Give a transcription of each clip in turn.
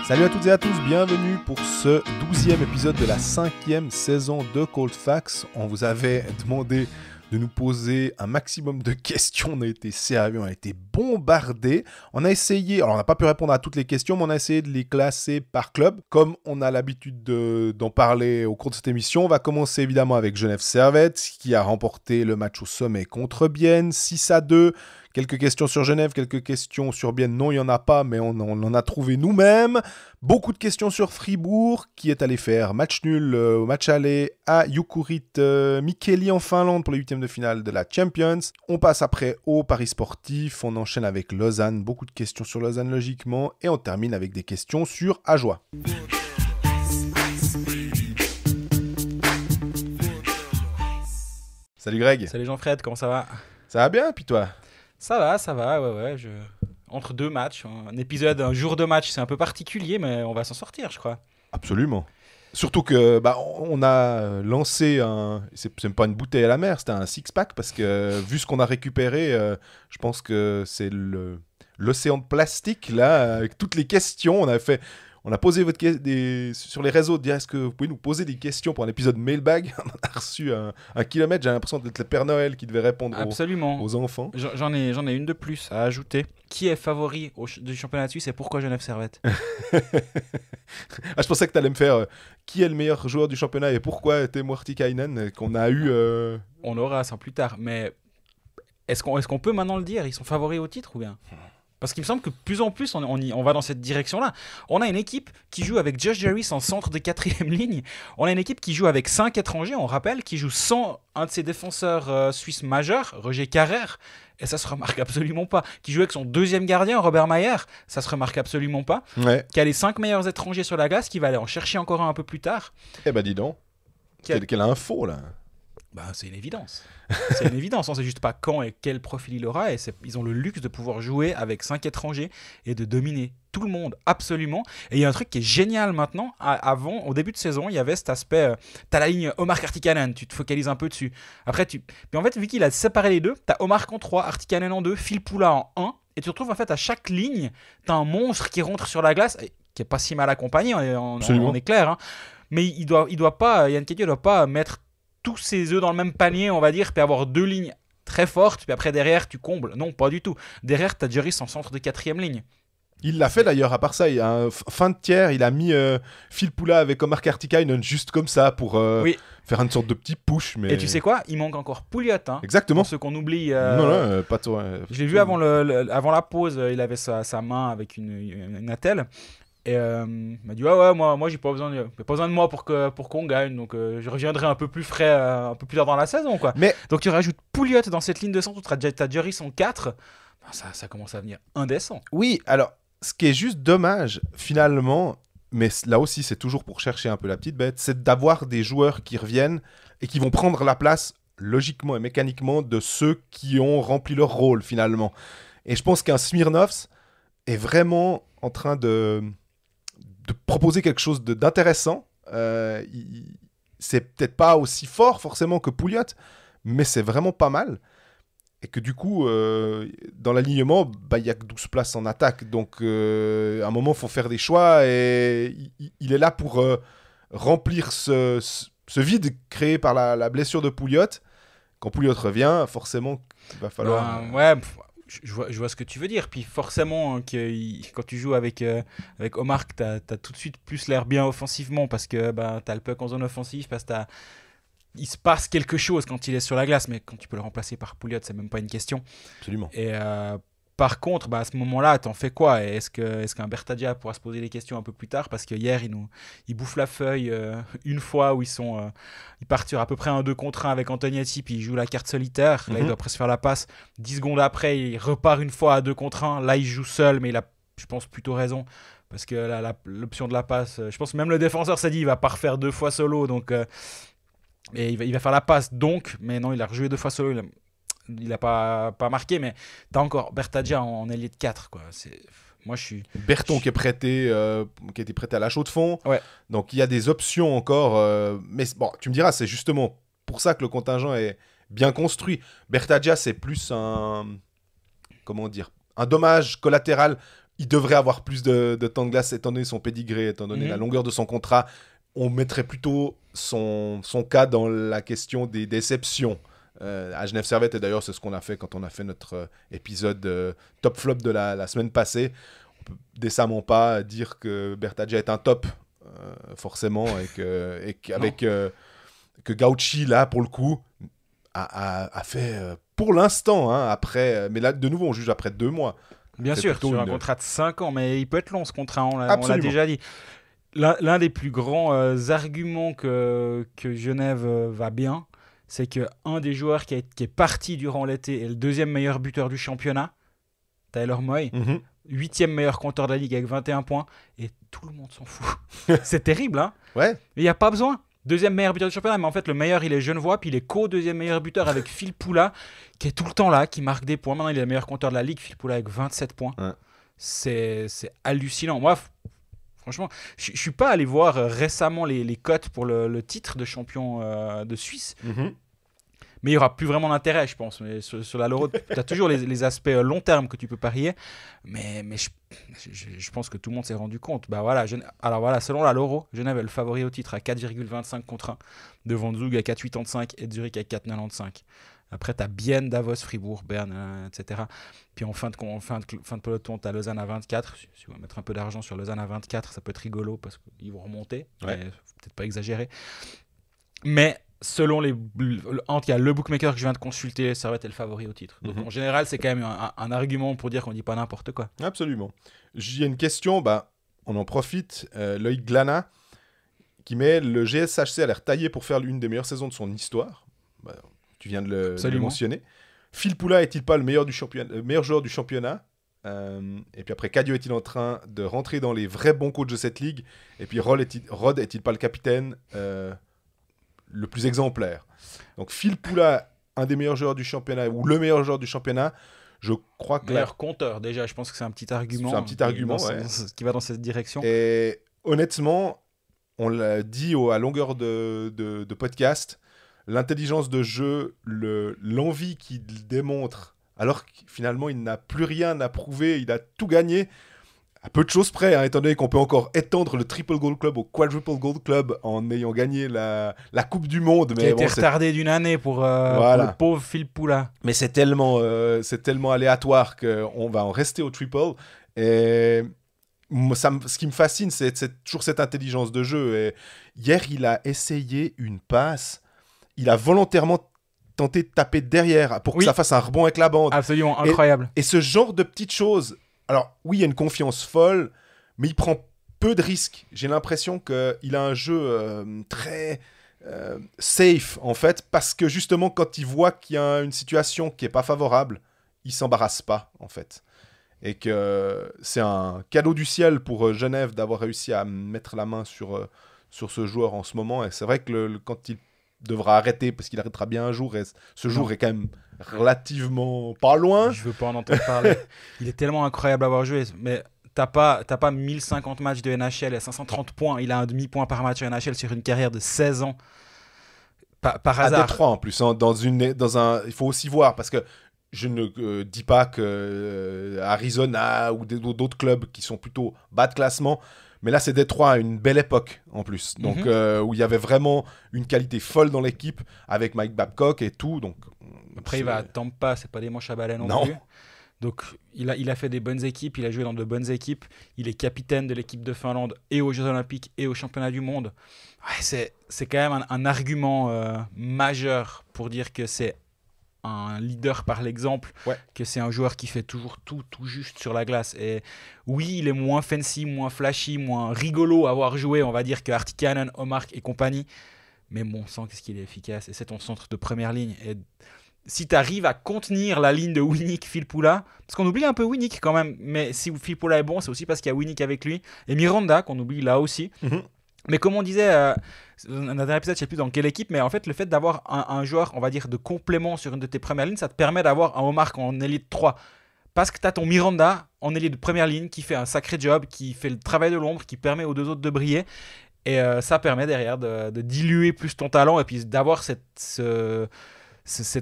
Salut à toutes et à tous, bienvenue pour ce 12e épisode de la 5e saison de Cold Facts. On vous avait demandé de nous poser un maximum de questions, on a été servis, on a été bombardés. On a essayé, alors on n'a pas pu répondre à toutes les questions, mais on a essayé de les classer par club. Comme on a l'habitude d'en parler au cours de cette émission, on va commencer évidemment avec Genève Servette, qui a remporté le match au sommet contre Bienne, 6-2. Quelques questions sur Genève, quelques questions sur Bienne. Non, il n'y en a pas, mais on en a trouvé nous-mêmes. Beaucoup de questions sur Fribourg, qui est allé faire match nul au match aller à Jukurit Mikkeli en Finlande pour les huitièmes de finale de la Champions. On passe après au Paris sportif, on enchaîne avec Lausanne. Beaucoup de questions sur Lausanne logiquement. Et on termine avec des questions sur Ajoie. Salut Greg. Salut Jean-Fred, comment ça va? Ça va bien, puis toi? Ça va, ouais. Entre deux matchs, un jour de match, c'est un peu particulier, mais on va s'en sortir, je crois. Absolument. Surtout que on a lancé c'est même pas une bouteille à la mer, c'était un six-pack, parce que vu ce qu'on a récupéré, je pense que c'est l'océan de plastique, là, avec toutes les questions. On a posé sur les réseaux, dire est-ce que vous pouvez nous poser des questions pour un épisode mailbag. On a reçu un kilomètre, j'ai l'impression d'être le Père Noël qui devait répondre aux enfants. J'en ai une de plus à ajouter. Qui est favori du championnat de Suisse et pourquoi Genève Servette? Je pensais que tu allais me faire qui est le meilleur joueur du championnat et pourquoi Teemu Artikainen, qu'on a eu... On aura ça plus tard, mais est-ce qu'on peut maintenant le dire? Ils sont favoris au titre ou bien? Parce qu'il me semble que de plus en plus, on va dans cette direction-là. On a une équipe qui joue avec Josh Jarvis en centre de quatrième ligne. On a une équipe qui joue avec 5 étrangers, on rappelle, qui joue sans un de ses défenseurs suisses majeurs, Roger Carrère, et ça se remarque absolument pas. Qui joue avec son deuxième gardien, Robert Mayer, ça se remarque absolument pas. Ouais. Qui a les 5 meilleurs étrangers sur la glace, qui va aller en chercher encore un peu plus tard. Eh ben dis donc, quelle info là. C'est une évidence. C'est une évidence. On ne sait juste pas quand et quel profil il aura. Et ils ont le luxe de pouvoir jouer avec 5 étrangers et de dominer tout le monde, absolument. Et il y a un truc qui est génial maintenant. Avant, au début de saison, il y avait cet aspect... tu as la ligne Omar Artikainen, tu te focalises un peu dessus. Après, puis en fait, vu qu'il a séparé les deux, tu as Omar en 3, Artikainen en 2, Phil Poula en 1. Et tu te retrouves en fait à chaque ligne, tu as un monstre qui rentre sur la glace, qui n'est pas si mal accompagné, on est clair. Hein. Mais il doit pas, Yann Cadieux ne doit pas mettre tous ses œufs dans le même panier, on va dire, puis avoir 2 lignes très fortes, puis après derrière tu combles. Non, pas du tout. Derrière, tu as Juris en centre de quatrième ligne. Il l'a fait d'ailleurs, à part ça, il y a fin de tiers, il a mis Phil Poula avec Omar Artikainen juste comme ça pour faire une sorte de petit push. Mais... Et tu sais quoi? Il manque encore Pouliot. Hein, exactement. Pour ceux qu'on oublie. Non, pas toi. Je l'ai vu avant la pause, il avait sa main avec une attelle. Et il m'a dit moi j'ai pas besoin de moi pour qu'on gagne, donc je reviendrai un peu plus frais un peu plus tard dans la saison, quoi. Donc tu rajoutes Pouliot dans cette ligne de centre où t'as Juris en 4, ça commence à venir indécent. Oui, alors ce qui est juste dommage finalement, mais là aussi c'est toujours pour chercher un peu la petite bête, c'est d'avoir des joueurs qui reviennent et qui vont prendre la place logiquement et mécaniquement de ceux qui ont rempli leur rôle finalement. Et je pense qu'un Smirnovs est vraiment en train de proposer quelque chose d'intéressant. C'est peut-être pas aussi fort forcément que Pouliot, mais c'est vraiment pas mal. Et que du coup, dans l'alignement, il y a que 12 places en attaque. Donc, à un moment, il faut faire des choix. Et il est là pour remplir ce vide créé par la blessure de Pouliot. Quand Pouliot revient, forcément, il va falloir... Je vois ce que tu veux dire. Puis forcément, quand tu joues avec Omar, t'as tout de suite plus l'air bien offensivement parce que t'as le puck en zone offensive, parce que il se passe quelque chose quand il est sur la glace. Mais quand tu peux le remplacer par Pouliot, c'est même pas une question. Absolument. Et par contre, à ce moment-là, t'en fais quoi? Et est-ce qu'un Bertadia pourra se poser des questions un peu plus tard? Parce que hier, il bouffe la feuille une fois où ils partent sur à peu près un 2 contre 1 avec Antoniatti, puis il joue la carte solitaire. Là, il doit presque faire la passe. 10 secondes après, il repart une fois à 2 contre 1. Là, il joue seul, mais il a, je pense, plutôt raison. Parce que l'option de la passe, je pense que même le défenseur s'est dit il va pas refaire 2 fois solo. Donc, et il va faire la passe, donc. Mais non, il a rejoué 2 fois solo. Il n'a pas marqué, mais t'as encore Bertadia en ailier de 4, quoi. Moi, Berton qui a été prêté à la Chaux-de-Fonds. Ouais. Donc, il y a des options encore. Mais bon, tu me diras, c'est justement pour ça que le contingent est bien construit. Bertadia, c'est plus un dommage collatéral il devrait avoir plus de temps de glace étant donné son pédigré, étant donné la longueur de son contrat. On mettrait plutôt son cas dans la question des déceptions. À Genève Servette, et d'ailleurs c'est ce qu'on a fait quand on a fait notre épisode top flop de la semaine passée. On peut décemment pas dire que Bertaggia est un top, forcément, que Gauchi, là, pour le coup, a fait, pour l'instant, hein, après, mais là, de nouveau, on juge après 2 mois. Bien sûr, sur un contrat de 5 ans, mais il peut être long ce contrat, on l'a déjà dit. L'un des plus grands arguments que Genève va bien, c'est qu'un des joueurs qui est parti durant l'été est le 2e meilleur buteur du championnat, Tyler Moy, 8e meilleur compteur de la Ligue avec 21 points, et tout le monde s'en fout. C'est terrible, hein. Ouais. Mais il n'y a pas besoin. 2e meilleur buteur du championnat, mais en fait le meilleur il est genevois, puis il est co-2e meilleur buteur avec Phil Poula, qui est tout le temps là, qui marque des points. Maintenant il est le meilleur compteur de la Ligue, Phil Poula avec 27 points. Ouais. C'est hallucinant. Moi, franchement, je ne suis pas allé voir récemment les cotes pour le titre de champion de Suisse. Mais il n'y aura plus vraiment d'intérêt, je pense. Mais sur la Loro, tu as toujours les aspects long terme que tu peux parier. Mais je pense que tout le monde s'est rendu compte. Alors voilà, selon la Loro, Genève est le favori au titre à 4,25 contre 1, devant Zug à 4,85 et Zurich à 4,95. Après, tu as Bienne, Davos, Fribourg, Berne, etc. Puis en fin de peloton, tu as Lausanne à 24. Si on va mettre un peu d'argent sur Lausanne à 24, ça peut être rigolo parce qu'ils vont remonter. Ouais. Peut-être pas exagérer. Mais selon le bookmaker que je viens de consulter, Servette est le favori au titre. Donc en général, c'est quand même un argument pour dire qu'on ne dit pas n'importe quoi. Absolument. J'ai une question, on en profite. Loïc Glana qui met le GSHC a l'air taillé pour faire l'une des meilleures saisons de son histoire. Tu viens de le mentionner. Phil Poula est-il pas le meilleur joueur du championnat et puis après, Cadio est-il en train de rentrer dans les vrais bons coachs de cette ligue? Et puis Rod est-il pas le capitaine le plus exemplaire? Donc Phil Poula, un des meilleurs joueurs du championnat ou le meilleur joueur du championnat, je crois que meilleur compteur déjà, je pense que c'est un petit argument. C'est un petit argument, qui va dans cette direction. Et honnêtement, on l'a dit à longueur de podcast, l'intelligence de jeu, l'envie qu'il démontre, alors que finalement il n'a plus rien à prouver, il a tout gagné. À peu de choses près, hein, étant donné qu'on peut encore étendre le Triple Gold Club au Quadruple Gold Club en ayant gagné la Coupe du Monde. Qui a été retardé d'une année pour le pauvre Phil Poula. Mais c'est tellement aléatoire qu'on va en rester au Triple. Et ce qui me fascine, c'est toujours cette intelligence de jeu. Et hier, il a essayé une passe. Il a volontairement tenté de taper derrière pour que ça fasse un rebond avec la bande. Absolument incroyable. Et ce genre de petites choses... Alors, oui, il y a une confiance folle, mais il prend peu de risques. J'ai l'impression qu'il a un jeu très safe, en fait, parce que justement, quand il voit qu'il y a une situation qui n'est pas favorable, il ne s'embarrasse pas, en fait. Et que c'est un cadeau du ciel pour Genève d'avoir réussi à mettre la main sur ce joueur en ce moment. Et c'est vrai que quand il devra arrêter, parce qu'il arrêtera bien un jour, et ce jour est quand même relativement pas loin. Je veux pas en entendre parler. Il est tellement incroyable à avoir joué, mais t'as pas 1050 matchs de NHL et 530 points. Il a un demi-point par match en NHL sur une carrière de 16 ans. Par hasard. À Détroit en plus, hein, il faut aussi voir, parce que je ne dis pas que Arizona ou d'autres clubs qui sont plutôt bas de classement, mais là c'est Détroit à une belle époque en plus, donc où il y avait vraiment une qualité folle dans l'équipe avec Mike Babcock et tout. Donc après il va à Tampa, c'est pas des manches à balai non plus. Donc il a fait des bonnes équipes, il a joué dans de bonnes équipes, il est capitaine de l'équipe de Finlande et aux Jeux Olympiques et au Championnat du Monde. Ouais, c'est quand même un argument majeur pour dire que c'est un leader par l'exemple, que c'est un joueur qui fait toujours tout juste sur la glace. Et oui, il est moins fancy, moins flashy, moins rigolo à avoir joué, on va dire, que Artikainen, Omark et compagnie. Mais bon sang, qu'est-ce qu'il est efficace. Et c'est ton centre de première ligne. Et si tu arrives à contenir la ligne de Winnick, Phil Poula, parce qu'on oublie un peu Winnick quand même, mais si Phil Poula est bon, c'est aussi parce qu'il y a Winnick avec lui. Et Miranda, qu'on oublie là aussi. Mais comme on disait, dans un dernier épisode, je ne sais plus dans quelle équipe, mais en fait, le fait d'avoir un joueur, on va dire, de complément sur une de tes premières lignes, ça te permet d'avoir un Omark en élite 3. Parce que tu as ton Miranda en élite de première ligne qui fait un sacré job, qui fait le travail de l'ombre, qui permet aux deux autres de briller. Et ça permet derrière de diluer plus ton talent et puis d'avoir cette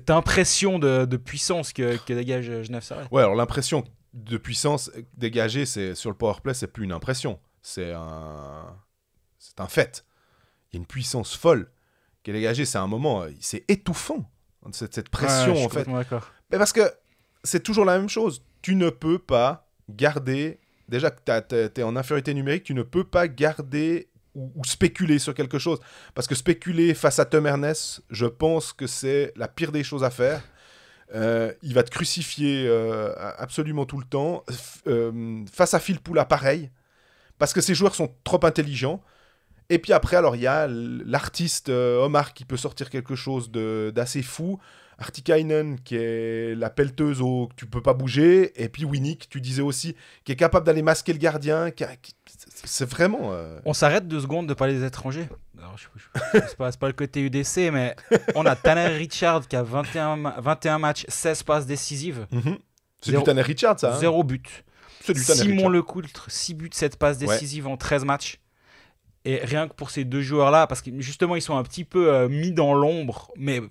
impression de puissance que dégage Genève Servette. Ouais, alors l'impression de puissance dégagée, sur le powerplay, c'est plus une impression. C'est un fait. Il y a une puissance folle qui est dégagée. C'est un moment, c'est étouffant, cette pression, en fait. Mais parce que c'est toujours la même chose. Tu ne peux pas garder... Déjà que tu es en infériorité numérique, tu ne peux pas garder ou spéculer sur quelque chose. Parce que spéculer face à Tom Ernest, je pense que c'est la pire des choses à faire. Il va te crucifier absolument tout le temps. Face à Phil Poula, pareil. Parce que ces joueurs sont trop intelligents. Et puis après, alors il y a l'artiste Omar qui peut sortir quelque chose d'assez fou. Artikainen qui est la pelleteuse que tu peux pas bouger. Et puis Winnick, tu disais aussi, qui est capable d'aller masquer le gardien. C'est vraiment... On s'arrête 2 secondes de parler des étrangers. Alors, c'est pas le côté UDC, mais on a Tanner Richard qui a 21 matchs, 16 passes décisives. C'est du Tanner Richard, ça. 0 but. C'est du Tanner Simon Richard. Lecoultre, 6 buts, 7 passes décisives en 13 matchs. Et rien que pour ces 2 joueurs-là, parce que justement, ils sont un petit peu mis dans l'ombre, mais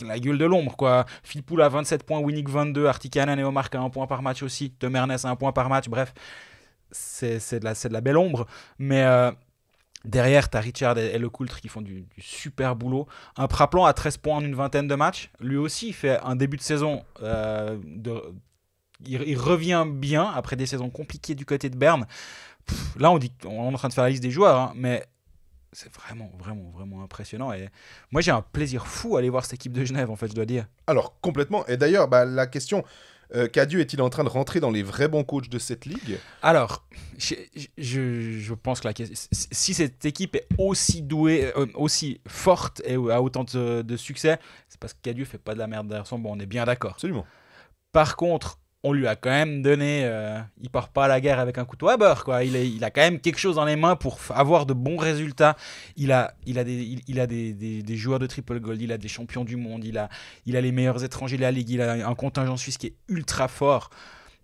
la gueule de l'ombre, quoi. Phil Poula, 27 points, Winnick, 22, Artikainen et Omar, 1 point par match aussi. Tom Ernest, 1 point par match, bref. C'est de la belle ombre. Mais derrière, tu as Richard et Lecoultre qui font du super boulot. Un Praplan à 13 points en une vingtaine de matchs. Lui aussi, il fait un début de saison... Il revient bien après des saisons compliquées du côté de Berne. Là, on est en train de faire la liste des joueurs, hein, mais c'est vraiment, vraiment, vraiment impressionnant. Et moi, j'ai un plaisir fou à aller voir cette équipe de Genève, en fait, je dois dire. Alors, complètement. Et d'ailleurs, la question, Cadieux est-il en train de rentrer dans les vrais bons coachs de cette ligue ? Alors, je pense que si cette équipe est aussi douée, aussi forte et a autant de succès, c'est parce que Cadieux fait pas de la merde derrière son banc, on est bien d'accord. Absolument. Par contre, on lui a quand même donné... il part pas à la guerre avec un couteau à beurre, quoi. Il a quand même quelque chose dans les mains pour avoir de bons résultats. Il a des joueurs de triple gold, il a des champions du monde, il a les meilleurs étrangers de la ligue, il a un contingent suisse qui est ultra fort.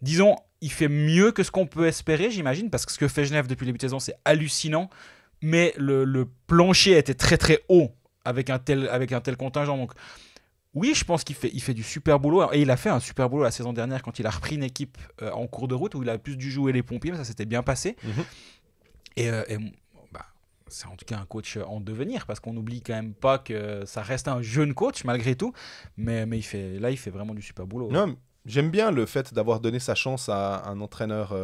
Disons, il fait mieux que ce qu'on peut espérer, j'imagine, parce que ce que fait Genève depuis le début de saison, c'est hallucinant. Mais le plancher était très très haut avec un tel contingent, donc... Oui, je pense qu'il fait du super boulot. Et il a fait un super boulot la saison dernière quand il a repris une équipe en cours de route où il a plus dû jouer les pompiers, mais ça s'était bien passé. Et c'est en tout cas un coach en devenir, parce qu'on n'oublie quand même pas que ça reste un jeune coach malgré tout. Mais il fait vraiment du super boulot. Non, j'aime bien le fait d'avoir donné sa chance à un entraîneur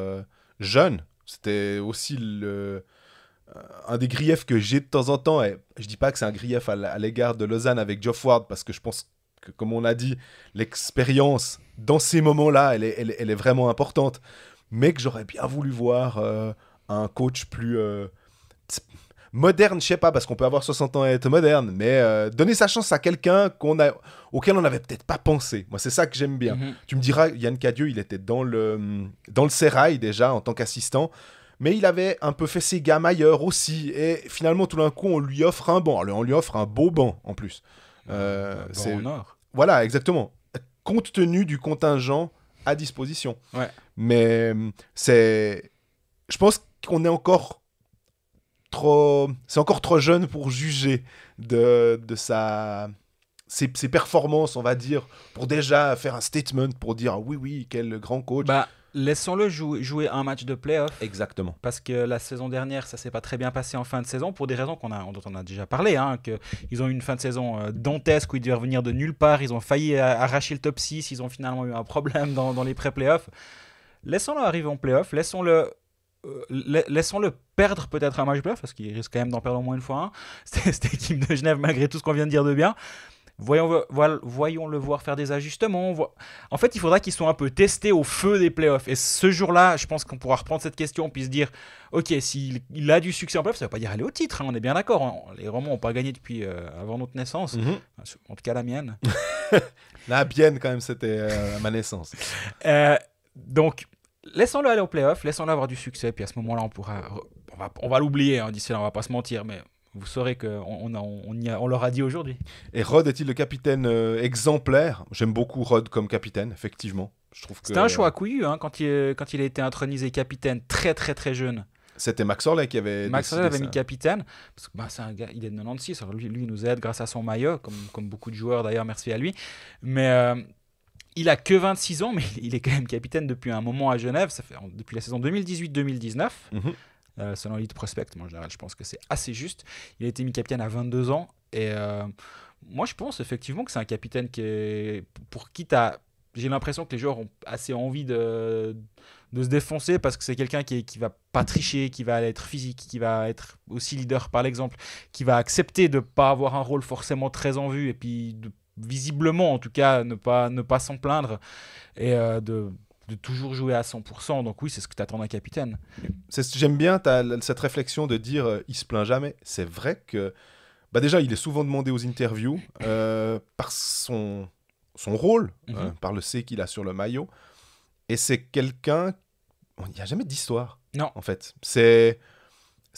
jeune. C'était aussi un des griefs que j'ai de temps en temps. Et je dis pas que c'est un grief à l'égard de Lausanne avec Geoff Ward, parce que je pense que, comme on a dit, l'expérience dans ces moments-là, elle est vraiment importante. Mais que j'aurais bien voulu voir un coach plus moderne, je sais pas, parce qu'on peut avoir 60 ans et être moderne, mais donner sa chance à quelqu'un auquel on n'avait peut-être pas pensé. Moi, c'est ça que j'aime bien. Tu me diras, Yann Cadieux, il était dans le Sérail déjà en tant qu'assistant, mais il avait un peu fait ses gammes ailleurs aussi, et finalement, tout d'un coup, on lui offre un banc. Alors, on lui offre un beau banc, en plus. C'est en or. Voilà, exactement. Compte tenu du contingent à disposition. Ouais. Mais je pense qu'on est encore c'est encore trop jeune pour juger de ses performances, on va dire, pour déjà faire un statement, pour dire oui, quel grand coach. Laissons-le jouer un match de play-off. Exactement. Parce que la saison dernière, ça s'est pas très bien passé en fin de saison, pour des raisons dont on a déjà parlé. Qu'ils ont eu une fin de saison dantesque où ils devaient revenir de nulle part. Ils ont failli arracher le top 6. Ils ont finalement eu un problème dans les pré-playoffs. Laissons-le arriver en play-off. Laissons-le perdre peut-être un match de play-off, parce qu'il risque quand même d'en perdre au moins une fois un. Cette équipe de Genève, malgré tout ce qu'on vient de dire de bien. Voyons-le voir faire des ajustements. En fait, il faudra qu'ils soient un peu testés au feu des playoffs. Et ce jour-là, je pense qu'on pourra reprendre cette question puis se dire, ok, s'il a du succès en playoffs, ça ne veut pas dire aller au titre, on est bien d'accord. Les Romans n'ont pas gagné depuis avant notre naissance, en tout cas la mienne. La mienne, quand même, c'était à ma naissance. Donc, laissons-le aller au playoff, laissons-le avoir du succès, puis à ce moment-là, on va l'oublier, d'ici là, on ne va pas se mentir, mais... Vous saurez qu'on leur a dit aujourd'hui. Et Rod est-il le capitaine exemplaire ? J'aime beaucoup Rod comme capitaine, effectivement. C'était un choix couillu quand il a été intronisé capitaine très très très jeune. C'était Max Orley qui avait mis capitaine. Parce que c'est un gars, il est de 96. Alors lui, il nous aide grâce à son maillot, comme beaucoup de joueurs d'ailleurs, merci à lui. Mais Il a que 26 ans, mais il est quand même capitaine depuis un moment à Genève. Ça fait depuis la saison 2018-2019. Selon Elite Prospect, moi en général, je pense que c'est assez juste. Il a été mis capitaine à 22 ans. Et moi, je pense effectivement que c'est un capitaine pour qui j'ai l'impression que les joueurs ont assez envie de se défoncer parce que c'est quelqu'un qui va pas tricher, qui va être physique, qui va être aussi leader par l'exemple, qui va accepter de pas avoir un rôle forcément très en vue et puis visiblement en tout cas ne pas s'en plaindre et de toujours jouer à 100%. Donc oui, c'est ce que t'attends d'un capitaine. J'aime bien cette réflexion de dire il se plaint jamais. C'est vrai que déjà il est souvent demandé aux interviews par son rôle, par le C qu'il a sur le maillot. Et c'est quelqu'un... Il n'y a jamais d'histoire, non. En fait. C'est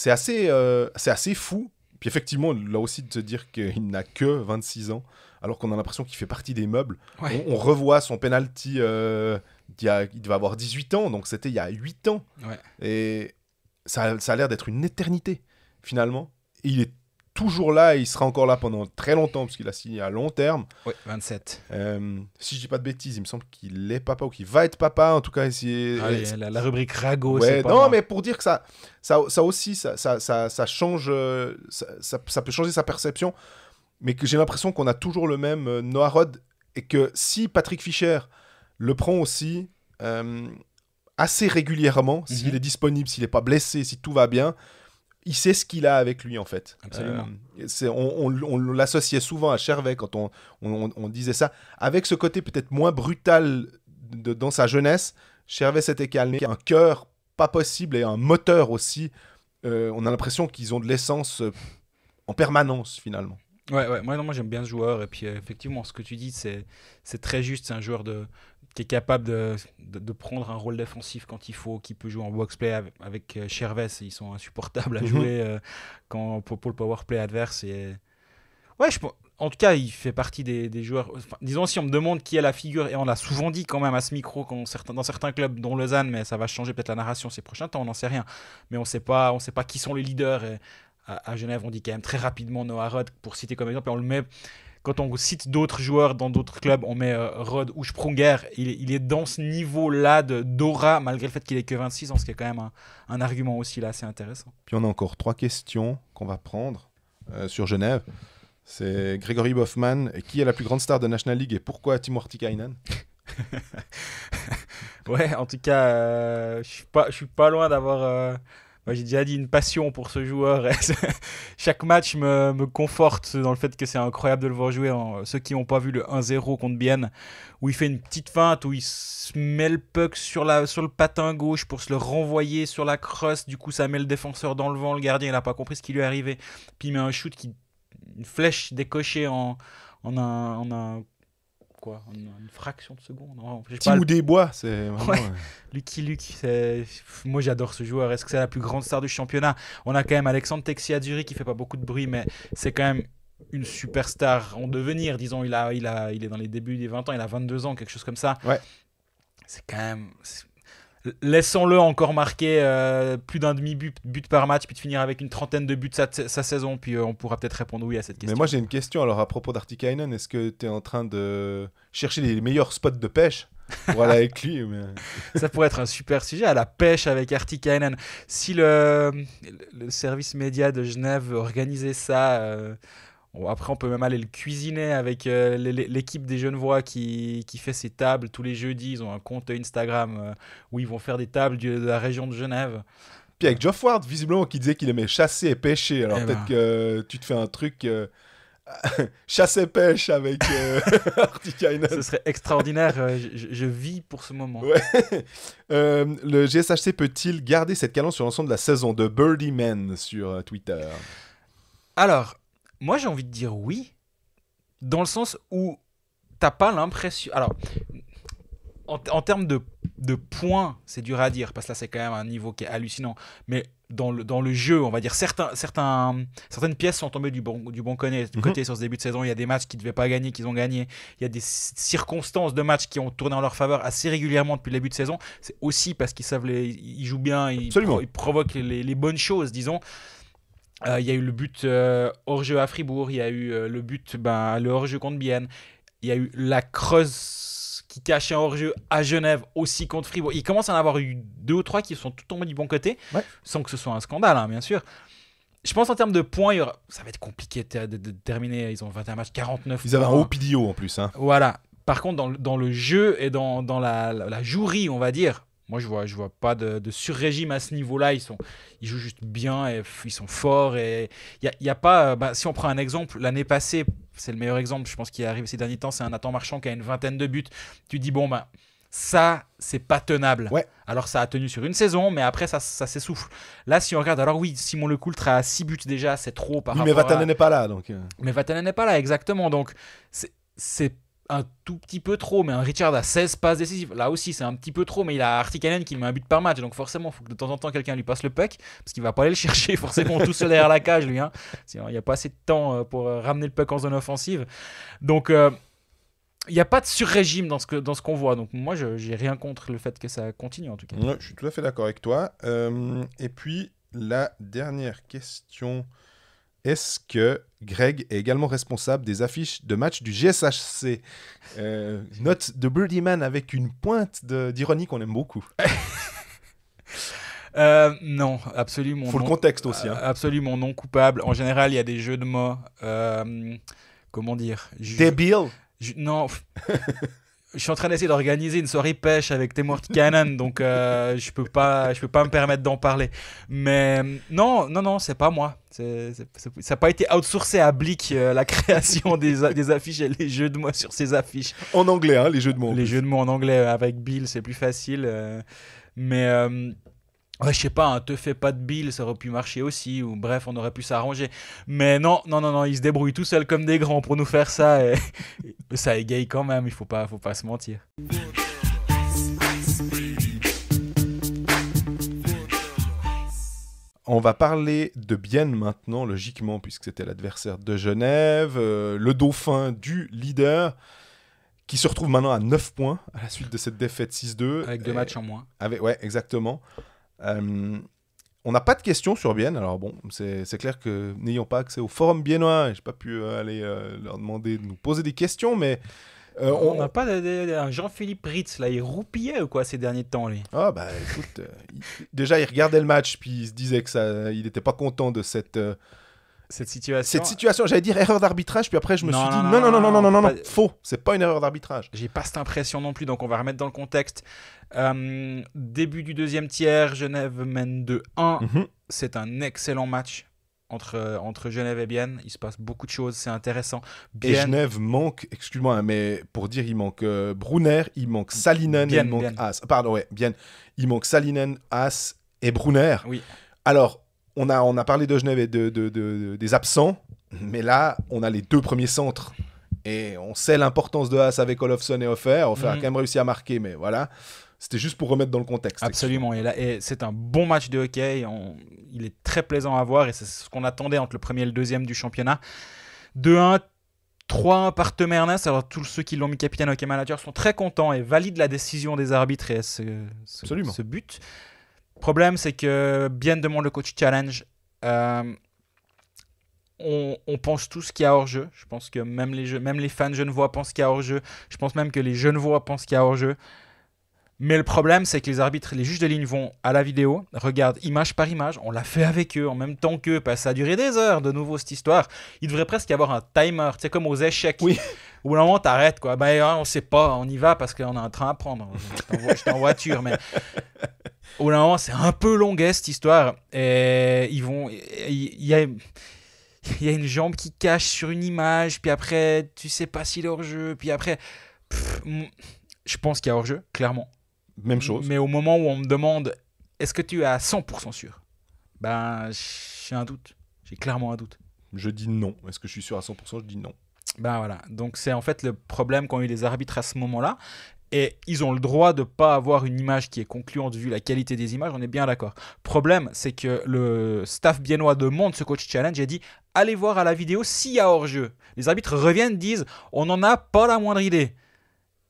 assez fou. Puis effectivement, là aussi, de se dire qu'il n'a que 26 ans, alors qu'on a l'impression qu'il fait partie des meubles. Ouais. On revoit son penalty, il devait avoir 18 ans, donc c'était il y a 8 ans. Ouais. Et ça a l'air d'être une éternité, finalement. Et il est toujours là et il sera encore là pendant très longtemps parce qu'il a signé à long terme. Oui, 27. Si je dis pas de bêtises, il me semble qu'il est papa ou qu'il va être papa. En tout cas, la rubrique Rago, ouais, c'est pas non, moi. mais pour dire que ça aussi, ça change, ça peut changer sa perception, mais que j'ai l'impression qu'on a toujours le même Noah Rod et que si Patrick Fischer le prend aussi assez régulièrement, s'il est disponible, s'il n'est pas blessé, si tout va bien, il sait ce qu'il a avec lui en fait. Absolument. On l'associait souvent à Chervet quand on disait ça, avec ce côté peut-être moins brutal dans sa jeunesse. Chervet s'était calmé, un cœur pas possible et un moteur aussi. On a l'impression qu'ils ont de l'essence en permanence finalement. Ouais. Moi j'aime bien ce joueur et puis effectivement ce que tu dis c'est très juste. C'est un joueur qui est capable de prendre un rôle défensif quand il faut, qui peut jouer en box-play avec Cherves. Ils sont insupportables à jouer pour le power-play adverse. Et... Ouais, en tout cas, il fait partie des joueurs... Enfin, disons, si on me demande qui est la figure, et on l'a souvent dit quand même à ce micro dans certains clubs, dont Lausanne, mais ça va changer peut-être la narration ces prochains temps, on n'en sait rien. Mais on sait pas qui sont les leaders. Et à Genève, on dit quand même très rapidement Noah Rod, pour citer comme exemple, et on le met... Quand on cite d'autres joueurs dans d'autres clubs, on met Rod ou Sprunger. Il est dans ce niveau-là d'aura, malgré le fait qu'il ait que 26 ans, ce qui est quand même un argument aussi là assez intéressant. Puis on a encore 3 questions qu'on va prendre sur Genève. C'est Grégory Boffman. Qui est la plus grande star de National League et pourquoi Timo Hartikainen? Ouais, en tout cas, je suis pas loin d'avoir... j'ai déjà dit une passion pour ce joueur. Chaque match me conforte dans le fait que c'est incroyable de le voir jouer. Ceux qui n'ont pas vu le 1-0 contre Bienne, où il fait une petite feinte, où il se met le puck sur le patin gauche pour se le renvoyer sur la crosse. Du coup, ça met le défenseur dans le vent. Le gardien, il n'a pas compris ce qui lui est arrivé. Puis il met un shoot, une flèche décochée en une fraction de seconde. Timou Desbois, c'est vraiment... Ouais. Lucky Luke, moi j'adore ce joueur. Est-ce que c'est la plus grande star du championnat? On a quand même Alexandre Texier qui fait pas beaucoup de bruit, mais c'est quand même une superstar en devenir. Disons, il est dans les débuts des 20 ans, il a 22 ans, quelque chose comme ça. Ouais. C'est quand même... Laissons-le encore marquer plus d'un demi-but par match, puis de finir avec une trentaine de buts sa saison, puis on pourra peut-être répondre oui à cette question. Mais moi j'ai une question alors à propos d'Hartikainen. Est-ce que tu es en train de chercher les meilleurs spots de pêche pour aller avec lui Ça pourrait être un super sujet, à la pêche avec Hartikainen. Si le service média de Genève organisait ça... Après, on peut même aller le cuisiner avec l'équipe des Genevois qui fait ses tables tous les jeudis. Ils ont un compte Instagram où ils vont faire des tables de la région de Genève. Puis avec Geoff Ward, visiblement, qui disait qu'il aimait chasser et pêcher. Alors peut-être que tu te fais un truc chasse et pêche avec Hartikainen. Ce serait extraordinaire. Je vis pour ce moment. Ouais. Le GSHC peut-il garder cette cadence sur l'ensemble de la saison de Birdie Man sur Twitter? Alors... Moi, j'ai envie de dire oui, dans le sens où t'as pas l'impression... Alors, en termes de points, c'est dur à dire, parce que là, c'est quand même un niveau qui est hallucinant. Mais dans le jeu, on va dire, certaines pièces sont tombées du bon côté sur ce début de saison. Il y a des matchs qu'ils ne devaient pas gagner, qu'ils ont gagné. Il y a des circonstances de matchs qui ont tourné en leur faveur assez régulièrement depuis le début de saison. C'est aussi parce ils jouent bien, ils provoquent les bonnes choses, disons. Il y a eu le but hors-jeu à Fribourg, il y a eu le but, le hors-jeu contre Bienne, il y a eu la creuse qui cachait un hors-jeu à Genève, aussi contre Fribourg. Il commence à en avoir eu 2 ou 3 qui sont tout tombés du bon côté, sans que ce soit un scandale, hein, bien sûr. Je pense en termes de points, ça va être compliqué de terminer. Ils ont 21 matchs, 49 Ils avaient un points. haut PDO en plus. Hein. Voilà. Par contre, dans le jeu et dans la jouerie, on va dire, moi, je vois pas de sur-régime à ce niveau-là. Ils jouent juste bien et ils sont forts. Et y a pas. Si on prend un exemple, l'année passée, c'est le meilleur exemple, je pense, qui est arrivé ces derniers temps, c'est un Nathan Marchand qui a une 20aine de buts. Tu dis, ça, c'est pas tenable. Ouais. Alors, ça a tenu sur une saison, mais après, ça s'essouffle. Là, si on regarde, alors oui, Simon Lecoultre a 6 buts déjà, c'est trop par rapport mais Vatanen n'est pas là. Donc... Mais Vatanen n'est pas là, exactement. Donc, c'est un tout petit peu trop, mais un Richard a 16 passes décisives. Là aussi, c'est un petit peu trop, mais il a Artikainen qui met un but par match. Donc forcément, il faut que de temps en temps, quelqu'un lui passe le puck, parce qu'il va pas aller le chercher forcément tout seul derrière la cage, lui. Hein. Sinon, il n'y a pas assez de temps pour ramener le puck en zone offensive. Donc, il n'y a pas de sur-régime dans ce qu'on voit. Donc moi, je n'ai rien contre le fait que ça continue, en tout cas. Ouais, je suis tout à fait d'accord avec toi. Et puis, la dernière question... Est-ce que Greg est également responsable des affiches de match du GSHC Note de Birdie Man avec une pointe d'ironie qu'on aime beaucoup. Non, absolument non. Faut le contexte aussi. Hein. Absolument non coupable. En général, il y a des jeux de mots. Comment dire Débile. Non. Je suis en train d'essayer d'organiser une soirée pêche avec Teemu Artikainen, donc je peux pas me permettre d'en parler. Mais non, c'est pas moi. Ça n'a pas été outsourcé à Blick, la création des affiches et les jeux de mots sur ces affiches. En anglais, hein, les jeux de mots. Les jeux de mots en anglais avec Bill, c'est plus facile. Ouais, je sais pas, te fais pas de Bill, ça aurait pu marcher aussi, ou bref, on aurait pu s'arranger. Mais non, ils se débrouillent tout seuls comme des grands pour nous faire ça, et ça égaye quand même, il faut pas se mentir. On va parler de Bienne maintenant, logiquement, puisque c'était l'adversaire de Genève, le dauphin du leader, qui se retrouve maintenant à 9 points à la suite de cette défaite 6-2. Avec 2 matchs en moins. Ouais, exactement. On n'a pas de questions sur Bienne, alors bon, c'est clair que n'ayant pas accès au forum biennois, j'ai pas pu aller leur demander de nous poser des questions, mais on n'a pas un Jean-Philippe Ritz, là, il roupillait ou quoi ces derniers temps, lui? Ah bah écoute, déjà il regardait le match, puis il se disait que il n'était pas content de cette situation, j'allais dire erreur d'arbitrage, puis après je me suis dit non, faux, c'est pas une erreur d'arbitrage. J'ai pas cette impression non plus, donc on va remettre dans le contexte. Début du deuxième tiers, Genève mène 2-1. C'est un excellent match entre Genève et Bienne. Il se passe beaucoup de choses, c'est intéressant. Et Genève manque, excuse-moi, mais pour dire, il manque Brunner, il manque Salinen, il manque Haas. Pardon, ouais, Bienne. Il manque Salinen, Haas et Brunner. Oui. Alors, on a parlé de Genève et des absents, mais là, on a les 2 premiers centres. Et on sait l'importance de Haas avec Olofsson et Hofer. Hofer a quand même réussi à marquer, mais voilà. C'était juste pour remettre dans le contexte. Absolument. Et c'est un bon match de hockey. Il est très plaisant à voir et c'est ce qu'on attendait entre le premier et le deuxième du championnat. 2-1, 3-1 par Temernes. Alors tous ceux qui l'ont mis capitaine hockey manager sont très contents et valident la décision des arbitres et ce but. Le problème, c'est que Bienne demande le coach challenge. On pense tous qu'il y a hors-jeu. Je pense que même les fans genevois pensent qu'il y a hors-jeu. Je pense même que les genevois pensent qu'il y a hors-jeu. Mais le problème, c'est que les arbitres, les juges de ligne vont à la vidéo, regardent image par image. On l'a fait avec eux en même temps qu'eux, parce que ça a duré des heures de nouveau cette histoire. Il devrait presque y avoir un timer, tu sais, comme aux échecs. Oui. Où à un moment, t'arrêtes, quoi. On sait pas, on y va parce qu'on a un train à prendre. J'étais en voiture, mais au bout d'un moment, c'est un peu longuet cette histoire. Et il y a une jambe qui cache sur une image, puis après, tu sais pas s'il est hors-jeu, puis après, je pense qu'il y a hors-jeu, clairement. Même chose. Mais au moment où on me demande, est-ce que tu es à 100% sûr? J'ai un doute. J'ai clairement un doute. Je dis non. Est-ce que je suis sûr à 100%? Je dis non. Voilà. Donc c'est en fait le problème qu'ont eu les arbitres à ce moment-là. Et ils ont le droit de ne pas avoir une image qui est concluante vu la qualité des images, on est bien d'accord. Problème, c'est que le staff biennois demande ce coach challenge et dit « Allez voir à la vidéo s'il y a hors-jeu ». Les arbitres reviennent, disent « On n'en a pas la moindre idée ».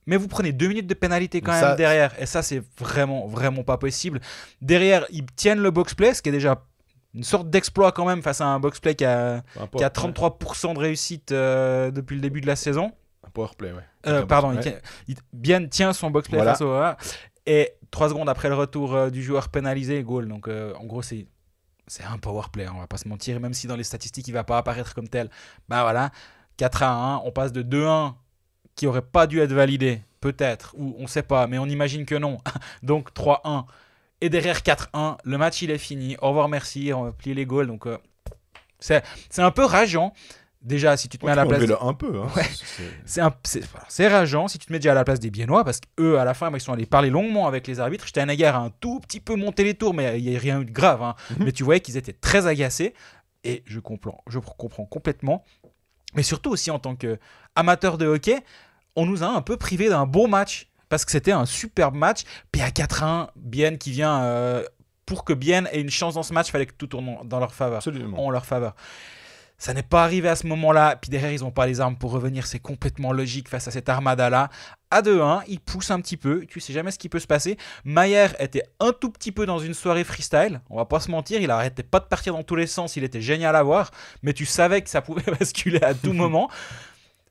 Mais vous prenez 2 minutes de pénalité quand même derrière. Et ça, c'est vraiment, vraiment pas possible. Derrière, ils tiennent le box-play, ce qui est déjà une sorte d'exploit quand même face à un box-play qui a 33% de réussite depuis le début de la saison. Un powerplay, ouais. Pardon, Ouais. Bien tient son box play Voilà. face au VAR. Et 3 secondes après le retour du joueur pénalisé, goal. Donc en gros, c'est un power play, hein, on va pas se mentir. Même si dans les statistiques, il va pas apparaître comme tel. Bah voilà, 4-1, on passe de 2-1 qui aurait pas dû être validé, peut-être, ou on sait pas, mais on imagine que non. Donc 3-1. Et derrière 4-1, le match il est fini. Au revoir, merci, on va plier les goals. Donc c'est un peu rageant. Déjà, si tu te mets à la place. Le un peu. Hein. Ouais. C'est rageant si tu te mets déjà à la place des Biennois, parce qu'eux, à la fin, ils sont allés parler longuement avec les arbitres. Steinegger a un tout petit peu monté les tours, mais il n'y a rien eu de grave. Hein. Mais tu voyais qu'ils étaient très agacés. Et je comprends complètement. Mais surtout aussi en tant qu'amateur de hockey, on nous a un peu privé d'un beau match. Parce que c'était un superbe match. Puis à 4-1, Bienne qui vient. Pour que Bienne ait une chance dans ce match, il fallait que tout tourne dans leur faveur. Absolument. En leur faveur. Ça n'est pas arrivé à ce moment-là. Puis derrière, ils n'ont pas les armes pour revenir. C'est complètement logique face à cette armada-là. À 2-1, ils poussent un petit peu. Tu sais jamais ce qui peut se passer. Mayer était un tout petit peu dans une soirée freestyle. On va pas se mentir. Il arrêtait pas de partir dans tous les sens. Il était génial à voir. Mais tu savais que ça pouvait basculer à tout moment.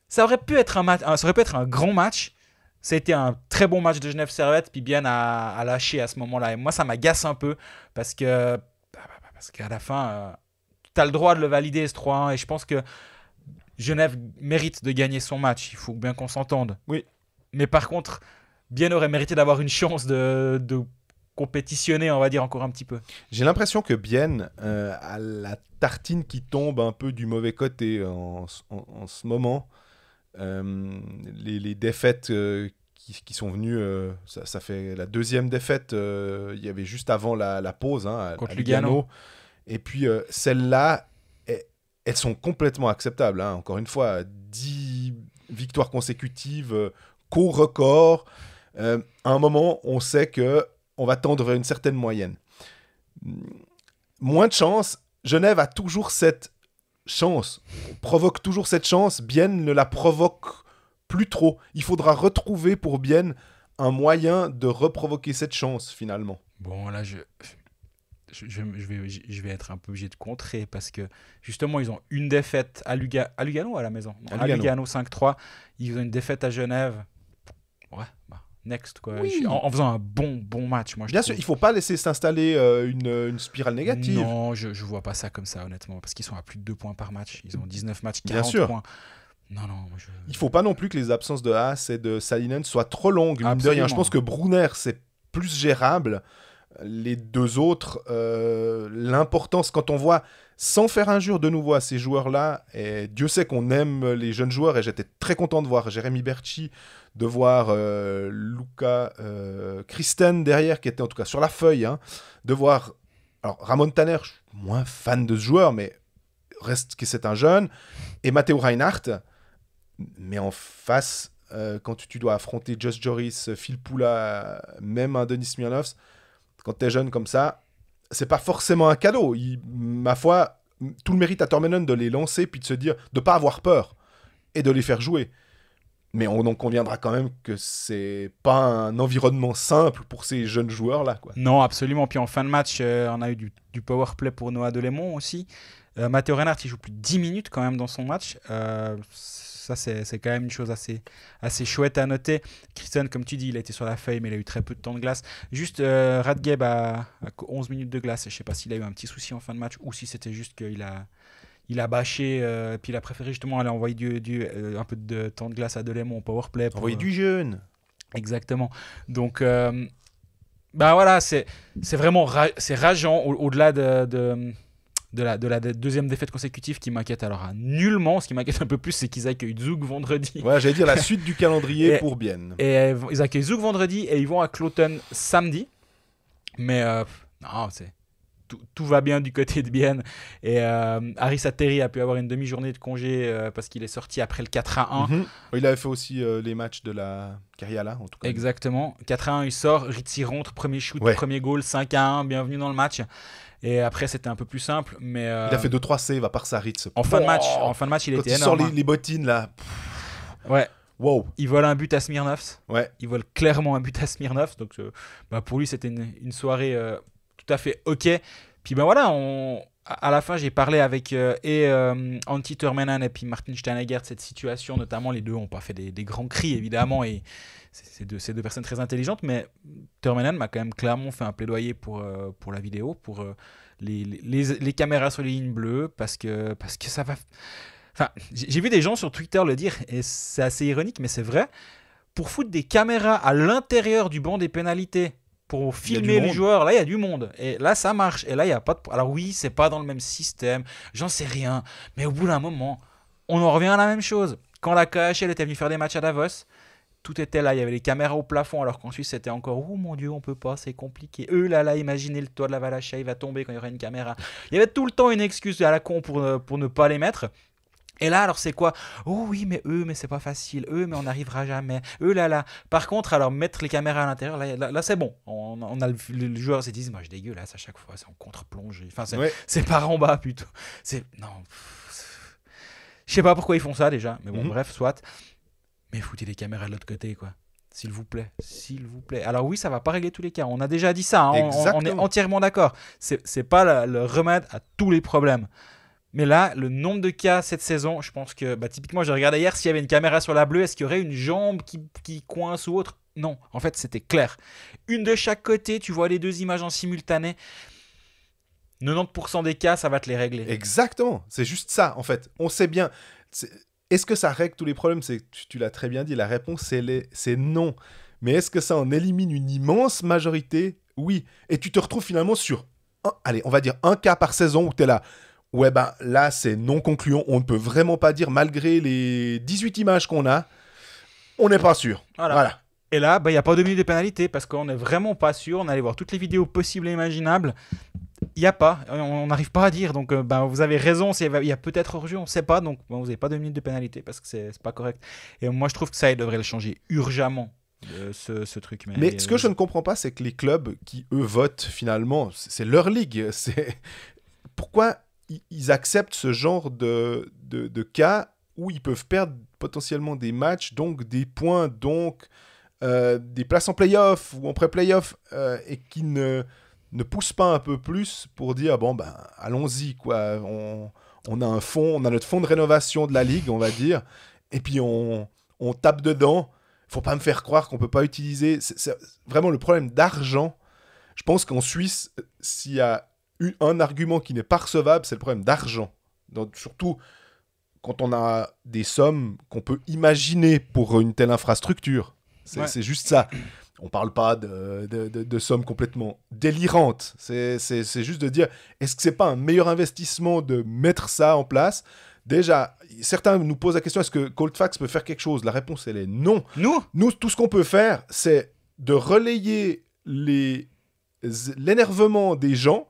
Ça aurait pu être un grand match. Ça a été un très bon match de Genève Servette. Puis Bienne a lâché à ce moment-là. Et moi, ça m'agace un peu. Parce qu'à la fin... tu as le droit de le valider ce 3-1 et je pense que Genève mérite de gagner son match, il faut bien qu'on s'entende. Oui. Mais par contre, Bienne aurait mérité d'avoir une chance de compétitionner, on va dire, encore un petit peu. J'ai l'impression que Bienne a la tartine qui tombe un peu du mauvais côté en ce moment. Les défaites qui sont venues, ça fait la deuxième défaite, il y avait juste avant la pause hein, Contre à Lugano. Et puis, celles-là, elles sont complètement acceptables. Hein. Encore une fois, 10 victoires consécutives, co-record. À un moment, on sait qu'on va tendre vers une certaine moyenne. Moins de chance. Genève a toujours cette chance. On provoque toujours cette chance. Bienne ne la provoque plus trop. Il faudra retrouver pour Bienne un moyen de reprovoquer cette chance, finalement. Bon, là, je vais être un peu obligé de contrer parce que justement ils ont une défaite à Lugano ou à la maison à Lugano 5-3, ils ont une défaite à Genève. Ouais, bah, next quoi. Oui. En faisant un bon match, moi je Bien trouve. sûr, il faut pas laisser s'installer une spirale négative. Non, je vois pas ça comme ça honnêtement parce qu'ils sont à plus de 2 points par match, ils ont 19 matchs, 40 Bien sûr. points. Non, Il faut pas non plus que les absences de Haas et de Salinen soient trop longues. Mine de rien, je pense que Brunner c'est plus gérable. Les deux autres, l'importance quand on voit, sans faire injure de nouveau à ces joueurs-là, et Dieu sait qu'on aime les jeunes joueurs, et j'étais très content de voir Jérémy Berchi, de voir Luca Christen derrière, qui était en tout cas sur la feuille, hein, de voir, alors Ramon Tanner, je suis moins fan de ce joueur, mais reste que c'est un jeune, et Matteo Reinhardt, mais en face, quand tu dois affronter Josh Joris, Phil Poula, même un Denis Smirnovs, quand t'es jeune comme ça, c'est pas forcément un cadeau. Ma foi, tout le mérite à Tormenon de les lancer puis de se dire, de pas avoir peur et de les faire jouer. Mais on en conviendra quand même que c'est pas un environnement simple pour ces jeunes joueurs-là, quoi. Non, absolument. Puis en fin de match, on a eu du power play pour Noah Delémont aussi. Matteo Reinhardt, il joue plus de 10 minutes quand même dans son match. Ça, c'est quand même une chose assez chouette à noter. Christen, comme tu dis, il a été sur la feuille, mais il a eu très peu de temps de glace. Juste, Radgeb a 11 minutes de glace. Je ne sais pas s'il a eu un petit souci en fin de match ou si c'était juste qu'il a bâché, puis il a préféré justement aller envoyer un peu de temps de glace à Delémont au powerplay. Envoyer du jeune. Exactement. Donc, bah voilà, c'est vraiment c'est rageant au-delà de la deuxième défaite consécutive qui m'inquiète alors nullement. Ce qui m'inquiète un peu plus, c'est qu'ils accueillent Zug vendredi. Ouais, j'allais dire la suite du calendrier pour Bienne. Et ils accueillent Zug vendredi et ils vont à Cloton samedi. Mais non, tout va bien du côté de Bienne. Et Harry Sateri a pu avoir une demi-journée de congé parce qu'il est sorti après le 4-1. Mm-hmm. Il avait fait aussi les matchs de la Cariala, en tout cas. Exactement. 4-1, il sort. Ritzi rentre, premier shoot, ouais. Premier goal, 5-1, bienvenue dans le match. Et après, c'était un peu plus simple. Mais, il a fait 2-3 saves à part sa Ritz. En fin de match, il était énorme. Quand il sort les bottines, là. Ouais. Wow. Il vole un but à Smirnovs. Ouais. Il vole clairement un but à Smirnovs. Donc, pour lui, c'était une soirée tout à fait OK. Puis ben voilà, à la fin, j'ai parlé avec Antti Turmenan et puis Martin Steinegger de cette situation. Notamment, les deux n'ont pas fait des grands cris, évidemment, et c'est deux personnes très intelligentes. Mais Turmenan m'a quand même clairement fait un plaidoyer pour la vidéo, pour les caméras sur les lignes bleues, parce que ça va... Enfin, j'ai vu des gens sur Twitter le dire, et c'est assez ironique, mais c'est vrai. Pour foutre des caméras à l'intérieur du banc des pénalités, pour filmer les joueurs, là il y a du monde et là ça marche et là il y a pas de... Alors oui, c'est pas dans le même système, j'en sais rien, mais au bout d'un moment on en revient à la même chose. Quand la KHL était venue faire des matchs à Davos, tout était là, il y avait les caméras au plafond, alors qu'en Suisse c'était encore oh mon dieu on peut pas, c'est compliqué, là imaginez le toit de la Valachia il va tomber quand il y aura une caméra. Il y avait tout le temps une excuse à la con pour ne pas les mettre. Et là, alors c'est quoi? Oh oui, mais c'est pas facile. Mais on n'arrivera jamais. Là. Par contre, alors mettre les caméras à l'intérieur, là c'est bon. On a le joueur se dit, moi je dégueulasse à chaque fois, c'est en contre-plongée. Enfin, c'est par en bas plutôt. Non. Je sais pas pourquoi ils font ça déjà, mais bon, bref, soit. Mais foutez les caméras de l'autre côté, quoi. S'il vous plaît. Alors oui, ça va pas régler tous les cas. On a déjà dit ça. Hein. On est entièrement d'accord. C'est pas le remède à tous les problèmes. Mais là, le nombre de cas cette saison, je pense que typiquement, j'ai regardé hier s'il y avait une caméra sur la bleue, est-ce qu'il y aurait une jambe qui coince ou autre? Non, en fait, c'était clair. Une de chaque côté, tu vois les deux images en simultané. 90% des cas, ça va te les régler. Exactement, c'est juste ça, en fait. On sait bien. Est-ce que ça règle tous les problèmes? Tu l'as très bien dit, la réponse, c'est non. Mais est-ce que ça en élimine une immense majorité? Oui. Et tu te retrouves finalement sur, on va dire un cas par saison où tu es là. Ouais, là, c'est non concluant. On ne peut vraiment pas dire, malgré les 18 images qu'on a, on n'est pas sûr. Voilà. Et là, il n'y a pas 2 minutes de pénalité parce qu'on n'est vraiment pas sûr. On allait voir toutes les vidéos possibles et imaginables. Il n'y a pas. On n'arrive pas à dire. Donc, vous avez raison. Il y a peut-être hors-jeu, on ne sait pas. Donc, vous n'avez pas 2 minutes de pénalité parce que c'est pas correct. Et moi, je trouve que ça, il devrait le changer urgemment, ce truc. Mais ce que je ne comprends pas, c'est que les clubs qui, eux, votent, finalement, c'est leur ligue. Pourquoi ils acceptent ce genre de cas où ils peuvent perdre potentiellement des matchs, donc des points, donc des places en play-off ou en pré-play-off, et qui ne poussent pas un peu plus pour dire allons-y, quoi. On a un fond, on a notre fonds de rénovation de la ligue, on va dire, et puis on tape dedans. Faut pas me faire croire qu'on peut pas utiliser. C'est vraiment le problème d'argent. Je pense qu'en Suisse, s'il y a un argument qui n'est pas recevable, c'est le problème d'argent. Donc, surtout quand on a des sommes qu'on peut imaginer pour une telle infrastructure. C'est juste ça. On ne parle pas de sommes complètement délirantes. C'est juste de dire, est-ce que ce n'est pas un meilleur investissement de mettre ça en place? Déjà, certains nous posent la question, est-ce que Colfax peut faire quelque chose? La réponse, elle est non. Nous, tout ce qu'on peut faire, c'est de relayer l'énervement des gens,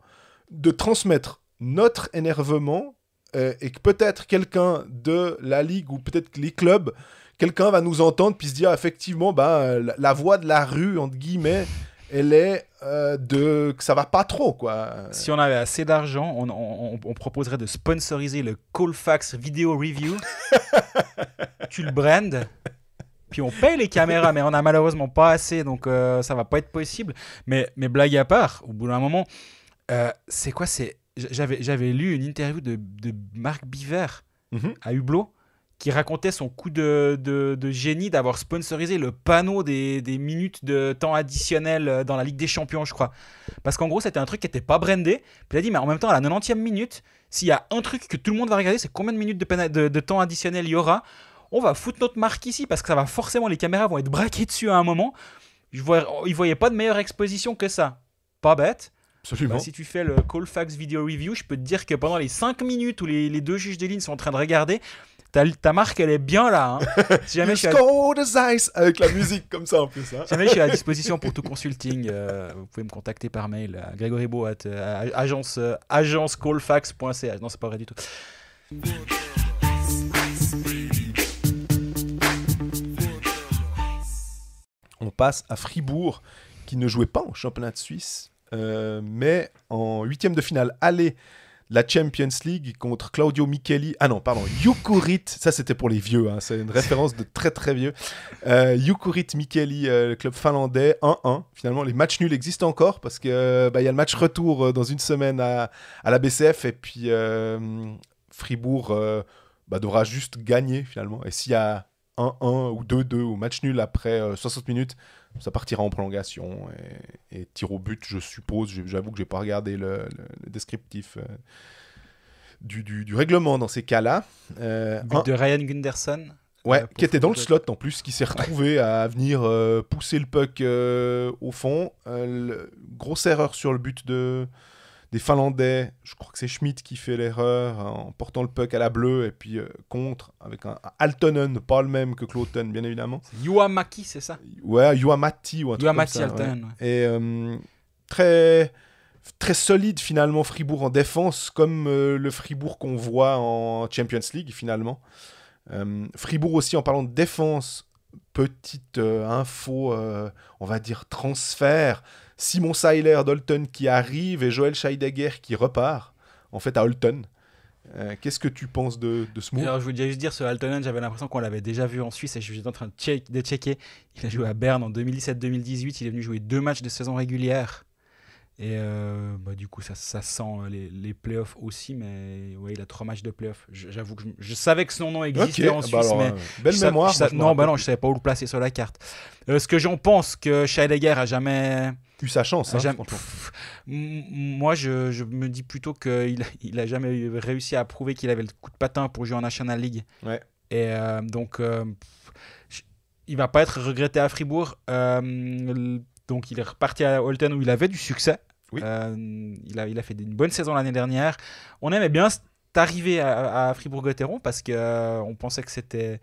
de transmettre notre énervement, et que peut-être quelqu'un de la ligue ou peut-être que les clubs, quelqu'un va nous entendre puis se dire effectivement la voix de la rue entre guillemets, elle est que ça va pas trop, quoi. Si on avait assez d'argent, on proposerait de sponsoriser le Colfax Video Review. Tu le brandes, puis on paye les caméras, mais on a malheureusement pas assez, donc ça va pas être possible. Mais blague à part, au bout d'un moment, c'est quoi? J'avais lu une interview de Marc Biver à Hublot qui racontait son coup de génie d'avoir sponsorisé le panneau des minutes de temps additionnel dans la Ligue des Champions, je crois. Parce qu'en gros, c'était un truc qui n'était pas brandé. Puis il a dit, mais en même temps, à la 90e minute, s'il y a un truc que tout le monde va regarder, c'est combien de minutes de temps additionnel il y aura. On va foutre notre marque ici parce que ça va forcément, les caméras vont être braquées dessus à un moment. Ils ne voyaient pas de meilleure exposition que ça. Pas bête. Absolument. Si tu fais le Colfax Video Review, je peux te dire que pendant les 5 minutes où les deux juges des lignes sont en train de regarder, ta marque, elle est bien là. Hein. Si jamais avec la musique comme ça en plus. Hein. Si jamais je suis à disposition pour tout consulting, vous pouvez me contacter par mail à gregorybo@agencecolfax.ch. Non, c'est pas vrai du tout. On passe à Fribourg, qui ne jouait pas en championnat de Suisse, mais en 8e de finale aller la Champions League contre Claudio Micheli. Ah non, pardon, Jukurit. Ça, c'était pour les vieux. Hein, c'est une référence de très très vieux. Jukurit Micheli, le club finlandais, 1-1. Finalement, les matchs nuls existent encore parce qu'il y a le match retour dans une semaine à la BCF. Et puis, Fribourg devra juste gagner finalement. Et s'il y a 1-1 ou 2-2 ou match nul après 60 minutes, ça partira en prolongation et tir au but, je suppose. J'avoue que je n'ai pas regardé le descriptif du règlement dans ces cas-là. But de Ryan Gunderson. Ouais, qui était dans le slot en plus, qui s'est retrouvé à venir pousser le puck au fond. Grosse erreur sur le but des Finlandais. Je crois que c'est Schmidt qui fait l'erreur en portant le puck à la bleue et puis contre avec un Altonen, pas le même que Kloten bien évidemment. Juamaki, c'est ça? Ouais, Juamati ou un truc comme ça. Altonen. Ouais. Et très très solide finalement Fribourg en défense, comme le Fribourg qu'on voit en Champions League finalement. Fribourg aussi, en parlant de défense, petite info, on va dire transfert. Simon Seiler d'Holton qui arrive et Joel Scheidegger qui repart, en fait, à Holton. Qu'est-ce que tu penses de ce move? Alors, je voulais juste dire, ce Altonen, j'avais l'impression qu'on l'avait déjà vu en Suisse et je suis en train de checker. Il a joué à Berne en 2017-2018. Il est venu jouer 2 matchs de saison régulière. Et du coup, ça sent les playoffs aussi, mais ouais, il a 3 matchs de playoffs. J'avoue que je savais que son nom existait en Suisse, mais belle mémoire. Non, je savais pas où le placer sur la carte. Ce que j'en pense, que Scheidegger a jamais eu sa chance, franchement. Moi, je me dis plutôt qu'il a jamais réussi à prouver qu'il avait le coup de patin pour jouer en National League. Ouais. Et donc, il va pas être regretté à Fribourg. Donc, il est reparti à Holton où il avait du succès. Oui. Il a fait une bonne saison l'année dernière. On aimait bien arriver à Fribourg-Gotteron parce qu'on pensait que c'était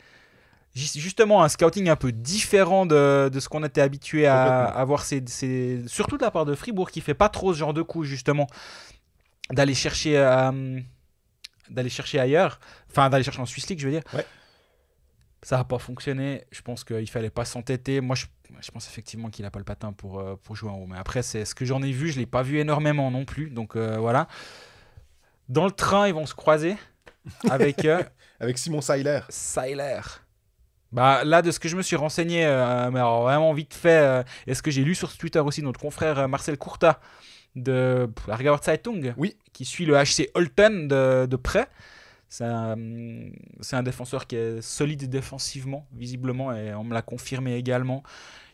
justement un scouting un peu différent de ce qu'on était habitué à voir, surtout de la part de Fribourg qui fait pas trop ce genre de coup justement d'aller chercher ailleurs, enfin d'aller chercher en Swiss League je veux dire. Ouais. Ça n'a pas fonctionné. Je pense qu'il fallait pas s'entêter. Moi, je pense effectivement qu'il n'a pas le patin pour jouer en haut. Mais après, c'est ce que j'en ai vu. Je ne l'ai pas vu énormément non plus. Donc voilà. Dans le train, ils vont se croiser avec avec Simon Seiler. Là, de ce que je me suis renseigné, mais alors, vraiment vite fait, et ce que j'ai lu sur Twitter aussi, notre confrère Marcel Courta de la Rigaer Zeitung, oui, qui suit le HC Holton de près. C'est un défenseur qui est solide défensivement, visiblement, et on me l'a confirmé également.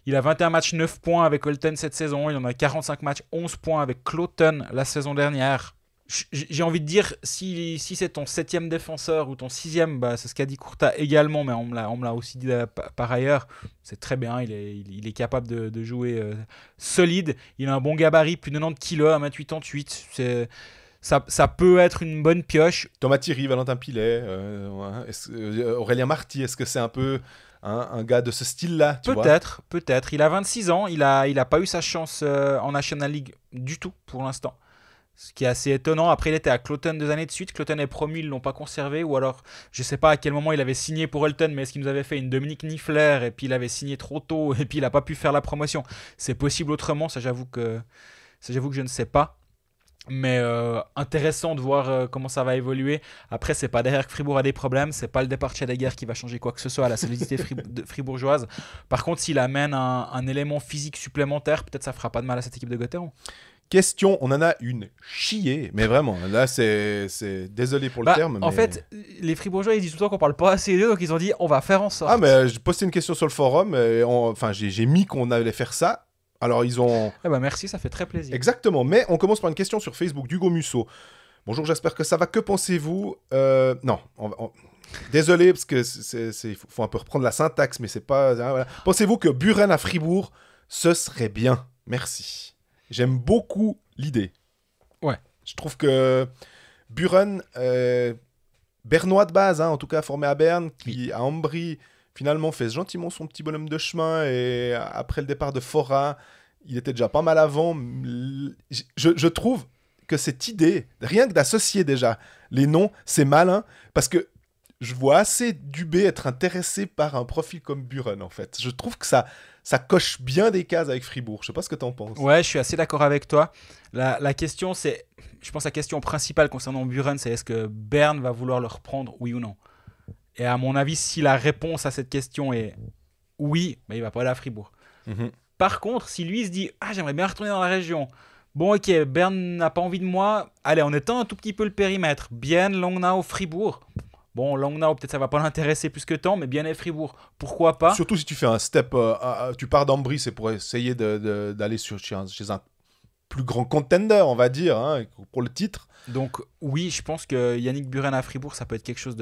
Il a 21 matchs, 9 points avec Holton cette saison. Il en a 45 matchs, 11 points avec Kloten la saison dernière. J'ai envie de dire, si c'est ton 7e défenseur ou ton 6e, c'est ce qu'a dit Courta également, mais on me l'a aussi dit par ailleurs. C'est très bien, il est capable de jouer solide. Il a un bon gabarit, plus de 90 kg, 1m88. Ça peut être une bonne pioche. Thomas Thierry, Valentin Pilet, Aurélien Marty, est-ce que c'est un peu un gars de ce style-là? Peut-être. Il a 26 ans, il a pas eu sa chance en National League du tout pour l'instant. Ce qui est assez étonnant. Après, il était à Kloten 2 années de suite. Kloten est promu, ils ne l'ont pas conservé. Ou alors, je ne sais pas à quel moment il avait signé pour Holton, mais est-ce qu'il nous avait fait une Dominique Niffler et puis il avait signé trop tôt et puis il n'a pas pu faire la promotion? C'est possible autrement, ça j'avoue que je ne sais pas. Mais intéressant de voir comment ça va évoluer. Après, c'est pas derrière que Fribourg a des problèmes, c'est pas le départ de Scheidegger qui va changer quoi que ce soit à la solidité fribourgeoise. Par contre, s'il amène un élément physique supplémentaire, peut-être ça fera pas de mal à cette équipe de Gotteron. Question, on en a une chiée, mais vraiment, là c'est désolé pour le terme. En fait, les Fribourgeois ils disent tout le temps qu'on parle pas assez d'eux, donc ils ont dit on va faire en sorte. Ah, mais j'ai posté une question sur le forum, j'ai mis qu'on allait faire ça. Alors ils ont... merci, ça fait très plaisir. Exactement, mais on commence par une question sur Facebook d'Hugo Musso. Bonjour, j'espère que ça va. Que pensez-vous Non, désolé, parce que faut un peu reprendre la syntaxe, mais c'est pas... Voilà. Pensez-vous que Buren à Fribourg, ce serait bien? Merci. J'aime beaucoup l'idée. Ouais. Je trouve que Buren, bernois de base, en tout cas formé à Berne, qui à Ambry... finalement fait gentiment son petit bonhomme de chemin et après le départ de Fora, il était déjà pas mal avant. Je trouve que cette idée, rien que d'associer déjà les noms, c'est malin parce que je vois assez Dubé être intéressé par un profil comme Buren, en fait. Je trouve que ça coche bien des cases avec Fribourg. Je sais pas ce que t'en penses. Ouais, je suis assez d'accord avec toi. La question, c'est, je pense, la question principale concernant Buren, c'est est-ce que Berne va vouloir le reprendre, oui ou non? Et à mon avis, si la réponse à cette question est oui, bah, il va pas aller à Fribourg. Mhm. Par contre, si lui se dit ah, j'aimerais bien retourner dans la région. Bon, ok, Berne n'a pas envie de moi. Allez, en étant un tout petit peu le périmètre, Bienne, Langnau, Fribourg. Bon, Langnau, peut-être ça va pas l'intéresser plus que tant, mais Bienne et Fribourg, pourquoi pas? Surtout si tu fais un step, tu pars d'Ambry, c'est pour essayer d'aller chez un plus grand contender, on va dire, hein, pour le titre. Donc oui, je pense que Yannick Buren à Fribourg, ça peut être quelque chose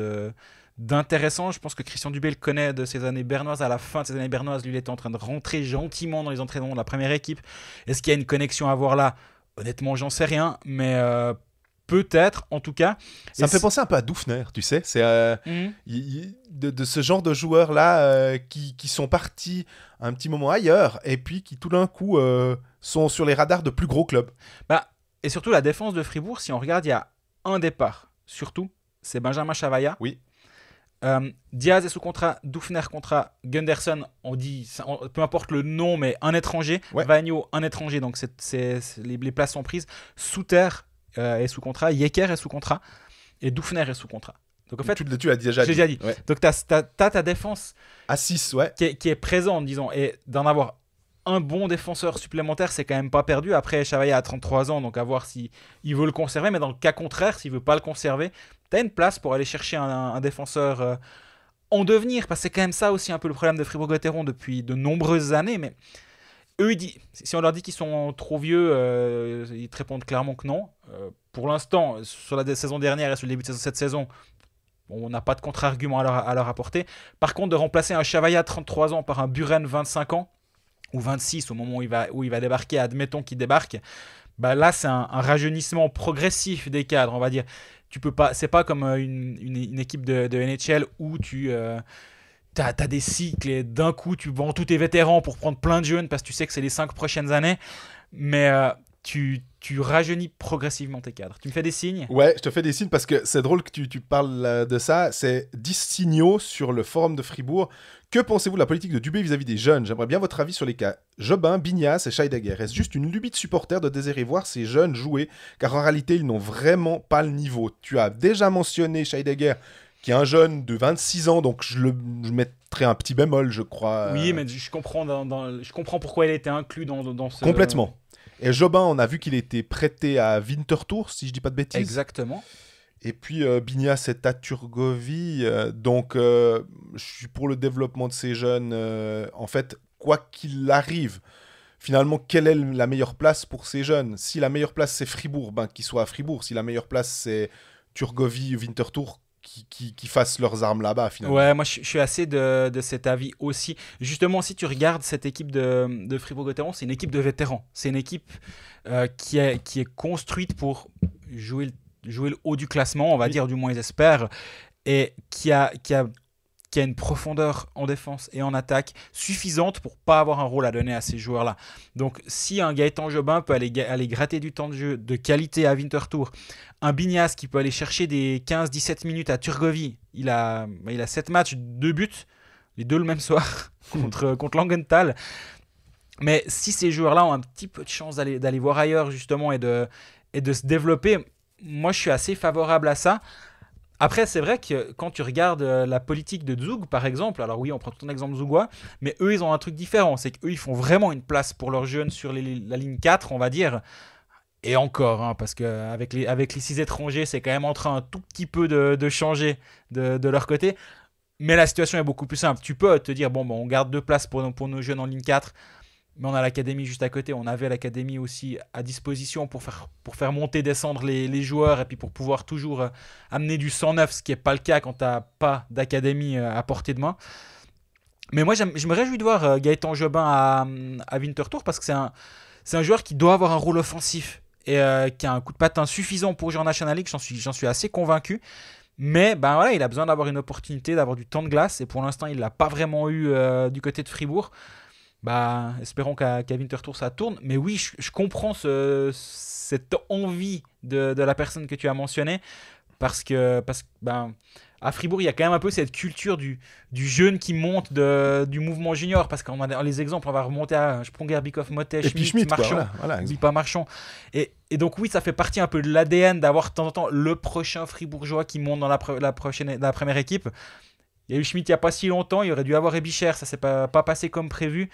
d'intéressant. Je pense que Christian Dubé le connaît de ses années bernoises. À la fin de ses années bernoises, lui, il était en train de rentrer gentiment dans les entraînements de la première équipe. Est-ce qu'il y a une connexion à voir là? Honnêtement, j'en sais rien, mais peut-être, en tout cas. Ça me fait penser un peu à Dufner, tu sais. C'est Mhm. de ce genre de joueurs-là qui sont partis un petit moment ailleurs et puis qui tout d'un coup sont sur les radars de plus gros clubs. Bah, et surtout, la défense de Fribourg, si on regarde, il y a un départ. Surtout, c'est Benjamin Chavaya. Oui. Diaz est sous contrat, Dufner contrat, Gunderson, on dit, peu importe le nom, mais un étranger. Ouais. Vagno, un étranger, donc les places sont prises. Souter est sous contrat, Yecker est sous contrat, et Dufner est sous contrat. Donc en fait, Tu l'as déjà je l'ai dit. déjà dit. Ouais. Donc tu as ta défense À 6, ouais. qui est présente, disons, et d'en avoir un bon défenseur supplémentaire, c'est quand même pas perdu. Après, Chavaya a 33 ans, donc à voir s'il veut le conserver, mais dans le cas contraire, s'il veut pas le conserver, tu as une place pour aller chercher un défenseur en devenir, parce que c'est quand même ça aussi un peu le problème de Fribourg-Gotteron depuis de nombreuses années, mais eux, si on leur dit qu'ils sont trop vieux, ils te répondent clairement que non. Pour l'instant, sur la saison dernière et sur le début de cette saison, on n'a pas de contre-argument à leur apporter. Par contre, de remplacer un Chavaya 33 ans par un Buren 25 ans, ou 26 au moment où il va débarquer, admettons qu'il débarque, bah là c'est un rajeunissement progressif des cadres, on va dire. Tu peux pas, c'est pas comme une équipe de NHL où tu as des cycles et d'un coup tu vends tous tes vétérans pour prendre plein de jeunes parce que tu sais que c'est les 5 prochaines années, mais tu rajeunis progressivement tes cadres. Tu me fais des signes? Ouais, je te fais des signes parce que c'est drôle que tu parles de ça. C'est 10 signaux sur le forum de Fribourg. Que pensez-vous de la politique de Dubé vis-à-vis des jeunes? J'aimerais bien votre avis sur les cas Jobin, Bignas et Scheidegger. Est-ce juste une lubie de supporters de désirer voir ces jeunes jouer? Car en réalité, ils n'ont vraiment pas le niveau. Tu as déjà mentionné Scheidegger, qui est un jeune de 26 ans, donc je mettrais un petit bémol, je crois. Oui, mais je comprends, je comprends pourquoi il a été inclus dans ce... Complètement. Et Jobin, on a vu qu'il était prêté à Winterthur, si je dis pas de bêtises. Exactement. Et puis Bignas est à Turgovie, donc je suis pour le développement de ces jeunes. En fait, quoi qu'il arrive, finalement, quelle est la meilleure place pour ces jeunes? Si la meilleure place c'est Fribourg, ben qu'ils soient à Fribourg. Si la meilleure place c'est Turgovie ou Winterthur, qui fassent leurs armes là-bas finalement. Ouais, moi je suis assez de cet avis aussi. Justement, si tu regardes cette équipe de Fribourg-Gotteron, c'est une équipe de vétérans. C'est une équipe qui est construite pour jouer le haut du classement, on va dire, du moins ils espèrent, et qui a une profondeur en défense et en attaque suffisante pour pas avoir un rôle à donner à ces joueurs-là. Donc si un Gaëtan Jobin peut aller gratter du temps de jeu de qualité à Winterthur, un Bignas qui peut aller chercher des 15-17 minutes à Turgovie, il a 7 matchs, 2 buts, les deux le même soir contre Langenthal. Mais si ces joueurs-là ont un petit peu de chance d'aller voir ailleurs justement et de se développer, moi je suis assez favorable à ça. Après, c'est vrai que quand tu regardes la politique de Zug, par exemple, alors oui, on prend ton exemple zougois, mais eux, ils ont un truc différent. C'est qu'eux, ils font vraiment une place pour leurs jeunes sur la ligne 4, on va dire. Et encore, hein, parce qu'avec les 6 étrangers, c'est quand même en train un tout petit peu de changer de leur côté. Mais la situation est beaucoup plus simple. Tu peux te dire, bon, on garde 2 places pour nos jeunes en ligne 4, mais on a l'académie juste à côté. On avait l'académie aussi à disposition pour faire monter, descendre les joueurs et puis pour pouvoir toujours amener du 109, ce qui n'est pas le cas quand tu n'as pas d'académie à portée de main. Mais moi, je me réjouis de voir Gaëtan Jobin à Winterthur parce que c'est un joueur qui doit avoir un rôle offensif et qui a un coup de patin suffisant pour jouer en National League. J'en suis assez convaincu. Mais ben voilà, il a besoin d'avoir une opportunité, d'avoir du temps de glace. Et pour l'instant, il ne l'a pas vraiment eu du côté de Fribourg. Bah, espérons qu'à Winterthur ça tourne. Mais oui, je comprends cette envie de la personne que tu as mentionnée. Parce que ben, à Fribourg, il y a quand même un peu cette culture du jeune qui monte du mouvement junior. Parce qu'on a les exemples, on va remonter à Spronger, Bikoff, Motet, Schmidt, Marchand, Bipa Marchand. Et donc, oui, ça fait partie un peu de l'ADN d'avoir de temps en temps le prochain Fribourgeois qui monte dans la première équipe. Il y a eu Schmidt il n'y a pas si longtemps, il aurait dû avoir Ebicher, ça ne s'est pas passé comme prévu.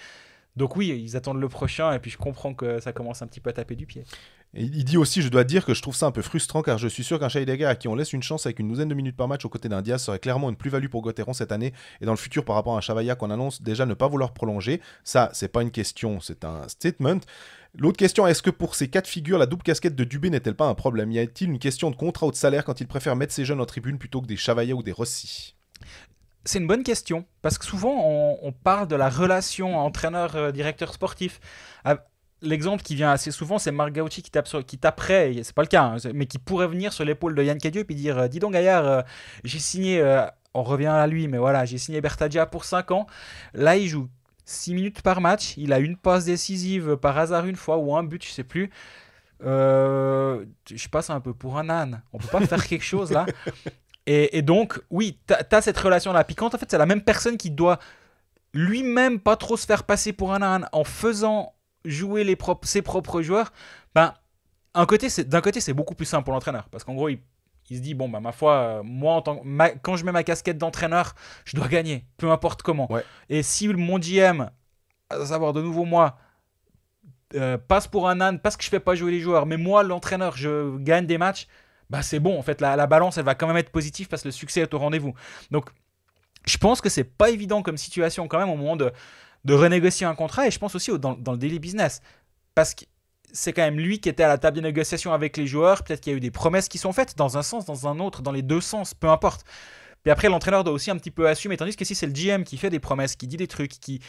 Donc oui, ils attendent le prochain et puis je comprends que ça commence un petit peu à taper du pied. Et il dit aussi, je dois dire que je trouve ça un peu frustrant car je suis sûr qu'un Scheidegger à qui on laisse une chance avec une douzaine de minutes par match aux côtés d'un Diaz serait clairement une plus-value pour Gauthieron cette année et dans le futur par rapport à un Chavaya qu'on annonce déjà ne pas vouloir prolonger. Ça, c'est pas une question, c'est un statement. L'autre question, est-ce que pour ces cas de figure, la double casquette de Dubé n'est-elle pas un problème? Y a-t-il une question de contrat ou de salaire quand il préfère mettre ses jeunes en tribune plutôt que des Chavaya ou des Rossi? C'est une bonne question, parce que souvent on parle de la relation entraîneur-directeur sportif. L'exemple qui vient assez souvent, c'est Marc Gauchi qui taperait, c'est pas le cas, hein, mais qui pourrait venir sur l'épaule de Yann Cadieux et puis dire dis donc Gaillard, j'ai signé, on revient à lui, mais voilà, j'ai signé Bertadia pour 5 ans. Là, il joue 6 minutes par match, il a une passe décisive par hasard une fois ou un but, je sais plus. Je passe un peu pour un âne, on peut pas faire quelque chose là. Et donc, oui, t'as cette relation-là piquante. En fait, c'est la même personne qui doit lui-même pas trop se faire passer pour un âne en faisant jouer ses propres joueurs. Ben, d'un côté, c'est beaucoup plus simple pour l'entraîneur. Parce qu'en gros, il se dit, bon, ben, ma foi, moi, quand je mets ma casquette d'entraîneur, je dois gagner, peu importe comment. Ouais. Et si mon GM, à savoir de nouveau moi, passe pour un âne parce que je fais pas jouer les joueurs, mais moi, l'entraîneur, je gagne des matchs, bah c'est bon, en fait, la balance, elle va quand même être positive parce que le succès est au rendez-vous. Donc, je pense que c'est pas évident comme situation quand même au moment de renégocier un contrat, et je pense aussi dans le daily business, parce que c'est quand même lui qui était à la table des négociations avec les joueurs, peut-être qu'il y a eu des promesses qui sont faites dans un sens, dans un autre, dans les deux sens, peu importe. Puis après, l'entraîneur doit aussi un petit peu assumer, tandis que si c'est le GM qui fait des promesses, qui dit des trucs, qui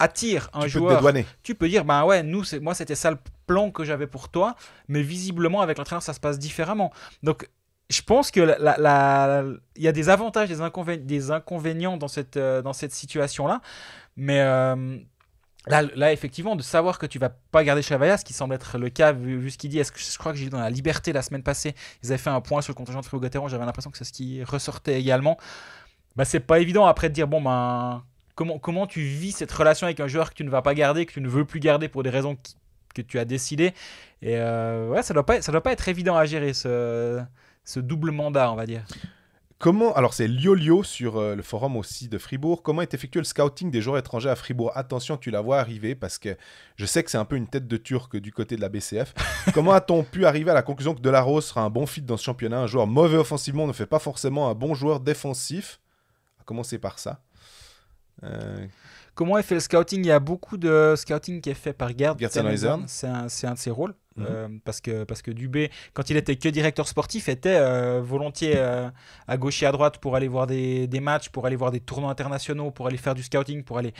attire un joueur, tu peux dire, bah ouais, moi c'était ça le plan que j'avais pour toi, mais visiblement avec l'entraîneur ça se passe différemment. Donc je pense que il y a des avantages, des inconvénients dans cette situation-là, mais là, effectivement, de savoir que tu vas pas garder Chavaya, ce qui semble être le cas vu ce qu'il dit. Je crois que j'ai vu dans La Liberté la semaine passée, ils avaient fait un point sur le contingent de Fribourg-Gotteron, j'avais l'impression que c'est ce qui ressortait également. Bah c'est pas évident après de dire, bon ben... Comment tu vis cette relation avec un joueur que tu ne vas pas garder, que tu ne veux plus garder pour des raisons que tu as décidé. Et ouais, ça doit pas être évident à gérer ce double mandat, on va dire. Alors c'est Liolio sur le forum aussi de Fribourg. Comment est effectué le scouting des joueurs étrangers à Fribourg? Attention, tu la vois arriver parce que je sais que c'est un peu une tête de turc du côté de la BCF. Comment a-t-on pu arriver à la conclusion que Delarose sera un bon fit dans ce championnat? Un joueur mauvais offensivement ne fait pas forcément un bon joueur défensif. On va commencer par ça. Comment est fait le scouting? Il y a beaucoup de scouting qui est fait par Gerd Sennheiser. C'est un de ses rôles. Parce que Dubé, quand il était que directeur sportif, était volontiers à gauche et à droite pour aller voir des matchs, pour aller voir des tournois internationaux, pour aller faire du scouting, pour aller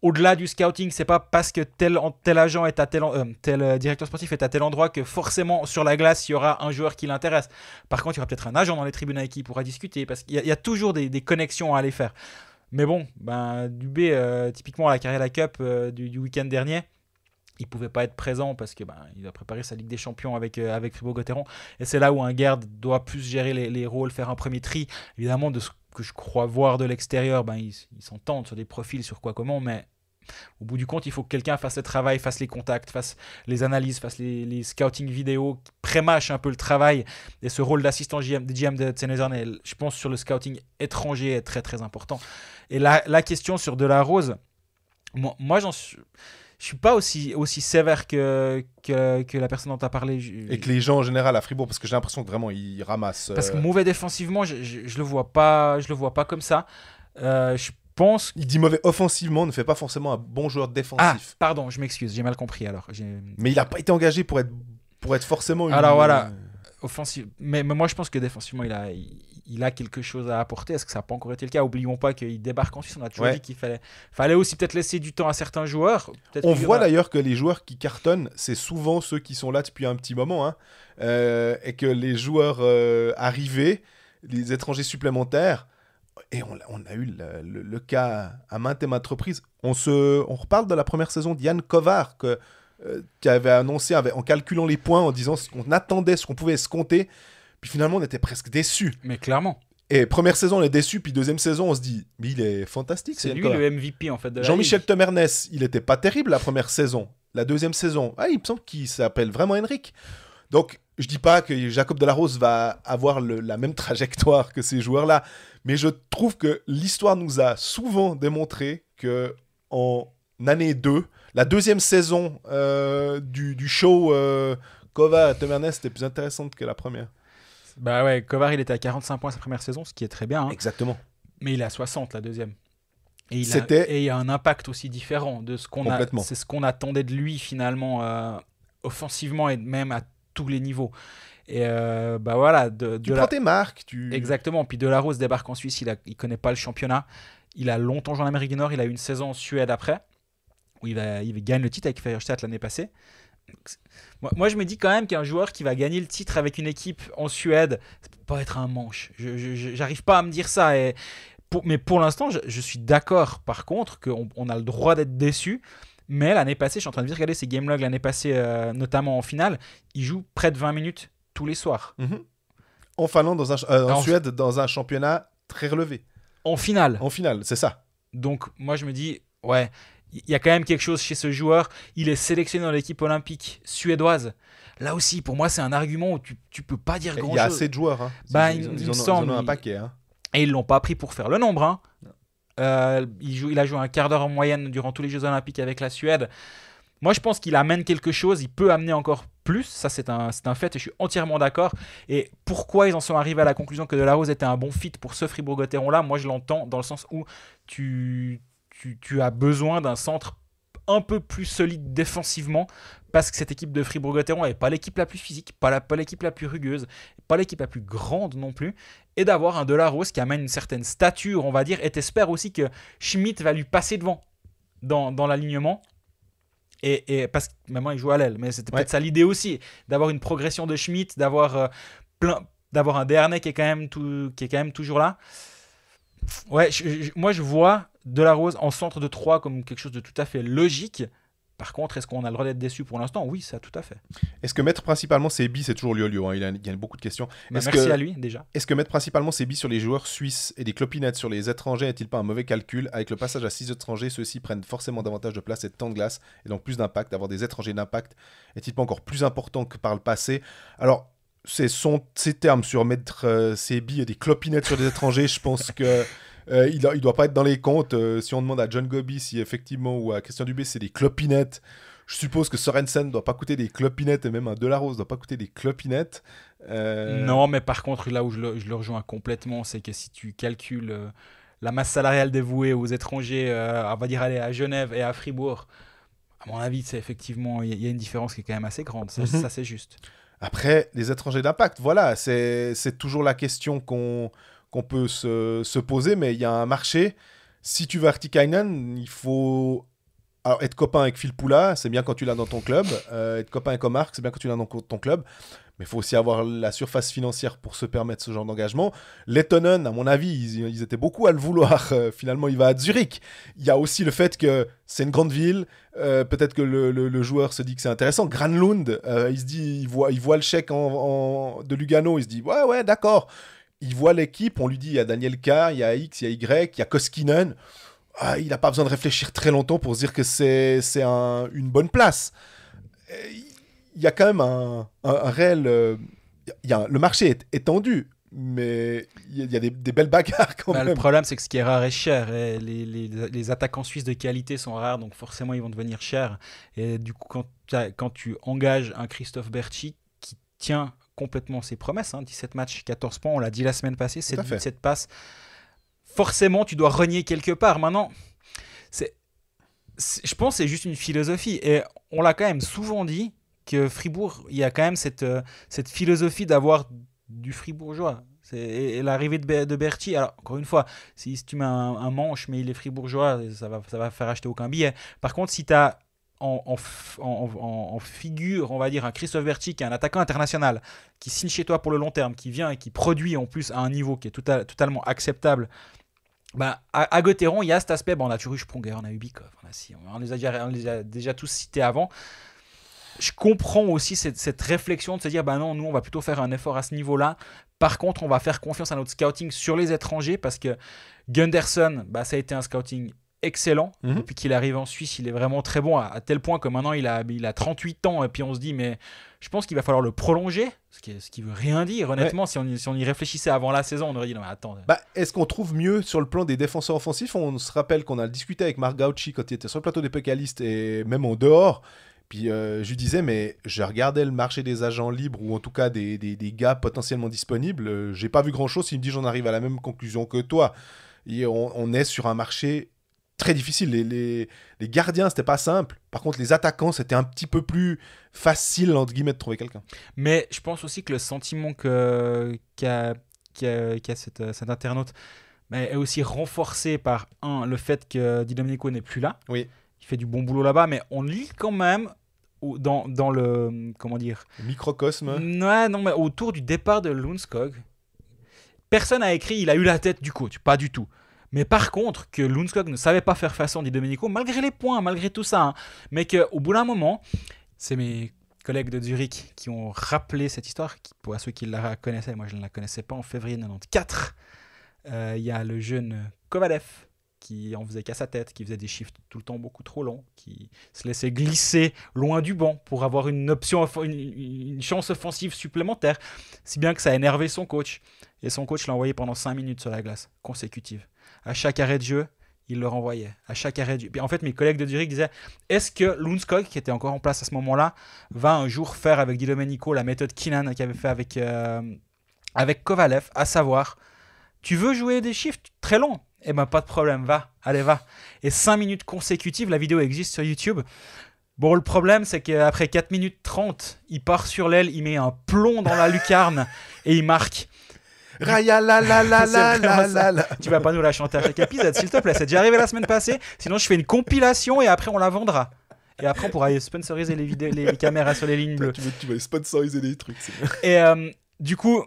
au-delà du scouting. C'est pas parce que tel agent est à tel directeur sportif est à tel endroit que forcément sur la glace il y aura un joueur qui l'intéresse. Par contre, il y aura peut-être un agent dans les tribunes avec qui il pourra discuter, parce qu'il y a toujours des connexions à aller faire. Mais bon, Dubé, typiquement à la Carriera Cup du week-end dernier, il pouvait pas être présent parce que il a préparé sa Ligue des Champions avec Fribourg-Gotteron, et c'est là où un Gerd doit plus gérer les rôles, faire un premier tri. Évidemment, de ce que je crois voir de l'extérieur, ils s'entendent sur des profils, sur quoi comment, mais au bout du compte, il faut que quelqu'un fasse le travail, fasse les contacts, fasse les analyses, fasse les scouting vidéo, pré-match un peu le travail. Et ce rôle d'assistant GM de Sennheiser, je pense, sur le scouting étranger est très très important. Et la question sur Delarose, moi je suis pas aussi sévère que la personne dont tu as parlé. Et que les gens en général à Fribourg, parce que j'ai l'impression que vraiment ils ramassent. Parce que mauvais défensivement, je le vois pas comme ça. Je pense. Il dit mauvais offensivement, ne fait pas forcément un bon joueur défensif. Ah, pardon, je m'excuse, j'ai mal compris alors. Mais il n'a pas été engagé pour être forcément. Alors voilà. Offensif. Mais moi je pense que défensivement il a quelque chose à apporter. Est-ce que ça n'a pas encore été le cas? Oublions pas qu'il débarque en Suisse. On a toujours dit qu'il fallait aussi peut-être laisser du temps à certains joueurs. On voit d'ailleurs que les joueurs qui cartonnent, c'est souvent ceux qui sont là depuis un petit moment, hein, et que les joueurs arrivés, les étrangers supplémentaires, et on a eu le cas à maintes et maintes reprises. On reparle de la première saison d'Jan Kovar qui avait annoncé en calculant les points, en disant ce qu'on attendait, ce qu'on pouvait escompter. Puis finalement, on était presque déçus. Mais clairement. Et première saison, on est déçu, puis deuxième saison, on se dit, mais il est fantastique. C'est lui Kovar. le MVP en fait de la Jean-Michel Ligue. Temernes, il était pas terrible la première saison. La deuxième saison, il me semble qu'il s'appelle vraiment Henrik. Donc, je dis pas que Jacob Delarose va avoir la même trajectoire que ces joueurs-là, mais je trouve que l'histoire nous a souvent démontré que en année 2, la deuxième saison du show Kovar et Temernes était plus intéressante que la première. Bah ouais, Kovar il était à 45 points sa première saison, ce qui est très bien. Hein. Exactement. Mais il est à 60 la deuxième. Et C'était- il a un impact aussi différent de ce qu'on Complètement. c'est ce qu'on attendait de lui finalement offensivement et même à tous les niveaux. Et bah voilà, Tu prends tes marques, tu... exactement. Puis Delarose débarque en Suisse, il connaît pas le championnat. Il a longtemps joué en Amérique du Nord, il a eu une saison en Suède après, où il gagne le titre avec Färjestad l'année passée. Moi, je me dis quand même qu'un joueur qui va gagner le titre avec une équipe en Suède, ça peut pas être un manche. J'arrive pas à me dire ça. Mais pour l'instant, je suis d'accord par contre qu'on a le droit d'être déçu. Mais l'année passée, je suis en train de regarder ses game logs l'année passée, notamment en finale, il joue près de 20 minutes tous les soirs. Mhm. En Finlande, en Suède, dans un championnat très relevé. En finale. En finale, c'est ça. Donc moi je me dis, ouais, il y a quand même quelque chose chez ce joueur. Il est sélectionné dans l'équipe olympique suédoise. Là aussi, pour moi, c'est un argument où tu peux pas dire grand-chose. Il y a assez de joueurs. Hein. Bah, ils il me en semble, ont un paquet. Hein. Et ils l'ont pas pris pour faire le nombre. Hein. Il a joué un quart d'heure en moyenne durant tous les Jeux Olympiques avec la Suède. Moi, je pense qu'il amène quelque chose. Il peut amener encore plus. Ça, c'est un fait et je suis entièrement d'accord. Et pourquoi ils en sont arrivés à la conclusion que Delarose était un bon fit pour ce Fribourg-Gotteron-là, moi, je l'entends dans le sens où tu as besoin d'un centre un peu plus solide défensivement parce que cette équipe de Fribourg-Gotteron n'est pas l'équipe la plus physique, pas l'équipe la plus rugueuse, pas l'équipe la plus grande non plus, et d'avoir un Delarose qui amène une certaine stature, on va dire, et t'espères aussi que Schmidt va lui passer devant dans l'alignement. Et parce que maintenant il joue à l'aile, mais c'était peut-être ça l'idée aussi, d'avoir une progression de Schmidt, d'avoir un Dernay qui est quand même toujours là. Ouais, moi je vois Delarose en centre de 3 comme quelque chose de tout à fait logique. Par contre, est-ce qu'on a le droit d'être déçu pour l'instant ? Oui, ça tout à fait. Est-ce que mettre principalement ses billes, c'est toujours Lio, hein, il y a beaucoup de questions. Merci à lui déjà. Est-ce que mettre principalement ses billes sur les joueurs suisses et des clopinettes sur les étrangers n'est-il pas un mauvais calcul ? Avec le passage à 6 étrangers, ceux-ci prennent forcément davantage de place et de temps de glace et donc plus d'impact. Avoir des étrangers d'impact est-il pas encore plus important que par le passé ? Alors, ces termes sur mettre ses billes et des clopinettes sur des étrangers, je pense que il doit pas être dans les comptes. Si on demande à John Gobi si effectivement ou à Christian Dubé c'est des clopinettes, je suppose que Sorensen doit pas coûter des clopinettes et même un Delarose doit pas coûter des clopinettes. Non, mais par contre là où je le rejoins complètement, c'est que si tu calcules la masse salariale dévouée aux étrangers, on va dire aller à Genève et à Fribourg, à mon avis c'est effectivement il y a une différence qui est quand même assez grande. Ça c'est juste. Après les étrangers d'impact, voilà, c'est toujours la question qu'on peut se poser, mais il y a un marché. Si tu veux Artikainen, il faut être copain avec Phil Poula, c'est bien quand tu l'as dans ton club. Être copain avec Omar, c'est bien quand tu l'as dans ton club. Mais il faut aussi avoir la surface financière pour se permettre ce genre d'engagement. Lettonen, à mon avis, ils étaient beaucoup à le vouloir. Finalement, il va à Zurich. Il y a aussi le fait que c'est une grande ville. Peut-être que le joueur se dit que c'est intéressant. Granlund, il se dit, il voit le chèque de Lugano. Il se dit, ouais, d'accord. Il voit l'équipe, on lui dit il y a Daniel Carr, il y a X, il y a Y, il y a Koskinen. Il n'a pas besoin de réfléchir très longtemps pour se dire que c'est une bonne place. Il y a quand même un réel... le marché est tendu, mais il y a des belles bagarres quand même. Le problème, c'est que ce qui est rare est cher. Et les attaquants suisses de qualité sont rares, donc forcément, ils vont devenir chers. Et du coup, quand tu engages un Christophe Berchi qui tient complètement ses promesses, 17 matchs, 14 points, on l'a dit la semaine passée, 7 passes. Forcément, tu dois renier quelque part. Maintenant, je pense que c'est juste une philosophie. Et on l'a quand même souvent dit que Fribourg, il y a quand même cette philosophie d'avoir du fribourgeois. Et l'arrivée de Berchi, alors encore une fois, si tu mets un manche, mais il est fribourgeois, ça va faire acheter aucun billet. Par contre, si tu as en figure, on va dire, un Christophe Berchi qui est un attaquant international, qui signe chez toi pour le long terme, qui vient et qui produit en plus à un niveau qui est totalement acceptable, à Gotteron, il y a cet aspect. On a toujours eu Sprunger, on a eu Bikov, on les a déjà tous cités avant. je comprends aussi cette réflexion de se dire bah non, nous on va plutôt faire un effort à ce niveau-là. Par contre, on va faire confiance à notre scouting sur les étrangers parce que Gunderson, bah, ça a été un scouting excellent. Depuis qu'il arrive en Suisse, il est vraiment très bon à tel point que maintenant il a 38 ans et puis on se dit mais je pense qu'il va falloir le prolonger, ce qui veut rien dire honnêtement. Ouais. Si on y réfléchissait avant la saison, on aurait dit non mais attends. Bah, est-ce qu'on trouve mieux sur le plan des défenseurs offensifs? On se rappelle qu'on a discuté avec Marc Gauchi quand il était sur le plateau des Pécalistes et même en dehors. Puis je lui disais, mais je regardais le marché des agents libres ou en tout cas des gars potentiellement disponibles. J'ai pas vu grand-chose. Il me dit, j'en arrive à la même conclusion que toi. Et on est sur un marché très difficile. Les gardiens, c'était pas simple. Par contre, les attaquants, c'était un petit peu plus facile, entre guillemets, de trouver quelqu'un. Mais je pense aussi que le sentiment qu'a cet internaute est aussi renforcé par, le fait que Di Domenico n'est plus là. Oui. Il fait du bon boulot là-bas, mais on lit quand même dans le... Comment dire ? Le microcosme. Ouais, non, mais autour du départ de Lundskog, personne n'a écrit « il a eu la tête du coach », pas du tout. Mais par contre, que Lundskog ne savait pas faire façon Di Domenico, malgré les points, malgré tout ça, mais qu'au bout d'un moment, c'est mes collègues de Zurich qui ont rappelé cette histoire, pour ceux qui la connaissaient, moi je ne la connaissais pas, en février 94, il y a le jeune Kovalev, qui en faisait qu'à sa tête, qui faisait des shifts tout le temps beaucoup trop longs, qui se laissait glisser loin du banc pour avoir une chance offensive supplémentaire, si bien que ça a énervé son coach. Et son coach l'a envoyé pendant 5 minutes sur la glace, consécutive. À chaque arrêt de jeu, il le renvoyait. À chaque arrêt de jeu. Puis en fait, mes collègues de Zurich disaient, est-ce que Lundskog, qui était encore en place à ce moment-là, va un jour faire avec Di Domenico la méthode Keenan qu'il avait fait avec Kovalev, à savoir, tu veux jouer des shifts très longs? Eh ben pas de problème, allez va. Et 5 minutes consécutives, la vidéo existe sur YouTube. Bon, le problème, c'est qu'après 4 minutes 30, il part sur l'aile, il met un plomb dans la lucarne et il marque. Raya la la la la la la la. Tu vas pas nous la chanter à chaque épisode, s'il te plaît. C'est déjà arrivé la semaine passée. Sinon, je fais une compilation et après, on la vendra. Et après, on pourra sponsoriser les vidéos, les caméras sur les lignes bleues. Tu vas sponsoriser des trucs. Et du coup...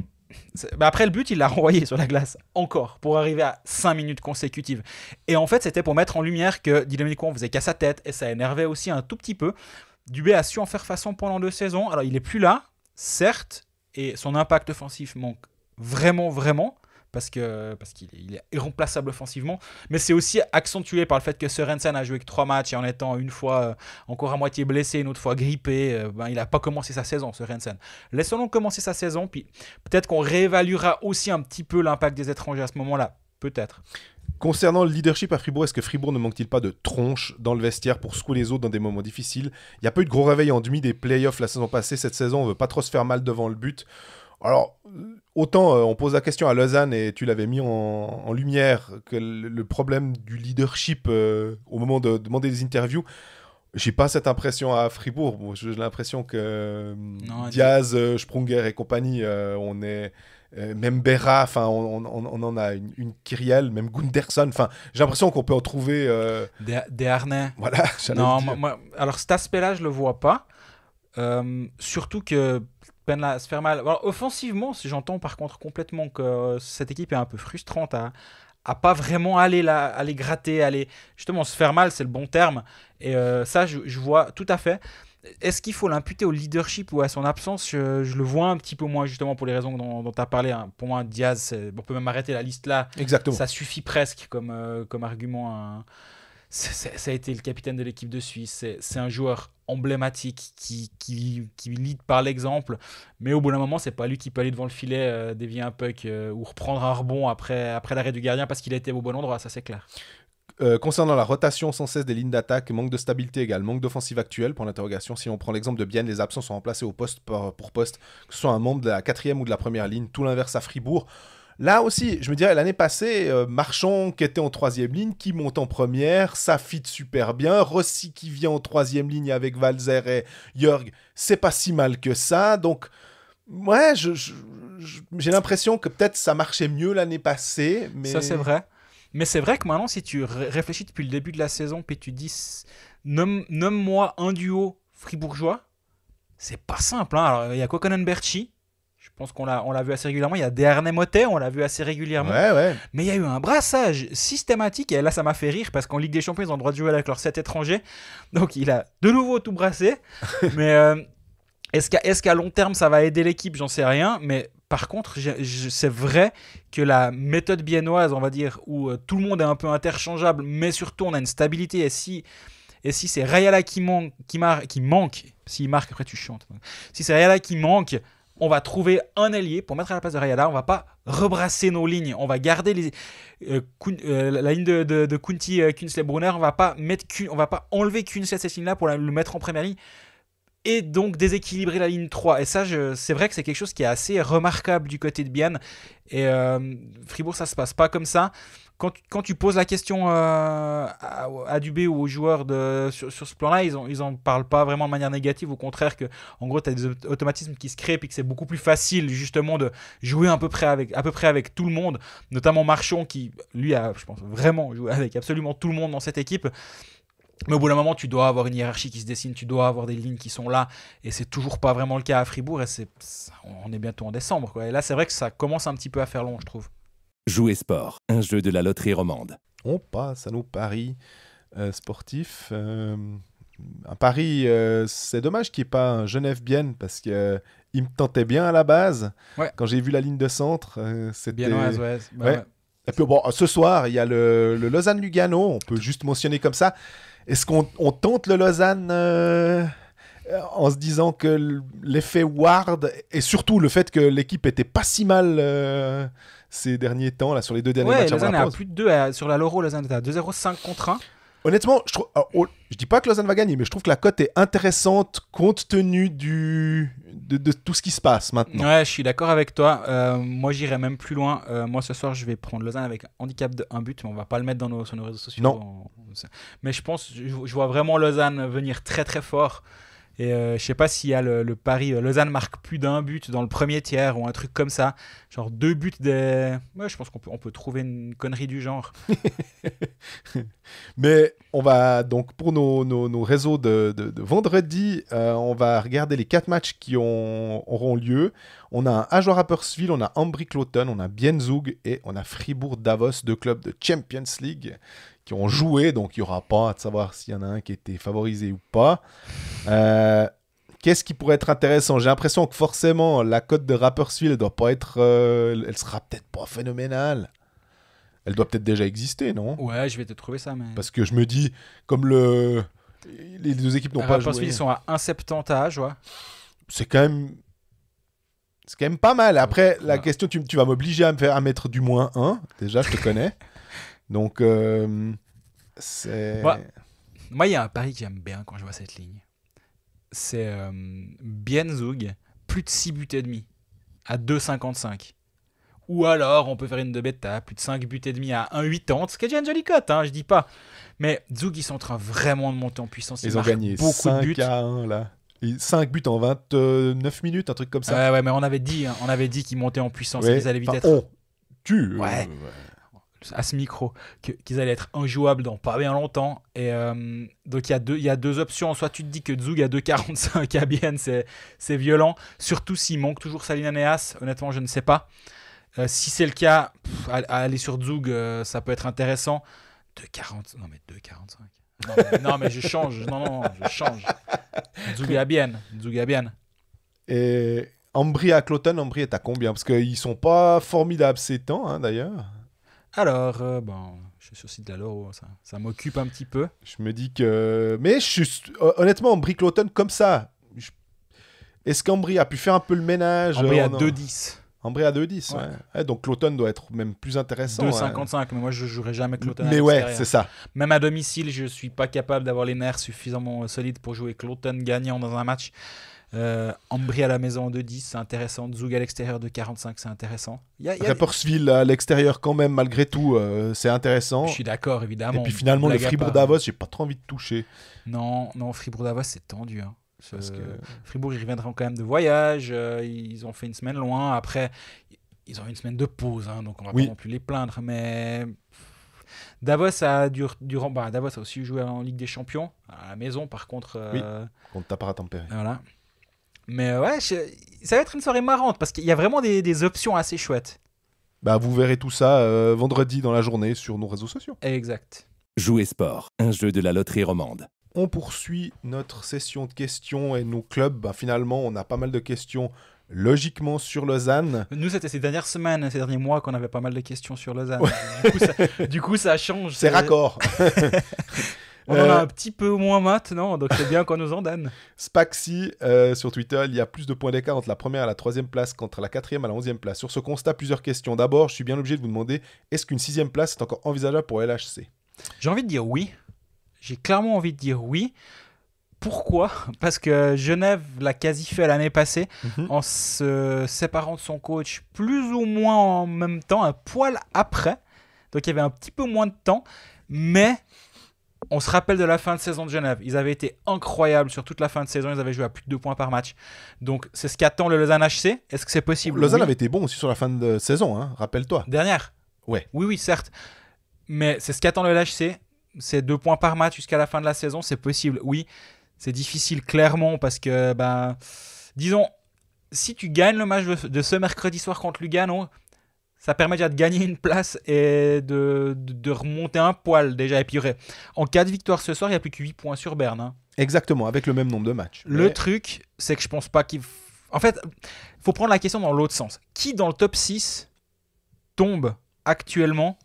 après le but, il l'a renvoyé sur la glace encore pour arriver à 5 minutes consécutives. Et en fait, c'était pour mettre en lumière que Di Domenico en faisait qu'à sa tête et ça énervait aussi un tout petit peu. Dubé a su en faire façon pendant 2 saisons. Alors, il n'est plus là, certes, et son impact offensif manque vraiment, parce qu'il est irremplaçable offensivement, mais c'est aussi accentué par le fait que Sørensen a joué que 3 matchs et en étant une fois encore à moitié blessé, une autre fois grippé, il n'a pas commencé sa saison, Sørensen. Laissons-le commencer sa saison, puis peut-être qu'on réévaluera aussi un petit peu l'impact des étrangers à ce moment-là, peut-être. Concernant le leadership à Fribourg, est-ce que Fribourg ne manque-t-il pas de tronche dans le vestiaire pour secouer les autres dans des moments difficiles? Il n'y a pas eu de gros réveil en demi des playoffs la saison passée. Cette saison, on ne veut pas trop se faire mal devant le but. Alors, autant on pose la question à Lausanne et tu l'avais mis en lumière que le problème du leadership au moment de demander des interviews, j'ai pas cette impression à Fribourg. Bon, j'ai l'impression que Diaz, Sprunger et compagnie, on est... même Berra, on en a une Kyriel, même Gunderson. J'ai l'impression qu'on peut en trouver... Des harnais. Voilà, non, alors cet aspect-là, je le vois pas. Surtout que peine à se faire mal. Alors, offensivement, si j'entends par contre complètement que cette équipe est un peu frustrante à pas vraiment aller gratter, justement se faire mal, c'est le bon terme. Et ça, je vois tout à fait. Est-ce qu'il faut l'imputer au leadership ou à son absence? Je le vois un petit peu moins, justement, pour les raisons dont tu as parlé. Hein. Pour moi, Diaz, on peut même arrêter la liste là. Exactement. Ça suffit presque comme argument. Ça a été le capitaine de l'équipe de Suisse. C'est un joueur emblématique qui lead par l'exemple. Mais au bout d'un moment, c'est pas lui qui peut aller devant le filet, dévier un puck ou reprendre un rebond après l'arrêt du gardien parce qu'il a été au bon endroit, ça c'est clair. Concernant la rotation sans cesse des lignes d'attaque, manque de stabilité égale manque d'offensive actuelle, pour l'interrogation. Si on prend l'exemple de Bienne, les absents sont remplacés au poste pour poste, que ce soit un membre de la 4e ou de la première ligne, tout l'inverse à Fribourg. Là aussi, je me dirais, l'année passée, Marchand qui était en 3e ligne, qui monte en première, ça fit super bien. Rossi qui vient en 3e ligne avec Walzer et Jörg, c'est pas si mal que ça. Donc, ouais, j'ai l'impression que peut-être ça marchait mieux l'année passée. Mais... Ça, c'est vrai. Mais c'est vrai que maintenant, si tu réfléchis depuis le début de la saison, puis tu dis, nomme-moi un duo fribourgeois, c'est pas simple. Hein. Alors, il y a Kokkonen-Berchi. Je pense qu'on l'a vu assez régulièrement. Il y a Desharnais Motet, on l'a vu assez régulièrement. Ouais. Mais il y a eu un brassage systématique. Et là, ça m'a fait rire parce qu'en Ligue des Champions, ils ont le droit de jouer avec leurs 7 étrangers. Donc, il a de nouveau tout brassé. Mais est-ce qu'à long terme, ça va aider l'équipe? J'en sais rien. Mais par contre, c'est vrai que la méthode biennoise, on va dire, où tout le monde est un peu interchangeable, mais surtout, on a une stabilité. Et si c'est Rayala qui manque, s'il marque, après tu chantes. Si c'est Rayala qui manque, on va trouver un ailier pour mettre à la place de Rayala. On va pas rebrasser nos lignes. On va garder la ligne de Kunti, Künzle, Brunner. On va pas enlever Künzle à cette ligne-là pour le mettre en première ligne. Et donc déséquilibrer la ligne 3. Et ça, c'est vrai que c'est quelque chose qui est assez remarquable du côté de Bienne. Et Fribourg, ça se passe pas comme ça. Quand tu poses la question à Dubé ou aux joueurs sur ce plan-là, ils en parlent pas vraiment de manière négative. Au contraire, en gros, tu as des automatismes qui se créent et que c'est beaucoup plus facile justement de jouer à peu près avec tout le monde. Notamment Marchand qui, lui, a, je pense, vraiment joué avec absolument tout le monde dans cette équipe. Mais au bout d'un moment, tu dois avoir une hiérarchie qui se dessine, tu dois avoir des lignes qui sont là. Et c'est toujours pas vraiment le cas à Fribourg. Et on est bientôt en décembre, quoi. Et là, c'est vrai que ça commence un petit peu à faire long, je trouve. Jouer sport, un jeu de la loterie romande. On passe à nos paris sportifs. Un pari, c'est dommage qu'il n'y ait pas un Genève-Bienne parce qu'il me tentait bien à la base. Ouais. Quand j'ai vu la ligne de centre, c'était... Biennoise, ouais. Ouais. Et puis bon, ce soir, il y a le Lausanne-Lugano. On peut juste mentionner comme ça. Est-ce qu'on tente le Lausanne en se disant que l'effet Ward et surtout le fait que l'équipe était pas si mal ces derniers temps, là, sur les 2 derniers matchs. Lausanne est à plus de 2 sur la Loro. Lausanne est à 2,05 contre 1. Honnêtement, je dis pas que Lausanne va gagner, mais je trouve que la cote est intéressante compte tenu de tout ce qui se passe maintenant. Ouais, je suis d'accord avec toi. Moi, j'irai même plus loin. Moi, ce soir, je vais prendre Lausanne avec un handicap de 1 but, mais on va pas le mettre sur nos réseaux sociaux. Non. Mais je vois vraiment Lausanne venir très très fort. Et je sais pas s'il y a le pari Lausanne marque plus d'1 but dans le premier tiers ou un truc comme ça. Genre 2 buts des... Ouais, je pense qu'on peut trouver une connerie du genre. Mais on va donc pour nos réseaux de vendredi, on va regarder les 4 matchs qui auront lieu. On a un Ajoie-Rapperswil, on a Ambry-Cloton, on a Bienne-Zug et on a Fribourg-Davos, 2 clubs de Champions League qui ont joué, donc il n'y aura pas à savoir s'il y en a un qui était favorisé ou pas. Qu'est-ce qui pourrait être intéressant? J'ai l'impression que forcément la cote de Rapperswil doit pas être, elle sera peut-être pas phénoménale. Elle doit peut-être déjà exister, non? Ouais, je vais te trouver ça, mais... Parce que je me dis, comme les 2 équipes n'ont pas joué... Ils sont à 1,70 à Ajoie. C'est quand même pas mal. Après, la question, tu vas m'obliger à mettre du -1. Déjà, je te connais. Donc, c'est... Moi, il y a un pari que j'aime bien quand je vois cette ligne. C'est Bienne-Zug, plus de 6 buts et demi, à 2,55. Ou alors, on peut faire une de bêta, plus de 5 buts et demi à 1,80, ce qui est déjà une jolie cote, hein, je dis pas. Mais Zug, ils sont en train vraiment de monter en puissance. Ils ont gagné beaucoup de buts. 5-1, là. 5 buts en 29 minutes, un truc comme ça. Ouais, mais on avait dit qu'ils montaient en puissance et qu'ils allaient vite être... Ouais. À ce micro, qu'ils allaient être injouables dans pas bien longtemps. Et donc il y a 2 options. Soit tu te dis que Zug à 2,45 à Bienne, c'est violent. Surtout s'il manque toujours Salin Aneas. Honnêtement, je ne sais pas. Si c'est le cas, aller sur Zug, ça peut être intéressant. 2,40. Non, mais 2,45. Non, mais je change. Non, je change. Zug à Bienne. Et Ambry à Cloton, Ambry est à combien? Parce qu'ils sont pas formidables ces temps, hein, d'ailleurs. Alors, je suis sur le site de la Loro, ça m'occupe un petit peu. Je me dis que... Mais honnêtement, Ambry-Cloton, comme ça, est-ce qu'Ambry a pu faire un peu le ménage? Ambry à 2,10. Ambry à 2,10, ouais. Donc Cloton doit être même plus intéressant. 2,55, mais moi je jouerai jamais Cloton. Mais ouais, c'est ça. Même à domicile, je suis pas capable d'avoir les nerfs suffisamment solides pour jouer Cloton gagnant dans un match. Ambry à la maison de 10, c'est intéressant. Zug à l'extérieur de 45, c'est intéressant. Rapperswil à l'extérieur quand même, malgré tout, c'est intéressant. Je suis d'accord, évidemment. Et puis finalement, le Fribourg-Davos, j'ai pas trop envie de toucher. Non, Fribourg-Davos, c'est tendu. Hein. Parce que Fribourg, ils reviendront quand même de voyage. Ils ont fait une semaine loin. Après, ils ont une semaine de pause, hein, donc on va pas non plus les plaindre. Mais Davos a Davos a aussi joué en Ligue des Champions à la maison, par contre. Oui, contre Tappara Tampere. Voilà. Mais ouais, ça va être une soirée marrante parce qu'il y a vraiment des options assez chouettes. Bah, vous verrez tout ça vendredi dans la journée sur nos réseaux sociaux. Exact. Jouer sport, un jeu de la loterie romande. On poursuit notre session de questions et nos clubs. Bah, finalement, on a pas mal de questions logiquement sur Lausanne. Nous, c'était ces dernières semaines, ces derniers mois qu'on avait pas mal de questions sur Lausanne. Du coup, ça change. C'est raccord. On en a un petit peu moins maintenant, donc c'est bien qu'on nous en donne. Spaxi, sur Twitter, il y a plus de points d'écart entre la première et la troisième place qu'entre la quatrième à la 11e place. Sur ce constat, plusieurs questions. D'abord, je suis bien obligé de vous demander, est-ce qu'une 6e place est encore envisageable pour LHC ? J'ai envie de dire oui. J'ai clairement envie de dire oui. Pourquoi ? Parce que Genève l'a quasi fait l'année passée en se séparant de son coach plus ou moins en même temps, un poil après. Donc il y avait un petit peu moins de temps. Mais on se rappelle de la fin de saison de Genève. Ils avaient été incroyables sur toute la fin de saison. Ils avaient joué à plus de 2 points par match. Donc c'est ce qu'attend le Lausanne HC. Est-ce que c'est possible ? Lausanne Oui. avait été bon aussi sur la fin de saison, hein, rappelle-toi. Dernière ? Ouais. Oui, certes. Mais c'est ce qu'attend le LHC. C'est 2 points par match jusqu'à la fin de la saison. C'est possible, oui. C'est difficile, clairement, parce que, disons, si tu gagnes le match de ce mercredi soir contre Lugano, ça permet déjà de gagner une place et de remonter un poil déjà. Et puis, en cas de victoire ce soir, il n'y a plus que 8 points sur Berne. Hein. Exactement, avec le même nombre de matchs. Le truc, c'est que je pense pas qu'il... En fait, il faut prendre la question dans l'autre sens. Qui, dans le top 6, tombe actuellement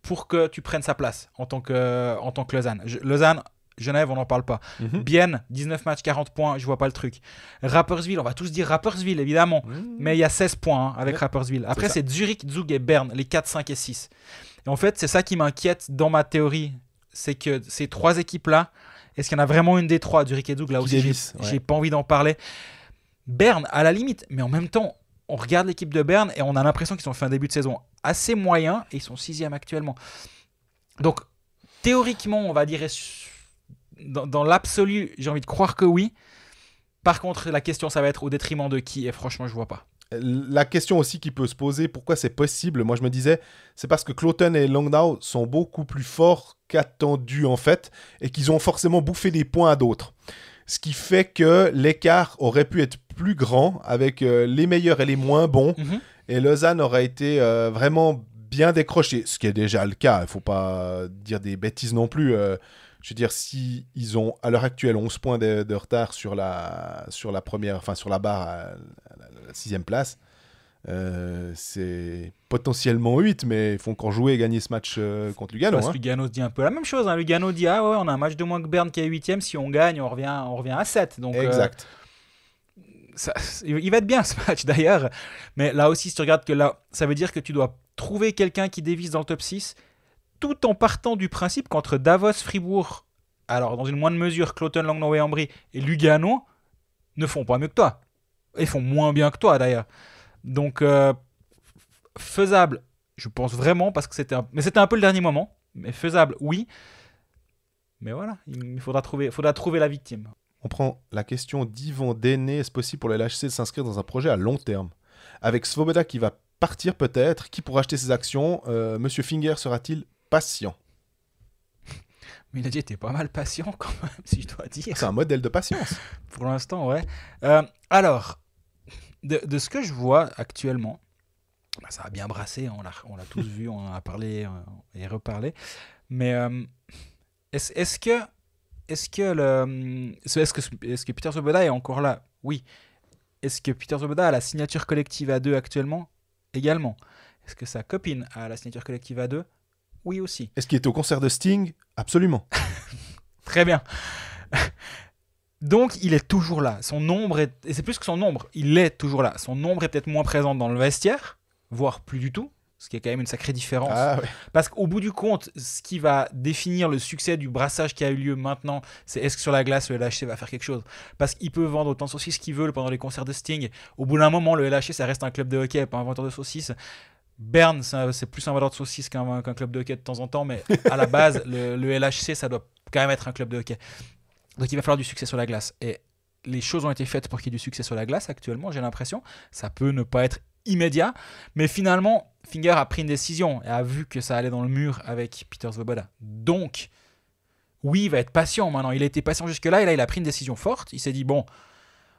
pour que tu prennes sa place en tant que Lausanne. Lausanne, Genève, on n'en parle pas. Bienne, 19 matchs, 40 points, je vois pas le truc. Rapperswil, on va tous dire Rapperswil, évidemment. Mais il y a 16 points avec Rapperswil. Après, c'est Zurich, Zug et Berne, les 4, 5 et 6. Et en fait, c'est ça qui m'inquiète dans ma théorie. C'est que ces 3 équipes-là, est-ce qu'il y en a vraiment une des 3, Zurich et Zug, là aussi, j'ai pas envie d'en parler. Berne, à la limite, mais en même temps, on regarde l'équipe de Berne et on a l'impression qu'ils ont fait un début de saison assez moyen et ils sont 6e actuellement. Donc, théoriquement, on va dire, dans l'absolu, j'ai envie de croire que oui. Par contre, la question, ça va être au détriment de qui ? Et franchement, je vois pas. La question aussi qui peut se poser, pourquoi c'est possible ? Moi, je me disais, c'est parce que Cloton et Langnau sont beaucoup plus forts qu'attendus, en fait, et qu'ils ont forcément bouffé des points à d'autres. Ce qui fait que l'écart aurait pu être plus grand avec les meilleurs et les moins bons. Et Lausanne aurait été vraiment bien décroché, ce qui est déjà le cas. Il ne faut pas dire des bêtises non plus. Je veux dire, si ils ont à l'heure actuelle 11 points de retard sur la première, enfin sur la barre à la 6e place, c'est potentiellement 8, mais ils font encore jouer et gagner ce match contre Lugano. Parce que Lugano se dit un peu la même chose. Hein. Lugano dit on a un match de moins que Berne qui est 8e. Si on gagne, on revient à 7. Donc, exact. Il va être bien ce match d'ailleurs. Mais là aussi, si tu regardes que là, ça veut dire que tu dois trouver quelqu'un qui dévisse dans le top 6, tout en partant du principe qu'entre Davos, Fribourg, alors dans une moindre mesure, Cloton, Langnau et Ambry et Lugano ne font pas mieux que toi. Ils font moins bien que toi d'ailleurs. Donc, faisable, je pense vraiment, parce que c'était un peu le dernier moment. Mais faisable, oui. Mais voilà, il faudra trouver la victime. On prend la question d'Yvan Déné. Est-ce possible pour le LHC de s'inscrire dans un projet à long terme ? Avec Svoboda qui va partir peut-être, qui pourra acheter ses actions ? Monsieur Finger sera-t-il patient ? Mais il a dit était pas mal patient quand même, si je dois dire. C'est un modèle de patience. Pour l'instant, ouais. Alors, de ce que je vois actuellement, ça a bien brassé, on l'a tous vu, on en a parlé et reparlé. Mais est-ce que Peter Svoboda est encore là ? Oui. Est-ce que Peter Svoboda a la signature collective A2 actuellement ? Également. Est-ce que sa copine a la signature collective A2 ? Oui aussi. Est-ce qu'il était au concert de Sting ? Absolument. Très bien. Donc, il est toujours là. Son nombre et c'est plus que son nombre, il est toujours là. Son nombre est peut-être moins présent dans le vestiaire, voire plus du tout, ce qui est quand même une sacrée différence. Ah, ouais. Parce qu'au bout du compte, ce qui va définir le succès du brassage qui a eu lieu maintenant, c'est est-ce que sur la glace, le LHC va faire quelque chose ? Parce qu'il peut vendre autant de saucisses qu'il veut pendant les concerts de Sting. Au bout d'un moment, le LHC, ça reste un club de hockey, pas un vendeur de saucisses. Berne, c'est plus un vendeur de saucisses qu'un club de hockey de temps en temps, mais à la base, le LHC, ça doit quand même être un club de hockey. Donc il va falloir du succès sur la glace. Et les choses ont été faites pour qu'il y ait du succès sur la glace actuellement, j'ai l'impression. Ça peut ne pas être immédiat, mais finalement, Finger a pris une décision et a vu que ça allait dans le mur avec Peter Svoboda. Donc, oui, il va être patient maintenant. Il a été patient jusque-là et là, il a pris une décision forte. Il s'est dit, bon,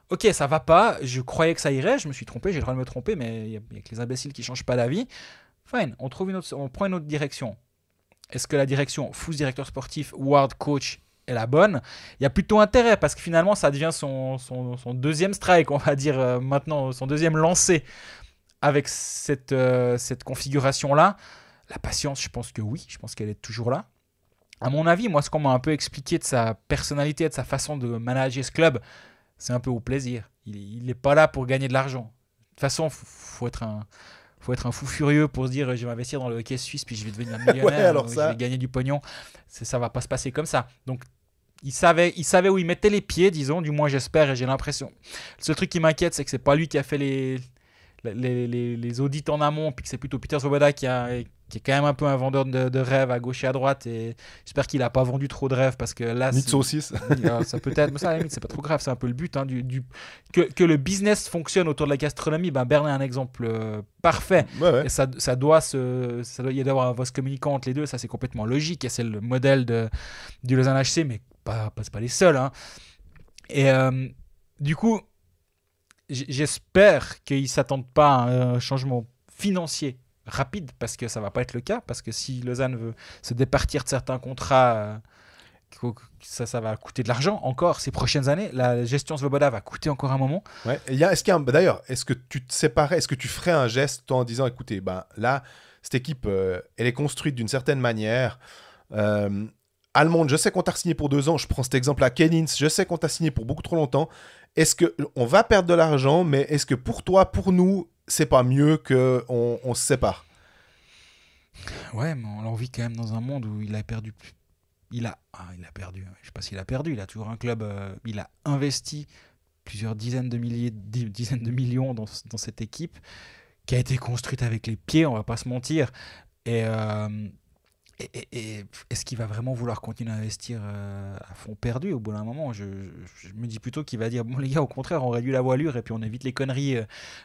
ok, ça va pas, je croyais que ça irait, je me suis trompé, j'ai le droit de me tromper, mais il y a que les imbéciles qui changent pas d'avis. Fine, on prend une autre direction. Est-ce que la direction fous directeur sportif, Ward coach est la bonne? Il y a plutôt intérêt parce que finalement ça devient son deuxième strike, on va dire maintenant, son deuxième lancé avec cette configuration-là. La patience, je pense que oui, je pense qu'elle est toujours là. À mon avis, moi, ce qu'on m'a un peu expliqué de sa personnalité, de sa façon de manager ce club, c'est un peu au plaisir. Il n'est pas là pour gagner de l'argent. De toute façon, faut être un fou furieux pour se dire je vais m'investir dans le hockey suisse puis je vais devenir millionnaire, Ouais, alors je ça... vais gagner du pognon. Ça va pas se passer comme ça. Donc il savait où il mettait les pieds, disons, du moins j'espère et j'ai l'impression. Le seul truc qui m'inquiète, c'est que c'est pas lui qui a fait les audits en amont, puis que c'est plutôt Peter Svoboda qui est quand même un peu un vendeur de rêves à gauche et à droite, et j'espère qu'il n'a pas vendu trop de rêves parce que là Ni de saucisses. ça peut être, mais ça à la limite c'est pas trop grave, c'est un peu le but hein, que le business fonctionne autour de la gastronomie. Berne est un exemple parfait. Ouais. Et ça doit y avoir un vase communicant entre les deux, ça c'est complètement logique et c'est le modèle du Lausanne HC, mais c'est pas les seuls hein. Et du coup j'espère qu'ils ne s'attendent pas à un changement financier rapide, parce que ça ne va pas être le cas, parce que si Lausanne veut se départir de certains contrats, ça va coûter de l'argent encore ces prochaines années. La gestion Svoboda va coûter encore un moment. Ouais. D'ailleurs, est-ce que tu te séparais, est-ce que tu ferais un geste en disant, écoutez, là, cette équipe, elle est construite d'une certaine manière. Allemande, je sais qu'on t'a signé pour 2 ans. Je prends cet exemple à Kennins. Je sais qu'on t'a signé pour beaucoup trop longtemps. Est-ce qu'on va perdre de l'argent, mais est-ce que pour toi, pour nous, c'est pas mieux qu'on se sépare? Ouais, mais on vit quand même dans un monde où il a perdu. Il a perdu. Je sais pas s'il a perdu. Il a toujours un club. Il a investi plusieurs dizaines de millions dans cette équipe qui a été construite avec les pieds, on va pas se mentir. Et est-ce qu'il va vraiment vouloir continuer à investir à fond perdu au bout d'un moment? Je me dis plutôt qu'il va dire bon les gars, au contraire, on réduit la voilure et puis on évite les conneries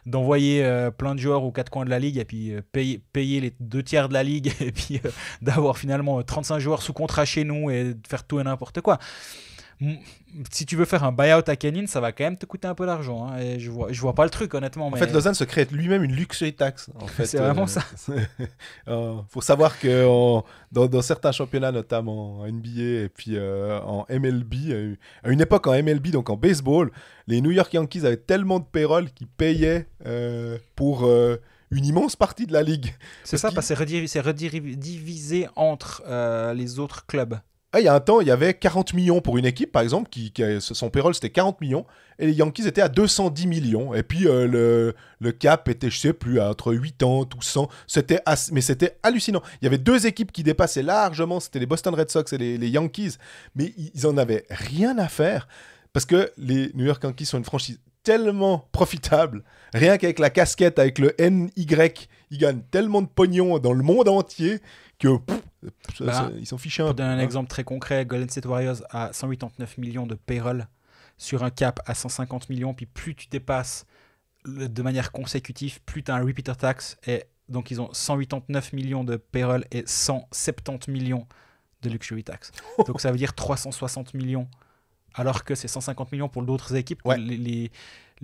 d'envoyer plein de joueurs aux 4 coins de la ligue et puis payer les 2/3 de la ligue et puis d'avoir finalement 35 joueurs sous contrat chez nous et de faire tout et n'importe quoi. Si tu veux faire un buyout à Kenin, ça va quand même te coûter un peu d'argent hein, et je vois pas le truc honnêtement. En fait, Lausanne se crée lui-même une luxury tax. En fait, c'est vraiment ça. Faut savoir que dans certains championnats, notamment en NBA et puis en MLB, à une époque en MLB, donc en baseball, les New York Yankees avaient tellement de payroll qu'ils payaient pour une immense partie de la ligue. C'est ça, parce que c'est redivisé entre les autres clubs. Il y a un temps, il y avait 40 millions pour une équipe, par exemple, son payroll c'était 40 millions, et les Yankees étaient à 210 millions. Et puis le cap était, je sais plus, entre 80 ou 100. Mais c'était hallucinant. Il y avait 2 équipes qui dépassaient largement, c'était les Boston Red Sox et les Yankees, mais ils en avaient rien à faire, parce que les New York Yankees sont une franchise tellement profitable, rien qu'avec la casquette, avec le NY, ils gagnent tellement de pognon dans le monde entier que ils sont fichés un peu. Pour donner un exemple très concret, Golden State Warriors a 189 millions de payroll sur un cap à 150 millions, puis plus tu dépasses de manière consécutive, plus tu as un repeater tax, et donc ils ont 189 millions de payroll et 170 millions de luxury tax. Donc ça veut dire 360 millions, alors que c'est 150 millions pour d'autres équipes. Ouais.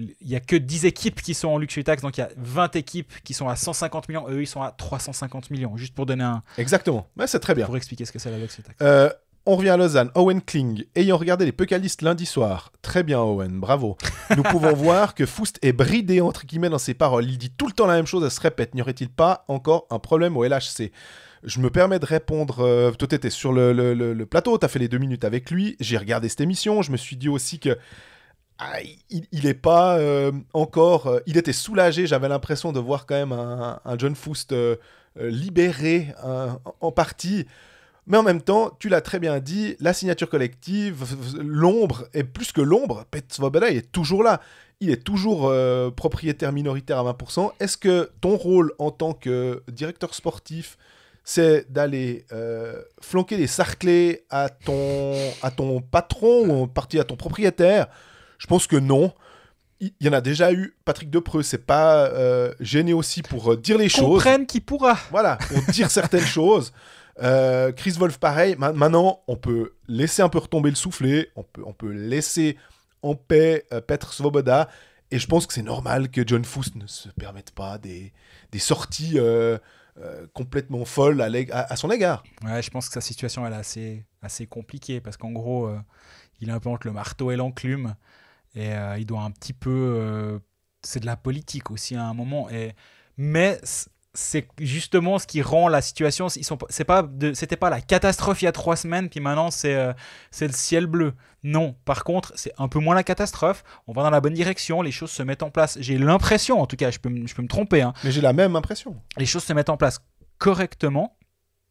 Il n'y a que 10 équipes qui sont en luxury tax, donc il y a 20 équipes qui sont à 150 millions, eux ils sont à 350 millions, juste pour donner un... Exactement, ouais, c'est très bien. Pour expliquer ce que c'est la luxury tax. On revient à Lausanne. Owen Kling, ayant regardé les Puckalistes lundi soir. Très bien Owen, bravo. Nous pouvon voir que Foust est bridé entre guillemets dans ses paroles. Il dit tout le temps la même chose, elle se répète. N'y aurait-il pas encore un problème au LHC? Je me permets de répondre. Toi, t'étais sur le plateau, t'as fait les 2 minutes avec lui. J'ai regardé cette émission, je me suis dit aussi que il est pas encore... il était soulagé, j'avais l'impression de voir quand même un John Foust libéré en partie. Mais en même temps, tu l'as très bien dit, la signature collective, l'ombre, et plus que l'ombre, Pet Svoboda est toujours là. Il est toujours propriétaire minoritaire à 20%. Est-ce que ton rôle en tant que directeur sportif, c'est d'aller flanquer les sarclés à ton patron ou en partie à ton propriétaire? Je pense que non. Il y en a déjà eu. Patrick Depreux, c'est pas gêné aussi pour dire les choses. Comprenne qui pourra. Voilà, pour dire certaines choses. Chris Wolf, pareil. Maintenant, on peut laisser un peu retomber le soufflet. On peut laisser en paix Petr Svoboda. Et je pense que c'est normal que John Foust ne se permette pas des sorties complètement folles à son égard. Ouais, je pense que sa situation elle est assez compliquée parce qu'en gros, il est un peu entre le marteau et l'enclume et il doit un petit peu. C'est de la politique aussi à un moment. Mais c'est justement ce qui rend la situation. C'était pas la catastrophe il y a 3 semaines, puis maintenant c'est le ciel bleu. Non, par contre, c'est un peu moins la catastrophe. On va dans la bonne direction, les choses se mettent en place. J'ai l'impression, en tout cas, je peux me tromper. Hein. Mais j'ai la même impression. Les choses se mettent en place correctement,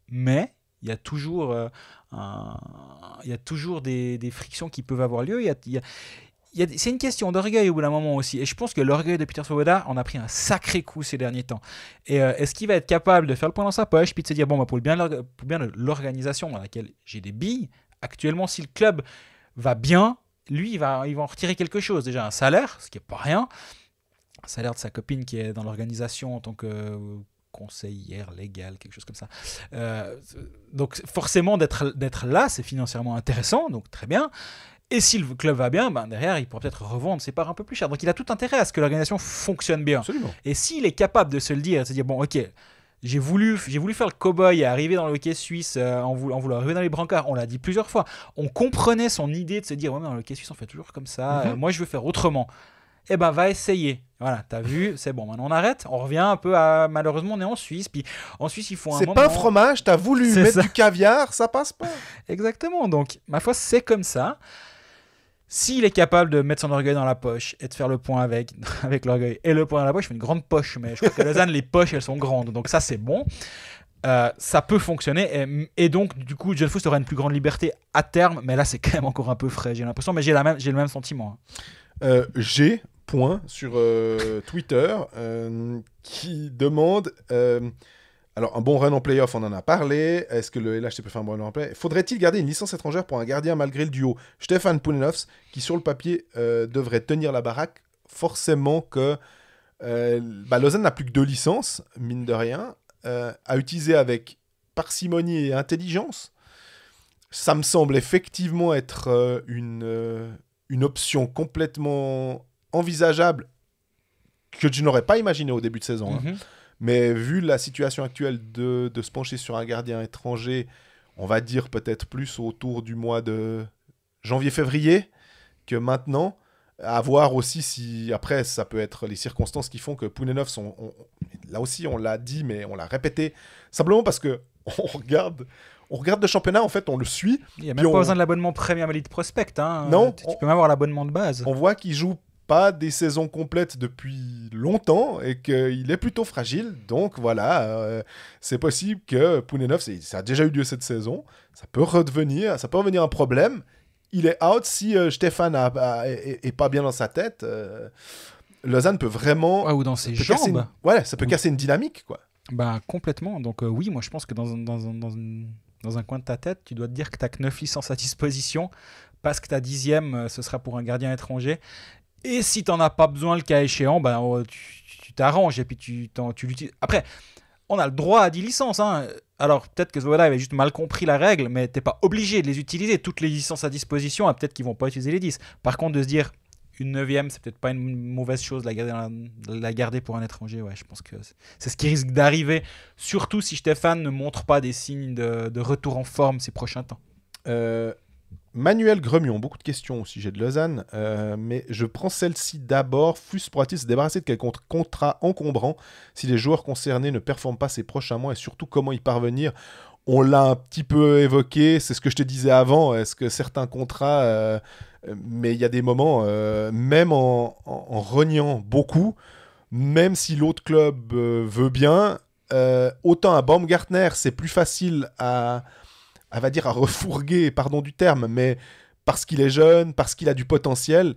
mais il y a toujours, des frictions qui peuvent avoir lieu. C'est une question d'orgueil au bout d'un moment aussi. Et je pense que l'orgueil de Petr Svoboda en a pris un sacré coup ces derniers temps. Et est-ce qu'il va être capable de faire le point dans sa poche puis de se dire, bon, pour le bien de l'organisation dans laquelle j'ai des billes, actuellement, si le club va bien, lui, il va en retirer quelque chose. Déjà, un salaire, ce qui n'est pas rien. Un salaire de sa copine qui est dans l'organisation en tant que conseillère légale, quelque chose comme ça. Donc, forcément, d'être là, c'est financièrement intéressant, donc très bien. Et si le club va bien, derrière, il pourra peut-être revendre ses parts un peu plus cher. Donc, il a tout intérêt à ce que l'organisation fonctionne bien. Absolument. Et s'il est capable de se le dire, de se dire, bon, ok, j'ai voulu faire le cow-boy et arriver dans le hockey suisse en voulant arriver dans les brancards. On l'a dit plusieurs fois. On comprenait son idée de se dire, ouais, mais dans le hockey suisse, on fait toujours comme ça. Moi, je veux faire autrement. Eh ben, va essayer. Voilà, t'as vu, c'est bon. Maintenant, on arrête. On revient un peu à... Malheureusement, on est en Suisse. Puis en Suisse, il faut un moment... C'est pas un fromage, t'as voulu mettre du caviar, ça passe pas. Exactement. Donc, ma foi, c'est comme ça. S'il est capable de mettre son orgueil dans la poche et de faire le point avec l'orgueil et le point dans la poche, il fait une grande poche, mais je crois que Lausanne, les poches, elles sont grandes. Donc ça, c'est bon. Ça peut fonctionner. Et donc, du coup, John Foust aura une plus grande liberté à terme. Mais là, c'est quand même encore un peu frais, j'ai l'impression. Mais j'ai le même sentiment. J'ai point sur Twitter qui demande... alors, un bon run en playoff, on en a parlé. Est-ce que le LHC peut faire un bon run en play? Faudrait-il garder une licence étrangère pour un gardien malgré le duo Stefan Pounenovs, qui sur le papier devrait tenir la baraque? Forcément que Lausanne n'a plus que 2 licences, mine de rien, à utiliser avec parcimonie et intelligence. Ça me semble effectivement être une option complètement envisageable que je n'aurais pas imaginé au début de saison. Hein. Mais vu la situation actuelle de se pencher sur un gardien étranger, on va dire peut-être plus autour du mois de janvier-février que maintenant. À voir aussi si, après, ça peut être les circonstances qui font que Pounenovs, là aussi, on l'a dit, mais on l'a répété, simplement parce que on regarde le championnat, en fait, on le suit. Il n'y a même pas besoin de l'abonnement Premium Elite Prospect. Hein. Non. Tu peux même avoir l'abonnement de base. On voit qu'il joue pas des saisons complètes depuis longtemps et qu'il est plutôt fragile. Donc voilà, c'est possible que Pounenovs, ça a déjà eu lieu cette saison, ça peut revenir un problème. Il est out si Stéphane est pas bien dans sa tête. Lausanne peut vraiment... ou dans ses jambes. Ça peut casser une dynamique, quoi. Complètement. Donc oui, moi je pense que dans un coin de ta tête, tu dois te dire que tu n'as que 9 licences à disposition parce que ta 10e, ce sera pour un gardien étranger. Et si tu n'en as pas besoin le cas échéant, tu t'arranges et puis tu l'utilises. Après, on a le droit à 10 licences. Hein. Alors peut-être que Svoboda avait juste mal compris la règle, mais tu n'es pas obligé de les utiliser. Toutes les licences à disposition, peut-être qu'ils ne vont pas utiliser les 10. Par contre, de se dire une 9e, c'est peut-être pas une mauvaise chose de la garder pour un étranger. Ouais, je pense que c'est ce qui risque d'arriver, surtout si Stéphane ne montre pas des signes de retour en forme ces prochains temps. Manuel Gremion, beaucoup de questions au sujet de Lausanne, mais je prends celle-ci d'abord. Fus pourra-t-il se débarrasser de quel contrat encombrant si les joueurs concernés ne performent pas ces prochains mois et surtout comment y parvenir? On l'a un petit peu évoqué, c'est ce que je te disais avant. Est-ce que certains contrats, mais il y a des moments, même en reniant beaucoup, même si l'autre club veut bien, autant à Baumgartner, c'est plus facile à refourguer, pardon du terme, mais parce qu'il est jeune, parce qu'il a du potentiel.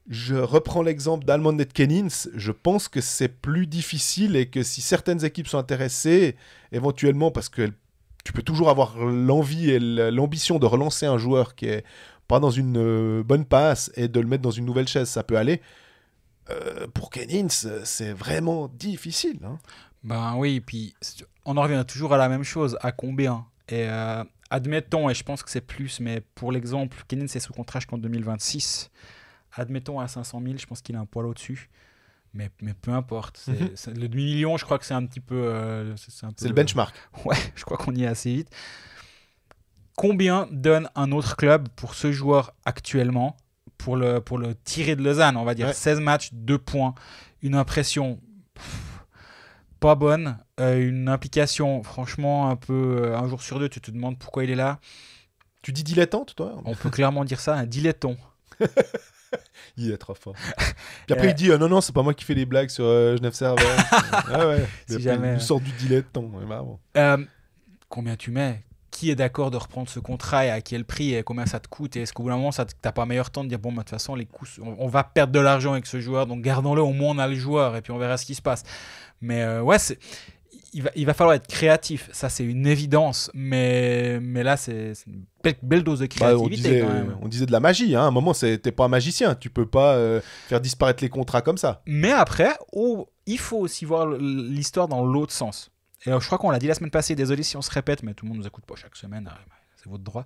Je reprends l'exemple d'Almond et de Kennins. Je pense que c'est plus difficile et que si certaines équipes sont intéressées, éventuellement, parce que tu peux toujours avoir l'envie et l'ambition de relancer un joueur qui est pas dans une bonne passe et de le mettre dans une nouvelle chaise, ça peut aller. Pour Kennins, c'est vraiment difficile. Hein. Oui, et puis on en revient toujours à la même chose. À combien? Et admettons, et je pense que c'est plus, mais pour l'exemple, Kennins est sous contrat jusqu'en 2026. admettons à 500 000, je pense qu'il est un poil au-dessus. Mais peu importe. Le demi-million, je crois que c'est un petit peu... c'est le benchmark. Ouais, je crois qu'on y est assez vite. Combien donne un autre club pour ce joueur actuellement pour le tirer de Lausanne, on va dire 16 matchs, 2 points, une impression pas bonne, une implication franchement un peu un jour sur deux, tu te demandes pourquoi il est là. Tu dis dilettante, toi? On peut clairement dire ça, un diletton. Il est trop fort. Puis après, il dit non, c'est pas moi qui fais les blagues sur Genève Servette. Si jamais. Il sort du diletton. Combien tu mets? Qui est d'accord de reprendre ce contrat et à quel prix et combien ça te coûte? Et est-ce qu'au bout d'un moment, t'as pas meilleur temps de dire bon, de toute façon, les coûts, on va perdre de l'argent avec ce joueur, donc gardons-le, au moins on a le joueur et puis on verra ce qui se passe. Mais il va falloir être créatif, ça c'est une évidence, mais là c'est une belle dose de créativité. On disait de la magie, hein. À un moment t'es pas un magicien, tu peux pas faire disparaître les contrats comme ça. Mais après, il faut aussi voir l'histoire dans l'autre sens. Et je crois qu'on l'a dit la semaine passée, désolé si on se répète, mais tout le monde nous écoute pas chaque semaine, c'est votre droit.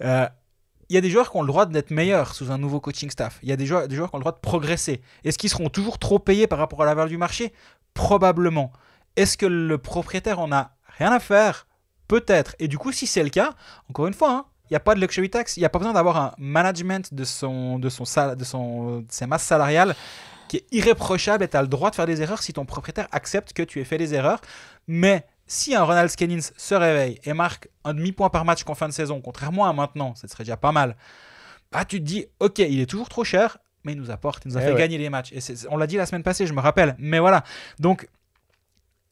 Il y a des joueurs qui ont le droit d'être meilleurs sous un nouveau coaching staff. Il y a des joueurs qui ont le droit de progresser. Est-ce qu'ils seront toujours trop payés par rapport à la valeur du marché? Probablement. Est-ce que le propriétaire en a rien à faire? Peut-être. Et du coup, si c'est le cas, encore une fois, il n'y a pas de luxury tax, il n'y a pas besoin d'avoir un management de ses masses salariales qui est irréprochable et tu as le droit de faire des erreurs si ton propriétaire accepte que tu aies fait des erreurs. Mais si un Ronald Skennins se réveille et marque un demi-point par match qu'en fin de saison, contrairement à maintenant, ça serait déjà pas mal, bah tu te dis, ok, il est toujours trop cher, mais il nous a fait gagner les matchs. Et on l'a dit la semaine passée, je me rappelle. Mais voilà, donc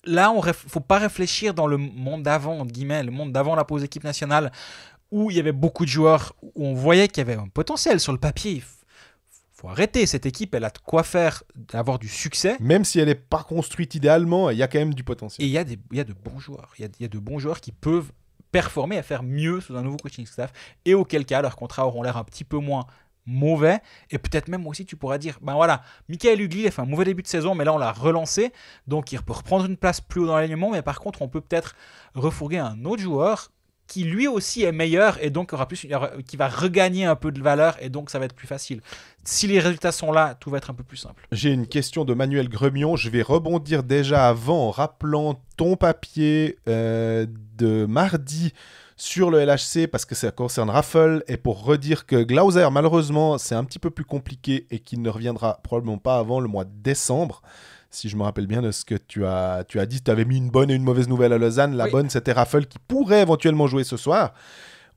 là, faut pas réfléchir dans le monde d'avant, entre guillemets, le monde d'avant la pause équipe nationale, où il y avait beaucoup de joueurs, où on voyait qu'il y avait un potentiel sur le papier. Faut arrêter, cette équipe, elle a de quoi faire, d'avoir du succès. Même si elle n'est pas construite idéalement, il y a quand même du potentiel. Et il y a de bons joueurs. Il y a de bons joueurs qui peuvent performer et faire mieux sous un nouveau coaching staff. Et auquel cas, leurs contrats auront l'air un petit peu moins mauvais. Et peut-être même aussi, tu pourras dire, ben voilà, Michael Hugli, il a fait un mauvais début de saison, mais là, on l'a relancé. Donc, il peut reprendre une place plus haut dans l'alignement. Mais par contre, on peut peut-être refourguer un autre joueur qui lui aussi est meilleur et donc qui va regagner un peu de valeur et donc ça va être plus facile. Si les résultats sont là, tout va être un peu plus simple. J'ai une question de Manuel Gremion. Je vais rebondir déjà avant en rappelant ton papier de mardi sur le LHC parce que ça concerne Raffle et pour redire que Glauser, malheureusement, c'est un petit peu plus compliqué et qu'il ne reviendra probablement pas avant le mois de décembre. Si je me rappelle bien de ce que tu as dit, tu avais mis une bonne et une mauvaise nouvelle à Lausanne. La bonne, c'était Raffle qui pourrait éventuellement jouer ce soir.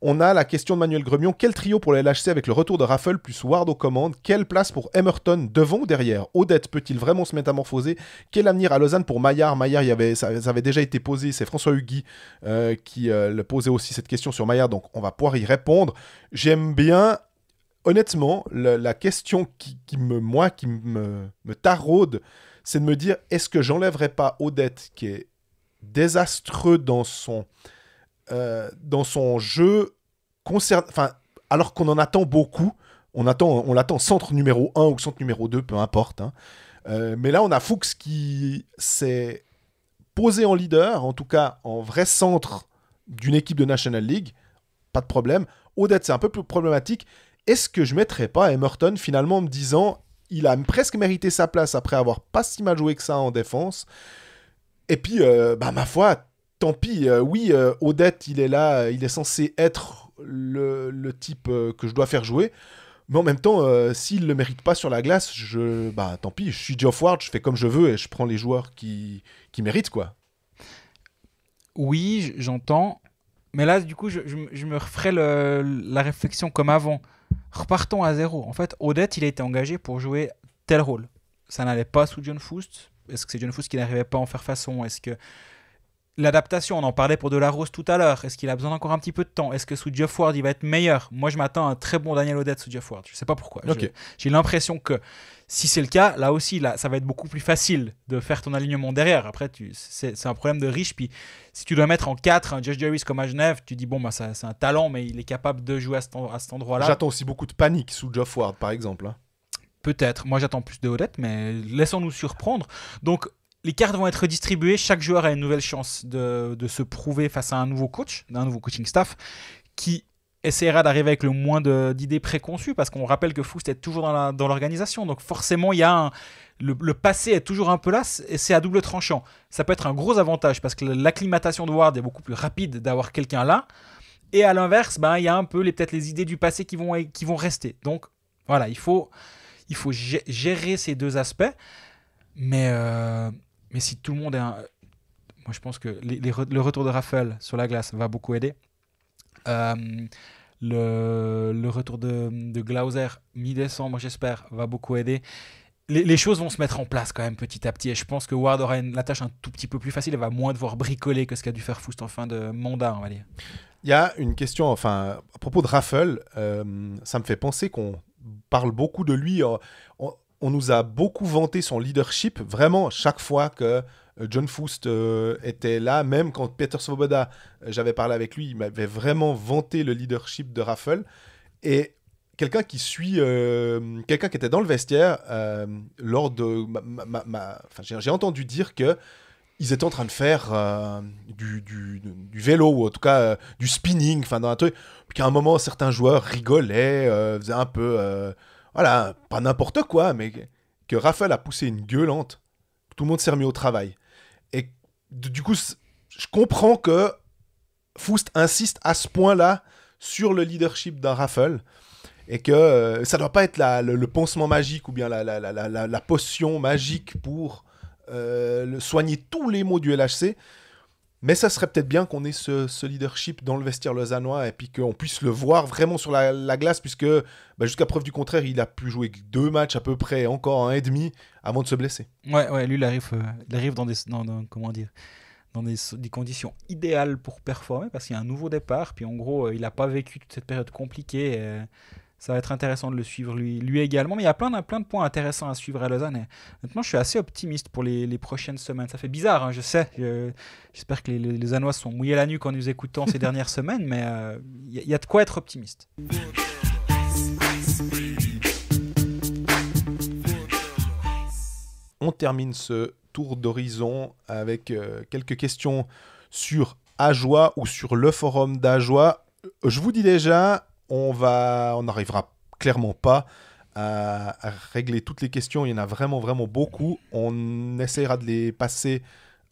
On a la question de Manuel Gremion. Quel trio pour le LHC avec le retour de Raffle plus Ward aux commandes? Quelle place pour Emerton devant ou derrière? Odette peut-il vraiment se métamorphoser? Quel avenir à Lausanne pour Maillard? Maillard, ça avait déjà été posé. C'est François Hugui qui le posait aussi cette question sur Maillard. Donc, on va pouvoir y répondre. J'aime bien... Honnêtement, la question qui me taraude, c'est de me dire, est-ce que j'enlèverais pas Odette, qui est désastreux dans son jeu, alors qu'on en attend beaucoup. On l'attend centre numéro 1 ou centre numéro 2, peu importe. Hein. Mais là, on a Fuchs qui s'est posé en leader, en tout cas en vrai centre d'une équipe de National League. Pas de problème. Odette, c'est un peu plus problématique. Est-ce que je mettrais pas Emerton finalement en me disant... Il a presque mérité sa place après avoir pas si mal joué que ça en défense. Et puis, ma foi, tant pis. Odette, il est là. Il est censé être le type que je dois faire jouer. Mais en même temps, s'il ne le mérite pas sur la glace, tant pis. Je suis Geoff Ward, je fais comme je veux et je prends les joueurs qui méritent, quoi. Oui, j'entends. Mais là, du coup, je me referai la réflexion comme avant. Repartons à zéro. En fait, Odette, il a été engagé pour jouer tel rôle. Ça n'allait pas sous John Foust. Est-ce que c'est John Foust qui n'arrivait pas à en faire façon? Est-ce que l'adaptation, on en parlait pour Delarose tout à l'heure. Est-ce qu'il a besoin d'encore un petit peu de temps? Est-ce que sous Geoff Ward, il va être meilleur? Moi, je m'attends à un très bon Daniel Odette sous Geoff Ward. Je ne sais pas pourquoi. Okay. J'ai l'impression que si c'est le cas, là aussi, ça va être beaucoup plus facile de faire ton alignement derrière. Après, c'est un problème de riche. Puis si tu dois mettre en 4 un Josh Jarvis comme à Genève, tu dis, c'est un talent, mais il est capable de jouer à cet endroit-là. J'attends aussi beaucoup de panique sous Geoff Ward, par exemple. Hein. Peut-être. Moi, j'attends plus de Odette, mais laissons-nous surprendre. Donc, les cartes vont être redistribuées. Chaque joueur a une nouvelle chance de se prouver face à un nouveau coach, un nouveau coaching staff, qui essaiera d'arriver avec le moins d'idées préconçues, parce qu'on rappelle que Foust est toujours dans l'organisation, donc forcément il y a le passé est toujours un peu là, et c'est à double tranchant. Ça peut être un gros avantage, parce que l'acclimatation de Ward est beaucoup plus rapide d'avoir quelqu'un là, et à l'inverse, il y a un peu peut-être les idées du passé qui vont rester. Donc voilà, il faut gérer ces deux aspects, mais si tout le monde est moi je pense que le retour de Raffel sur la glace va beaucoup aider. Le retour de Glauser mi-décembre, j'espère, va beaucoup aider. Les choses vont se mettre en place quand même petit à petit, et je pense que Ward aura la tâche un tout petit peu plus facile. Elle va moins devoir bricoler que ce qu'a dû faire Foust en fin de mandat, on va dire. Il y a une question, à propos de Raffel, ça me fait penser qu'on parle beaucoup de lui. On nous a beaucoup vanté son leadership. Vraiment, chaque fois que John Foust était là, même quand Peter Svoboda, j'avais parlé avec lui, il m'avait vraiment vanté le leadership de Raffel. Et quelqu'un qui était dans le vestiaire, lors de j'ai entendu dire que ils étaient en train de faire du vélo, ou en tout cas du spinning, dans un truc. Puis qu'à un moment, certains joueurs rigolaient, faisaient un peu, pas n'importe quoi, mais que Raffel a poussé une gueulante. Tout le monde s'est remis au travail. Et du coup, je comprends que Foust insiste à ce point-là sur le leadership d'un Raffel, et que ça ne doit pas être le pansement magique ou bien la potion magique pour soigner tous les maux du LHC, mais ça serait peut-être bien qu'on ait ce leadership dans le vestiaire lausannois, et puis qu'on puisse le voir vraiment sur la glace, puisque jusqu'à preuve du contraire, il a pu jouer 2 matchs à peu près, encore 1 et demi, avant de se blesser. Ouais, lui il arrive dans des conditions idéales pour performer, parce qu'il y a un nouveau départ, puis en gros il n'a pas vécu toute cette période compliquée. Ça va être intéressant de le suivre lui également, mais il y a plein de points intéressants à suivre à Lausanne. Et maintenant, je suis assez optimiste pour les prochaines semaines. Ça fait bizarre, hein, je sais. J'espère que les Lausannois sont mouillés la nuque en nous écoutant ces dernières semaines, mais il y a de quoi être optimiste. On termine ce tour d'horizon avec quelques questions sur Ajoie ou sur le forum d'Ajoie. Je vous dis déjà, on n'arrivera clairement pas à régler toutes les questions. Il y en a vraiment, vraiment beaucoup. On essaiera de les passer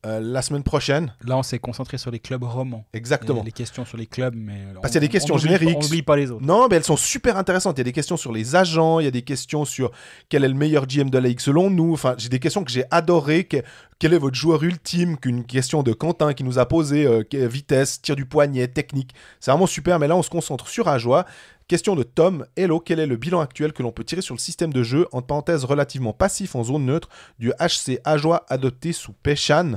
la semaine prochaine. Là, on s'est concentré sur les clubs romans. Exactement. Les questions sur les clubs, mais parce qu'il y a des questions génériques. On n'oublie pas les autres. Non, mais elles sont super intéressantes. Il y a des questions sur les agents, il y a des questions sur quel est le meilleur GM de la Ligue selon nous. Enfin, j'ai des questions que j'ai adorées. Quel est votre joueur ultime? Qu'une question de Quentin qui nous a posé vitesse, tir du poignet, technique. C'est vraiment super, mais là, on se concentre sur Ajoie. Question de Tom. Hello, quel est le bilan actuel que l'on peut tirer sur le système de jeu, entre parenthèses relativement passif en zone neutre, du HC Ajoie adopté sous Péchan?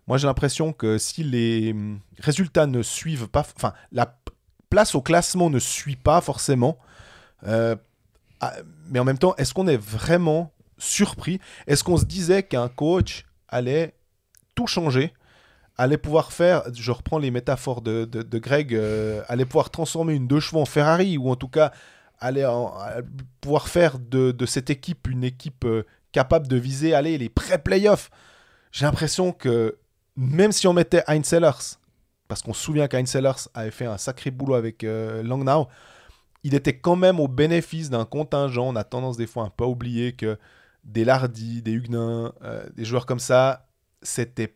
Moi, j'ai l'impression que si les résultats ne suivent pas, la place au classement ne suit pas forcément, mais en même temps, est-ce qu'on est vraiment surpris? Est-ce qu'on se disait qu'un coach allait tout changer, allait pouvoir faire, je reprends les métaphores de Greg, allait pouvoir transformer une 2 chevaux en Ferrari, ou en tout cas allait pouvoir faire de cette équipe une équipe capable de viser les pré-playoffs? J'ai l'impression que même si on mettait Heinz Sellers, parce qu'on se souvient qu'Heinz Sellers avait fait un sacré boulot avec Langnau, il était quand même au bénéfice d'un contingent. On a tendance des fois un peu à oublier que des Lardy, des Huguenin, des joueurs comme ça, c'était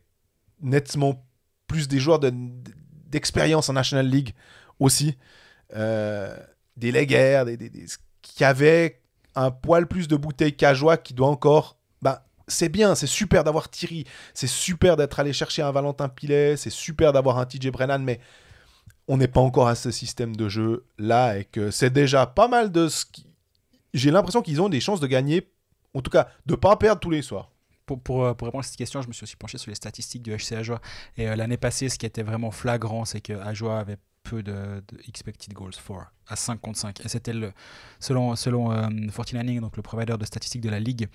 nettement plus des joueurs d'expérience en National League aussi. Des Leguer, qui avaient un poil plus de bouteilles qu'Ajoie, qui doit encore... c'est bien, c'est super d'avoir Thierry, c'est super d'être allé chercher un Valentin Pilet, c'est super d'avoir un TJ Brennan, mais on n'est pas encore à ce système de jeu là, et que c'est déjà pas mal de ce qui... J'ai l'impression qu'ils ont des chances de gagner, en tout cas de ne pas perdre tous les soirs. Pour répondre à cette question, je me suis aussi penché sur les statistiques du HC Ajoie. Et l'année passée, ce qui était vraiment flagrant, c'est que Ajoie avait peu de expected goals for à 5 contre 5. Et c'était selon 49ing, donc le provider de statistiques de la Ligue,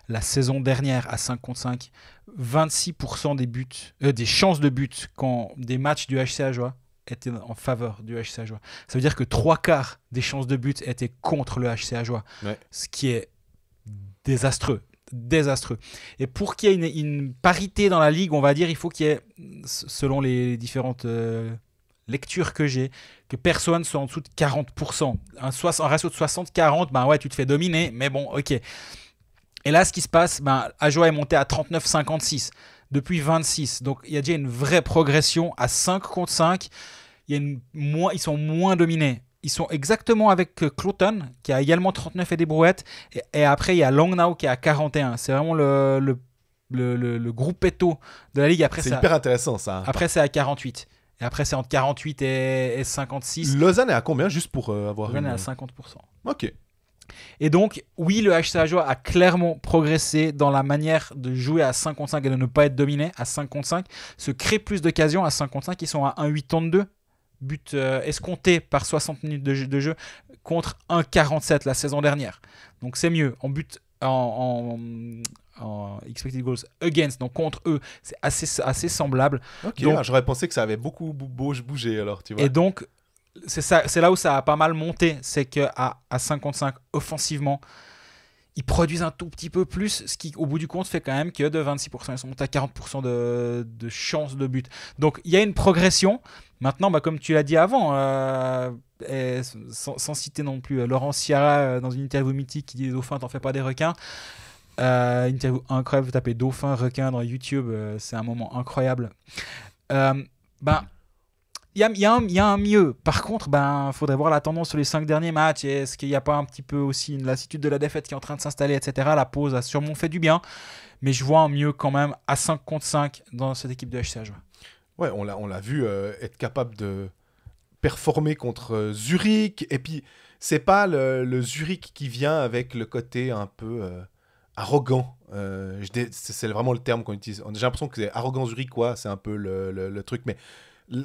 la saison dernière à 5 contre 5, 26% des buts, des chances de but quand des matchs du HC Ajoie étaient en faveur du HC Ajoie. Ça veut dire que 3/4 des chances de but étaient contre le HC Ajoie. Ouais. Ce qui est désastreux. Et pour qu'il y ait une parité dans la ligue, on va dire, il faut qu'il y ait, selon les différentes lecture que j'ai, que personne soit en dessous de 40%. Un ratio de 60-40, ben ouais, tu te fais dominer, mais bon, ok. Et là, ce qui se passe, ben, Ajoa est monté à 39-56 depuis 26. Donc, il y a déjà une vraie progression à 5 contre 5. Ils sont moins dominés. Ils sont exactement avec Cloughton, qui a également 39 et des brouettes. Et après, il y a Langnau qui est à 41. C'est vraiment le gruppetto de la ligue. Après, c'est hyper intéressant, ça. Après, c'est à 48. Et après, c'est entre 48 et 56. Lausanne est à combien, juste pour avoir Lausanne est à 50%. Ok. Et donc, oui, le HC Ajoa a clairement progressé dans la manière de jouer à 5 contre 5 et de ne pas être dominé à 5 contre 5. Se crée plus d'occasions à 5 contre 5. Ils sont à 1,82. But escompté par 60 minutes de jeu contre 1,47 la saison dernière. Donc c'est mieux. En but en expected goals against, donc contre eux, c'est assez semblable. Ok, donc, j'aurais pensé que ça avait beaucoup bougé alors, tu vois. Et donc, c'est là où ça a pas mal monté. C'est qu'à 55 offensivement, ils produisent un tout petit peu plus, ce qui, au bout du compte, fait quand même que de 26%, ils sont montés à 40% de chances de but. Donc, il y a une progression. Maintenant, comme tu l'as dit avant, sans citer non plus Laurent Sierra dans une interview mythique qui dit « Dauphin, t'en fais pas des requins ». Interview incroyable, vous tapez Dauphin, requin dans YouTube, c'est un moment incroyable. Il y a un mieux. Par contre, faudrait voir la tendance sur les 5 derniers matchs. Est-ce qu'il n'y a pas un petit peu aussi une lassitude de la défaite qui est en train de s'installer, etc. La pause a sûrement fait du bien. Mais je vois un mieux quand même à 5 contre 5 dans cette équipe de HC Ajoa. Ouais, on l'a vu être capable de performer contre Zurich. Et puis, c'est pas le Zurich qui vient avec le côté un peu arrogant. C'est vraiment le terme qu'on utilise. J'ai l'impression que c'est arrogant zurichois, c'est un peu le truc. Mais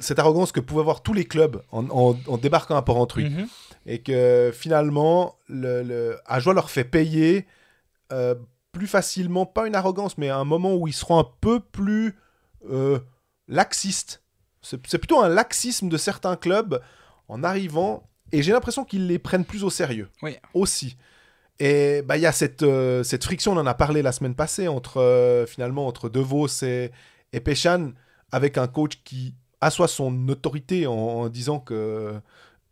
cette arrogance que pouvaient avoir tous les clubs en débarquant à Porrentruy. Mm-hmm. Et que finalement, Ajoa leur fait payer plus facilement, pas une arrogance, mais un moment où ils seront un peu plus laxistes. C'est plutôt un laxisme de certains clubs en arrivant, et j'ai l'impression qu'ils les prennent plus au sérieux. Oui. Aussi. Et il y a cette friction, on en a parlé la semaine passée, entre De Vos et Péchan, avec un coach qui assoit son autorité en disant que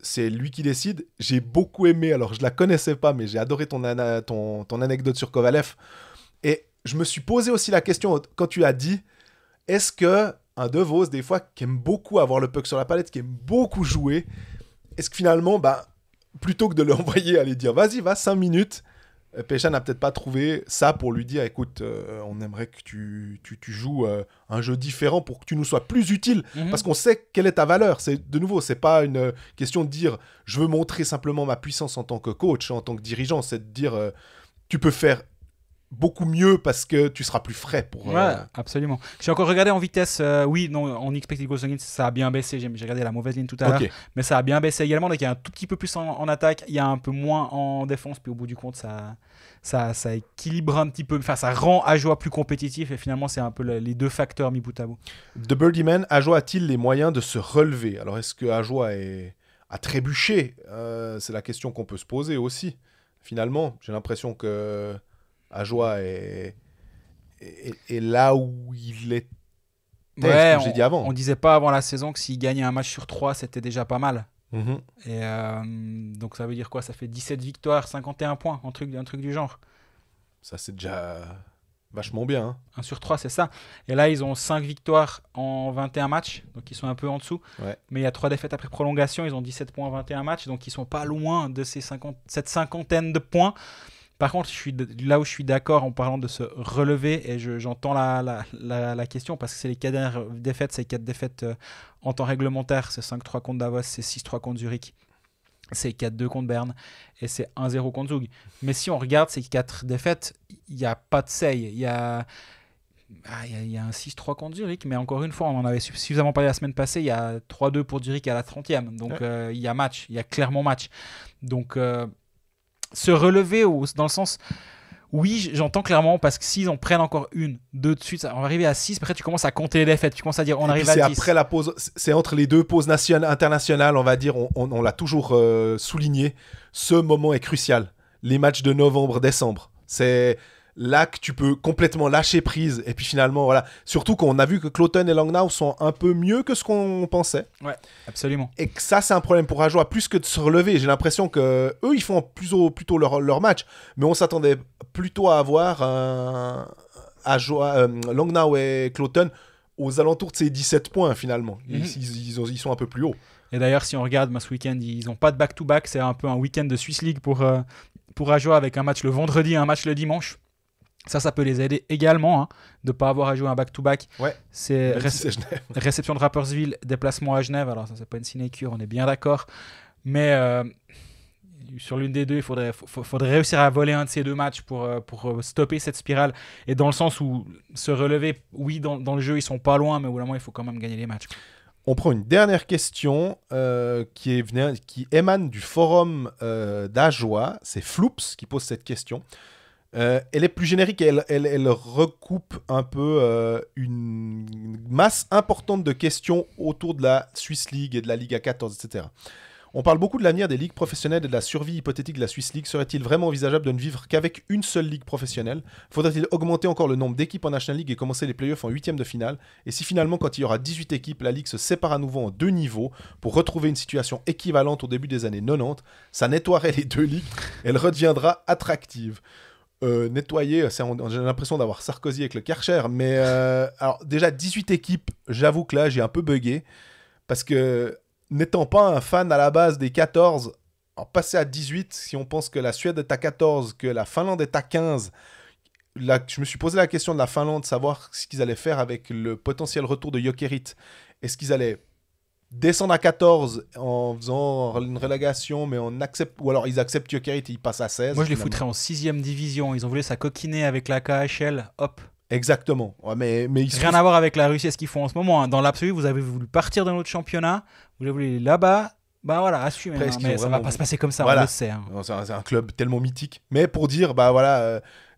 c'est lui qui décide. J'ai beaucoup aimé, alors je la connaissais pas, mais j'ai adoré ton anecdote sur Kovalev. Et je me suis posé aussi la question quand tu as dit, est-ce que un De Vos, des fois, qui aime beaucoup avoir le puck sur la palette, qui aime beaucoup jouer, est-ce que finalement, plutôt que de l'envoyer aller dire vas-y, va 5 minutes, Péchan n'a peut-être pas trouvé ça pour lui dire écoute, on aimerait que tu joues un jeu différent pour que tu nous sois plus utile, parce qu'on sait quelle est ta valeur. De nouveau, c'est pas une question de dire je veux montrer simplement ma puissance en tant que coach, en tant que dirigeant, c'est de dire tu peux faire beaucoup mieux parce que tu seras plus frais pour... Ouais, absolument. J'ai encore regardé en vitesse, en expected goals against, ça a bien baissé. J'ai regardé la mauvaise ligne tout à l'heure, mais ça a bien baissé également. Donc il y a un tout petit peu plus en attaque, il y a un peu moins en défense, puis au bout du compte, ça équilibre un petit peu, enfin ça rend Ajoa plus compétitif, et finalement c'est un peu les deux facteurs mis bout à bout. The Birdieman, Ajoa a-t-il les moyens de se relever? Alors est-ce que Ajoa a trébuché? C'est la question qu'on peut se poser aussi. Finalement, j'ai l'impression que Ajoa est là où il est. Ouais, j'ai dit avant. On disait pas avant la saison que s'il gagnait un match sur 3, c'était déjà pas mal. Mm-hmm. Et donc ça veut dire quoi? Ça fait 17 victoires, 51 points, un truc du genre. Ça c'est déjà vachement bien. Hein. 1 sur 3, c'est ça. Et là, ils ont 5 victoires en 21 matchs, donc ils sont un peu en dessous. Ouais. Mais il y a 3 défaites après prolongation, ils ont 17 points en 21 matchs, donc ils sont pas loin de cette cinquantaine de points. Par contre, là où je suis d'accord en parlant de se relever, et j'entends la question, parce que c'est les 4 dernières défaites, c'est 4 défaites en temps réglementaire, c'est 5-3 contre Davos, c'est 6-3 contre Zurich, c'est 4-2 contre Berne, et c'est 1-0 contre Zug. Mais si on regarde ces 4 défaites, il n'y a pas de say. Il y a un 6-3 contre Zurich, mais encore une fois, on en avait suffisamment parlé la semaine passée, il y a 3-2 pour Zurich à la 30e, donc il y a match, il y a clairement match. Donc... se relever dans le sens, oui, j'entends clairement, parce que s'ils en prennent encore 1, 2 de suite, on va arriver à 6, après tu commences à compter les défaites, tu commences à dire on arrive à 10. C'est après la pause, c'est entre les deux pauses internationales, on va dire, on l'a toujours souligné, ce moment est crucial. Les matchs de novembre, décembre, c'est là que tu peux complètement lâcher prise. Et puis finalement, voilà. Surtout qu'on a vu que Cloton et Langnau sont un peu mieux que ce qu'on pensait. Ouais, absolument. Et que ça, c'est un problème pour Ajoa, plus que de se relever. J'ai l'impression que eux, ils font plutôt leur match. Mais on s'attendait plutôt à avoir Langnau et Cloton aux alentours de ces 17 points, finalement. Ils sont un peu plus hauts. Et d'ailleurs, si on regarde ce week-end, ils n'ont pas de back-to-back. C'est un peu un week-end de Swiss League pour Ajoa, avec un match le vendredi et un match le dimanche. Ça peut les aider également, de ne pas avoir à jouer un back-to-back. Ouais, c'est réception de Rapperswil, déplacement à Genève. Alors ça, c'est pas une sinécure, on est bien d'accord. Mais sur l'une des deux, il faudrait réussir à voler un de ces deux matchs pour stopper cette spirale. Et dans le sens où se relever, oui, dans le jeu, ils sont pas loin, mais au bout d'un moment, il faut quand même gagner les matchs. On prend une dernière question qui émane du forum d'Ajoa. C'est Floops qui pose cette question. Elle est plus générique et elle recoupe un peu une masse importante de questions autour de la Swiss League et de la Liga 14, etc. On parle beaucoup de l'avenir des ligues professionnelles et de la survie hypothétique de la Swiss League. Serait-il vraiment envisageable de ne vivre qu'avec une seule ligue professionnelle ? Faudrait-il augmenter encore le nombre d'équipes en National League et commencer les playoffs en 8e de finale ? Et si finalement, quand il y aura 18 équipes, la ligue se sépare à nouveau en 2 niveaux pour retrouver une situation équivalente au début des années 90, ça nettoierait les 2 ligues et elle redeviendra attractive. Nettoyer, j'ai l'impression d'avoir Sarkozy avec le Karcher, mais alors déjà 18 équipes, j'avoue que là j'ai un peu bugué, parce que n'étant pas un fan à la base des 14, alors passer à 18, si on pense que la Suède est à 14, que la Finlande est à 15, là, je me suis posé la question de la Finlande, savoir ce qu'ils allaient faire avec le potentiel retour de Jokerit. Est-ce qu'ils allaient descendre à 14 en faisant une relégation, mais ou alors ils acceptent Jokerit et ils passent à 16. Moi, je les foutrais en 6e division. Ils ont voulu s'acoquiner avec la KHL. Hop. Exactement. Ouais, mais rien à voir avec la Russie et ce qu'ils font en ce moment. Dans l'absolu, vous avez voulu partir dans notre championnat. Vous avez voulu aller là-bas. Bah voilà, assumez. Mais ça va pas se passer comme ça, voilà. On le sait. C'est un club tellement mythique. Mais pour dire,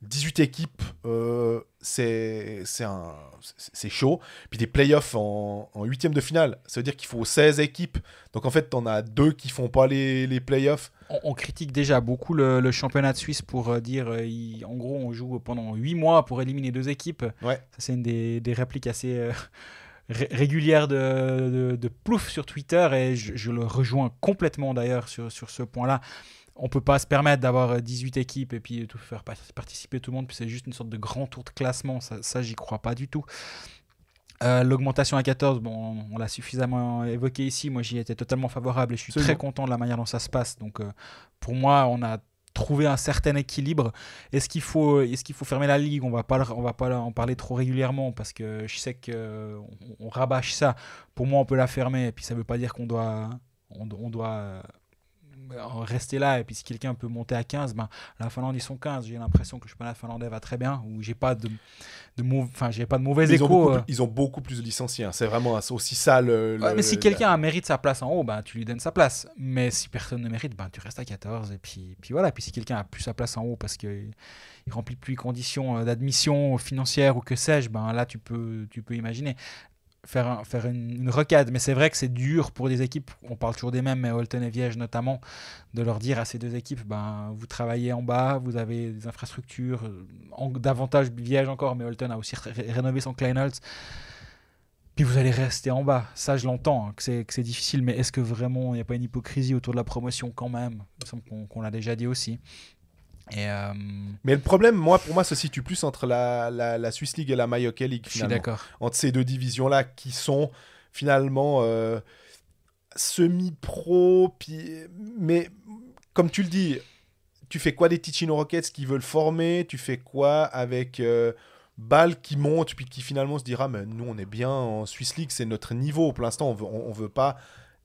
18 équipes, c'est chaud. Puis des playoffs en 8e de finale, ça veut dire qu'il faut 16 équipes. Donc en fait, t'en as 2 qui font pas les playoffs. On critique déjà beaucoup le championnat de Suisse pour dire, en gros, on joue pendant 8 mois pour éliminer 2 équipes. Ouais. Ça, c'est une des répliques assez régulières de Plouf sur Twitter, et je le rejoins complètement d'ailleurs sur ce point-là. On ne peut pas se permettre d'avoir 18 équipes et puis tout faire participer tout le monde, puis c'est juste une sorte de grand tour de classement. Ça j'y crois pas du tout. L'augmentation à 14, on l'a suffisamment évoqué ici. Moi, j'y étais totalement favorable et je suis très content de la manière dont ça se passe. Donc, pour moi, on a trouvé un certain équilibre. Est-ce qu'il faut fermer la ligue ? On va pas en parler trop régulièrement parce que je sais qu'on rabâche ça. Pour moi, on peut la fermer, et puis ça veut pas dire qu'on doit rester là. Et puis si quelqu'un peut monter à 15, la Finlande ils sont 15. J'ai l'impression que le championnat finlandais va très bien, ou j'ai pas de mauvais échos. Ils ont beaucoup plus de licenciés, hein. C'est vraiment aussi ça mais si quelqu'un mérite sa place en haut, tu lui donnes sa place. Mais si personne ne mérite, tu restes à 14, et puis voilà. Puis si quelqu'un a plus sa place en haut parce qu'il remplit plus les conditions d'admission financière ou que sais-je, là tu peux imaginer faire une rocade. Mais c'est vrai que c'est dur pour des équipes, on parle toujours des mêmes, mais Holton et Viège notamment, de leur dire à ces 2 équipes, vous travaillez en bas, vous avez des infrastructures, davantage Viège encore, mais Holton a aussi rénové son Kleinholz, puis vous allez rester en bas. Ça, je l'entends, que c'est difficile, mais est-ce que vraiment il n'y a pas une hypocrisie autour de la promotion quand même ? Il me semble qu'on l'a déjà dit aussi. Mais le problème, pour moi, se situe plus entre la Swiss League et la Mayotte League. Je suis d'accord. Entre ces 2 divisions-là qui sont finalement semi-pro. Mais comme tu le dis, tu fais quoi des Ticino Rockets qui veulent former ? Tu fais quoi avec Bâle qui monte, puis qui finalement se dira mais nous on est bien en Swiss League, c'est notre niveau. Pour l'instant, on veut pas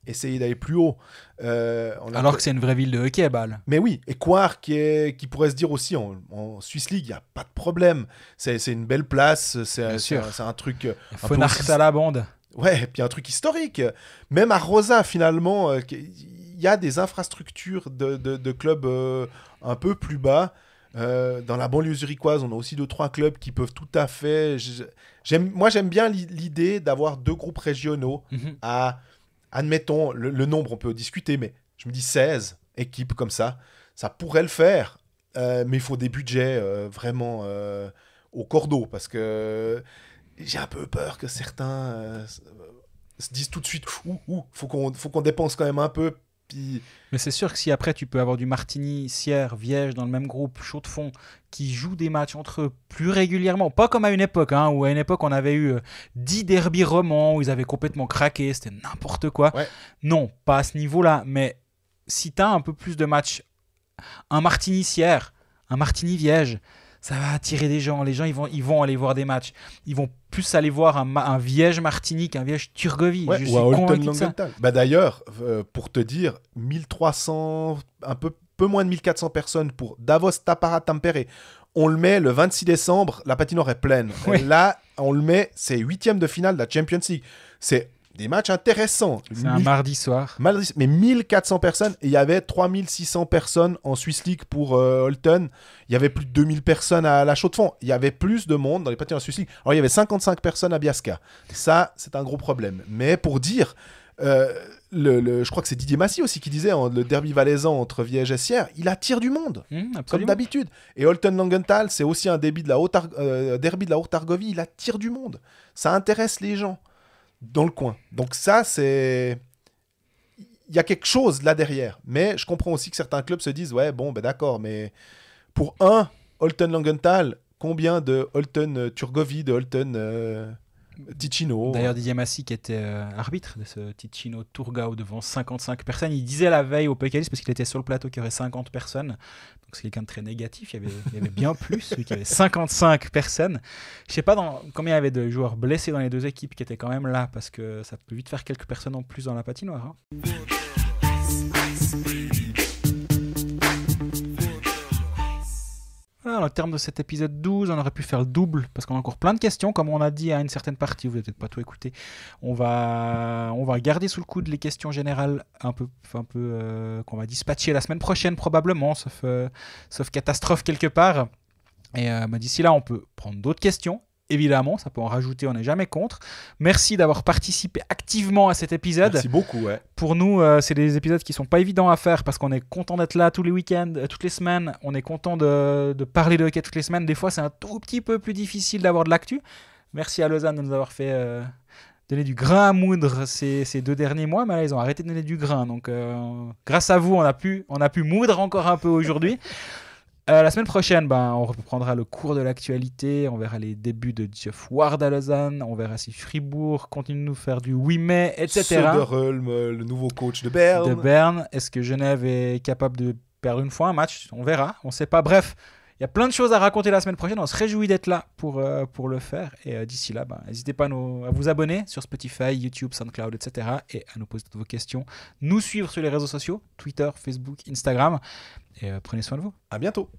essayer d'aller plus haut. Alors que c'est une vraie ville de hockey, Bâle. Mais oui, et Quark qui pourrait se dire aussi en Swiss League, il n'y a pas de problème. C'est une belle place, c'est un truc... Fonarx à la bande. Ouais, et puis un truc historique. Même à Rosa, finalement, il y a des infrastructures de clubs un peu plus bas. Dans la banlieue zurichoise, on a aussi 2-3 clubs qui peuvent tout à fait... Moi, j'aime bien l'idée d'avoir 2 groupes régionaux à... Admettons, le nombre, on peut discuter, mais je me dis 16 équipes comme ça pourrait le faire. mais il faut des budgets vraiment au cordeau, parce que j'ai un peu peur que certains se disent tout de suite faut qu'on dépense quand même un peu. Puis... Mais c'est sûr que si après tu peux avoir du Martigny, Sierre, Viège dans le même groupe, Chaud de Fonds, qui jouent des matchs entre eux plus régulièrement, pas comme à une époque, hein, où à une époque on avait eu 10 derbys romans, où ils avaient complètement craqué, c'était n'importe quoi. Ouais. Non, pas à ce niveau-là, mais si tu as un peu plus de matchs, un Martigny Sierre, un Martigny Viège, ça va attirer des gens. Les gens, ils vont aller voir des matchs. Ils vont plus aller voir un Viège Martigny qu'un Viège Turgovie. Ouais, ou un Holton Langenthal. Bah d'ailleurs, pour te dire, 1300, un peu moins de 1400 personnes pour Davos Tappara Tampere. On le met le 26 décembre, la patinoire est pleine. Oui. Là, on le met, c'est 8e de finale de la Champions League. C'est des matchs intéressants. C'est un mardi soir. Mais 1400 personnes, et il y avait 3600 personnes en Swiss League pour Holton. Il y avait plus de 2000 personnes à la Chaux-de-Fonds. Il y avait plus de monde dans les patinoires Swiss League. Alors, il y avait 55 personnes à Biasca. Ça, c'est un gros problème. Mais pour dire, je crois que c'est Didier Massy aussi qui disait, le derby valaisan entre Viège et Sierre, il attire du monde, comme d'habitude. Et Holton Langenthal, c'est aussi un derby de la Haute-Argovie, il attire du monde. Ça intéresse les gens dans le coin. Donc ça, c'est... Il y a quelque chose là derrière. Mais je comprends aussi que certains clubs se disent, ouais, bon, ben d'accord, mais pour un Holton Langenthal, combien de Holton Turgovie, de Holton Ticino? D'ailleurs, Didier Massy, qui était arbitre de ce Ticino Turgau devant 55 personnes, il disait la veille au Pécalis, parce qu'il était sur le plateau, qu'il y aurait 50 personnes. Donc c'est quelqu'un de très négatif. Il y avait bien plus, vu qu'il y avait 55 personnes. Je ne sais pas combien il y avait de joueurs blessés dans les deux équipes qui étaient quand même là, parce que ça peut vite faire quelques personnes en plus dans la patinoire. Hein. Voilà, en termes de cet épisode 12, on aurait pu faire le double parce qu'on a encore plein de questions. Comme on a dit à une certaine partie, vous n'avez peut-être pas tout écouté. On va garder sous le coude les questions générales un peu qu'on va dispatcher la semaine prochaine probablement, sauf catastrophe quelque part. Et d'ici là, on peut prendre d'autres questions. Évidemment, ça peut en rajouter, on n'est jamais contre. Merci d'avoir participé activement à cet épisode. Merci beaucoup, ouais. Pour nous, c'est des épisodes qui ne sont pas évidents à faire parce qu'on est content d'être là tous les week-ends, toutes les semaines. On est content de parler de hockey toutes les semaines. Des fois, c'est un tout petit peu plus difficile d'avoir de l'actu. Merci à Lausanne de nous avoir fait donner du grain à moudre ces 2 derniers mois. Mais là, ils ont arrêté de donner du grain. Donc, grâce à vous, on a pu moudre encore un peu aujourd'hui. La semaine prochaine, on reprendra le cours de l'actualité, on verra les débuts de Jeff Ward à Lausanne, on verra si Fribourg continue de nous faire du 8 mai, etc. Söderholm, le nouveau coach de Berne. Est-ce que Genève est capable de perdre une fois un match? On verra, on ne sait pas. Bref, il y a plein de choses à raconter la semaine prochaine, on se réjouit d'être là pour le faire. Et d'ici là, n'hésitez pas à vous abonner sur Spotify, YouTube, SoundCloud, etc. Et à nous poser toutes vos questions, nous suivre sur les réseaux sociaux, Twitter, Facebook, Instagram. Et prenez soin de vous. À bientôt.